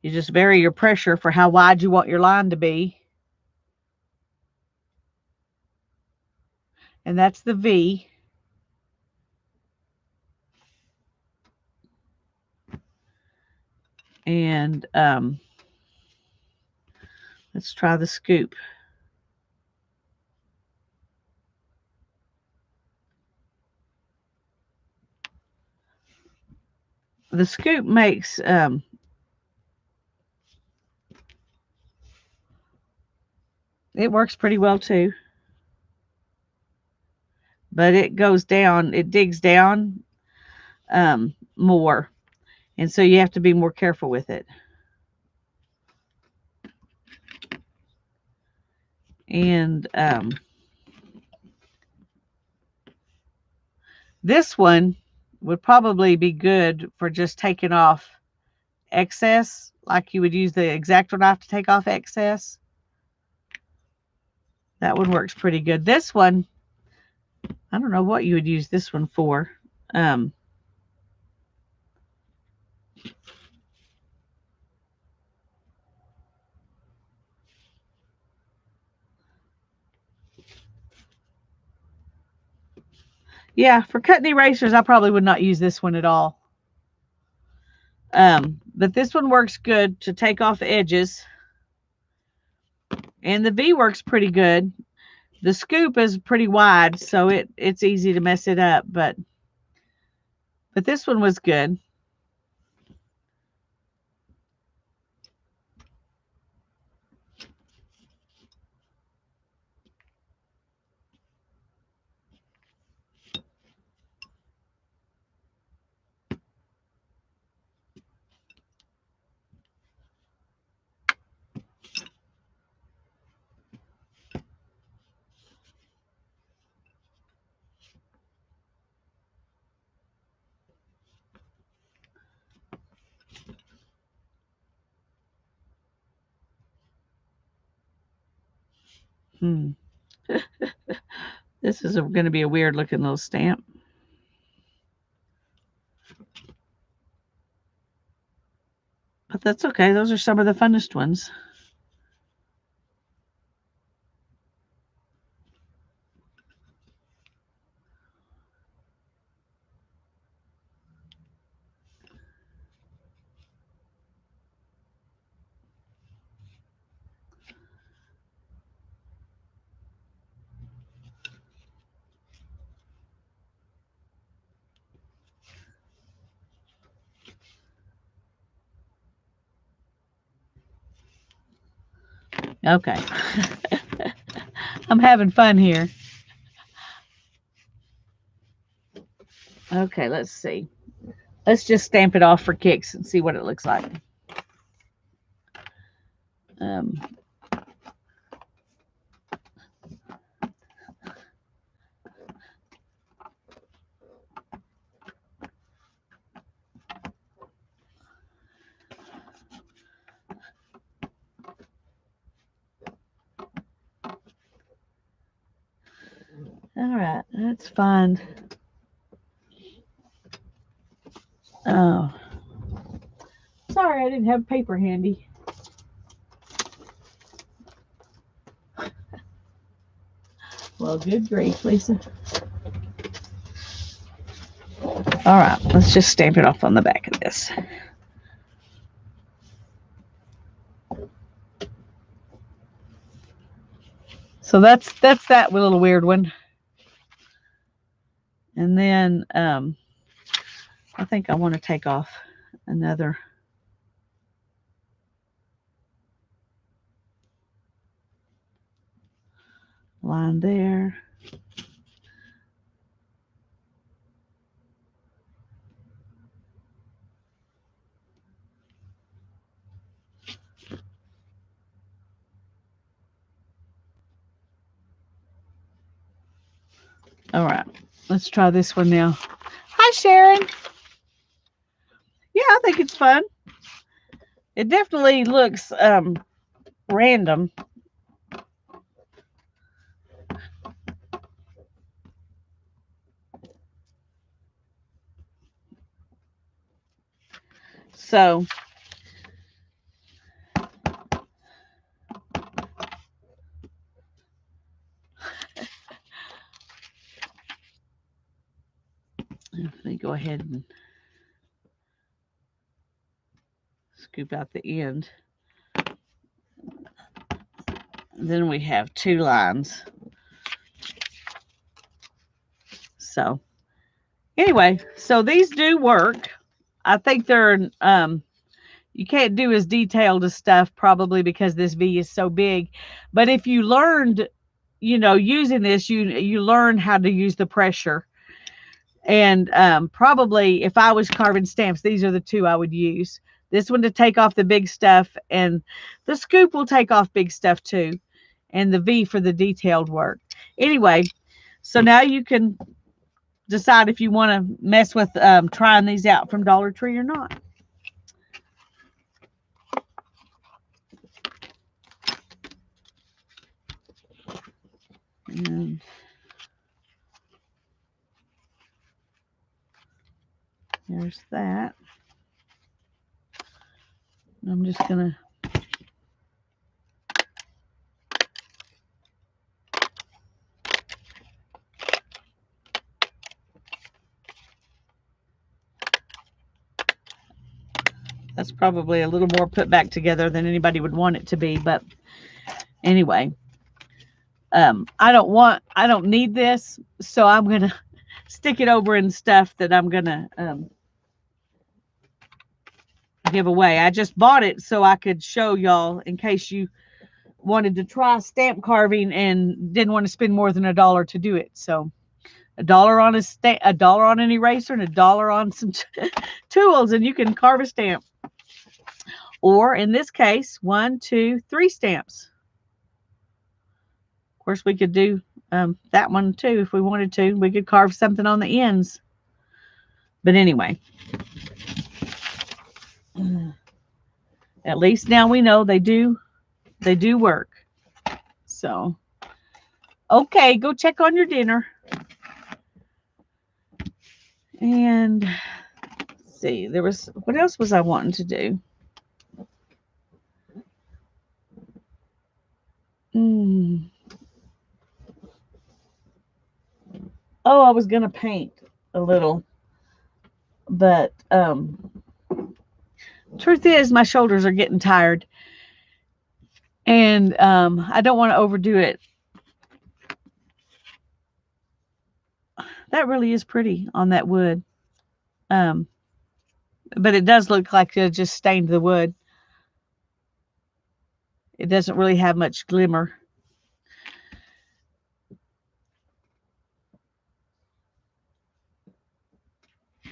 You just vary your pressure for how wide you want your line to be. And that's the V. And let's try the scoop. The scoop makes it works pretty well too, but it goes down, it digs down more, and so you have to be more careful with it. And this one would probably be good for just taking off excess, like you would use the X-Acto knife to take off excess. That one works pretty good. This one, I don't know what you would use this one for. Yeah, for cutting erasers, I probably would not use this one at all. But this one works good to take off edges. And the V works pretty good. The scoop is pretty wide, so it's easy to mess it up, but this one was good. This is going to be a weird looking little stamp. But that's okay. Those are some of the funnest ones. Okay. I'm having fun here. Okay, let's see. Let's just stamp it off for kicks and see what it looks like. All right, that's fine. Oh, sorry, I didn't have paper handy. Well, good grief, Lisa. All right, let's just stamp it off on the back of this. So that's that little weird one. And then I think I want to take off another line there. All right, let's try this one now. Hi, Sharon. Yeah, I think it's fun. It definitely looks random. So let me go ahead and scoop out the end. Then we have 2 lines. So anyway, so these do work. I think they're you can't do as detailed as stuff probably because this V is so big. But if you learned, using this, you learn how to use the pressure. And probably if I was carving stamps, these are the 2 I would use. This one to take off the big stuff, and the scoop will take off big stuff too. And the V for the detailed work. Anyway, so now you can decide if you want to mess with trying these out from Dollar Tree or not. And there's that. I'm just going to that's probably a little more put back together than anybody would want it to be, but anyway, I don't need this, so I'm gonna stick it over in stuff that I'm gonna give away. I just bought it so I could show y'all in case you wanted to try stamp carving and didn't want to spend more than $1 to do it. So $1 on $1 on an eraser and $1 on some tools, and you can carve a stamp. Or in this case, 1, 2, 3 stamps. Of course, we could do that one too if we wanted to. We could carve something on the ends. But anyway, at least now we know they do work. So, okay, go check on your dinner. And let's see, what else was I wanting to do? Oh, I was gonna paint a little, but truth is my shoulders are getting tired, and I don't want to overdo it. That really is pretty on that wood, but it does look like it just stained the wood. It doesn't really have much glimmer.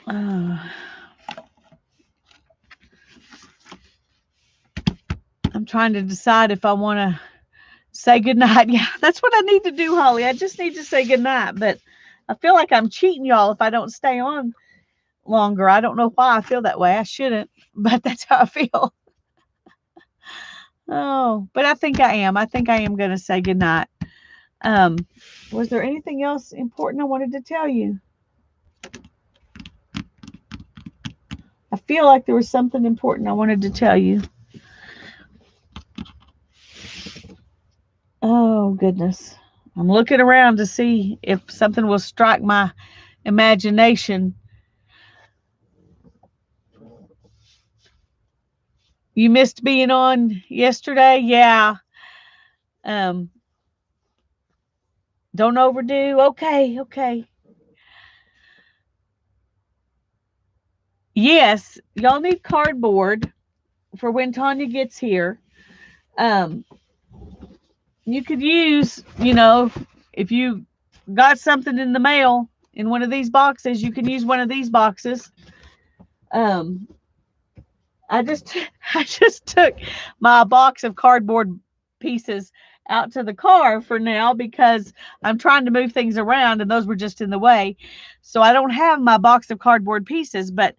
I'm trying to decide if I want to say goodnight. Yeah, that's what I need to do, Holly. I just need to say goodnight, but I feel like I'm cheating y'all if I don't stay on longer. I don't know why I feel that way. I shouldn't, but that's how I feel. Oh, but I think I am. I think I am going to say goodnight. Was there anything else important I wanted to tell you? I feel like there was something important I wanted to tell you. Oh, goodness. I'm looking around to see if something will strike my imagination. You missed being on yesterday? Yeah. Um, don't overdo. Okay, okay. Yes, y'all need cardboard for when Tanya gets here. Um, you could use, if you got something in the mail in one of these boxes, you can use one of these boxes. Um, I just I just took my box of cardboard pieces out to the car for now because I'm trying to move things around and those were just in the way. So I don't have my box of cardboard pieces, but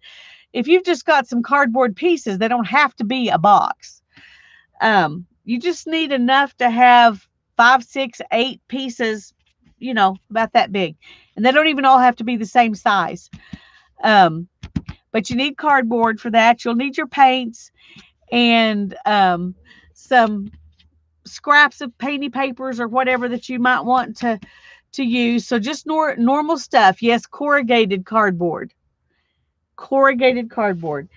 if you've just got some cardboard pieces, they don't have to be a box. You just need enough to have 5, 6, 8 pieces, about that big. And they don't even all have to be the same size. But you need cardboard for that. You'll need your paints and some scraps of painty papers or whatever that you might want to use. So just normal stuff. Yes, corrugated cardboard. Corrugated cardboard.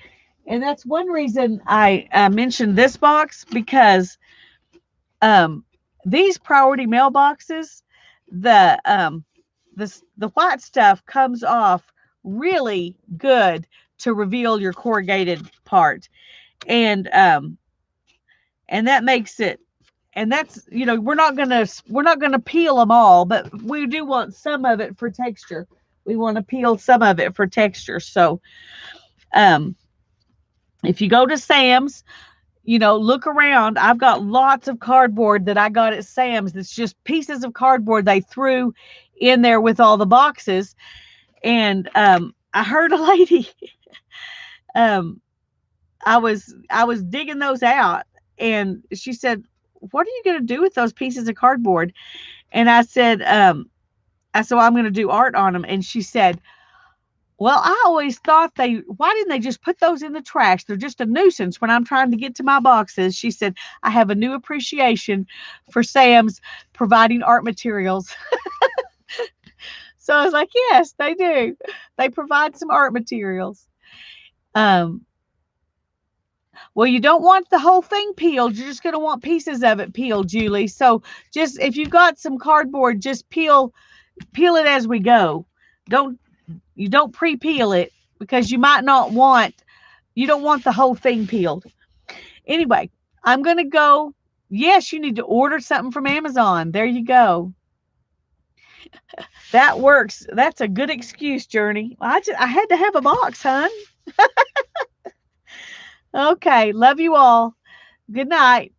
And that's one reason I mentioned this box, because these priority mailboxes, the white stuff comes off really good to reveal your corrugated part, and that makes it. And that's, we're not gonna peel them all, but we do want some of it for texture. We want to peel some of it for texture. So, if you go to Sam's, look around. I've got lots of cardboard that I got at Sam's. That's just pieces of cardboard they threw in there with all the boxes. And I heard a lady. I was digging those out, and she said, "What are you going to do with those pieces of cardboard?" And I said, "I'm going to do art on them." And she said, "Well, I always thought why didn't they just put those in the trash? They're just a nuisance when I'm trying to get to my boxes." She said, "I have a new appreciation for Sam's providing art materials." So I was like, yes, they do. They provide some art materials. Well, you don't want the whole thing peeled. You're just going to want pieces of it peeled, Julie. So just, if you've got some cardboard, just peel it as we go. You don't pre-peel it, because you don't want the whole thing peeled. Anyway, I'm going to go. Yes, you need to order something from Amazon. There you go. That works. That's a good excuse, Journey. I had to have a box, hon. Okay. Love you all. Good night.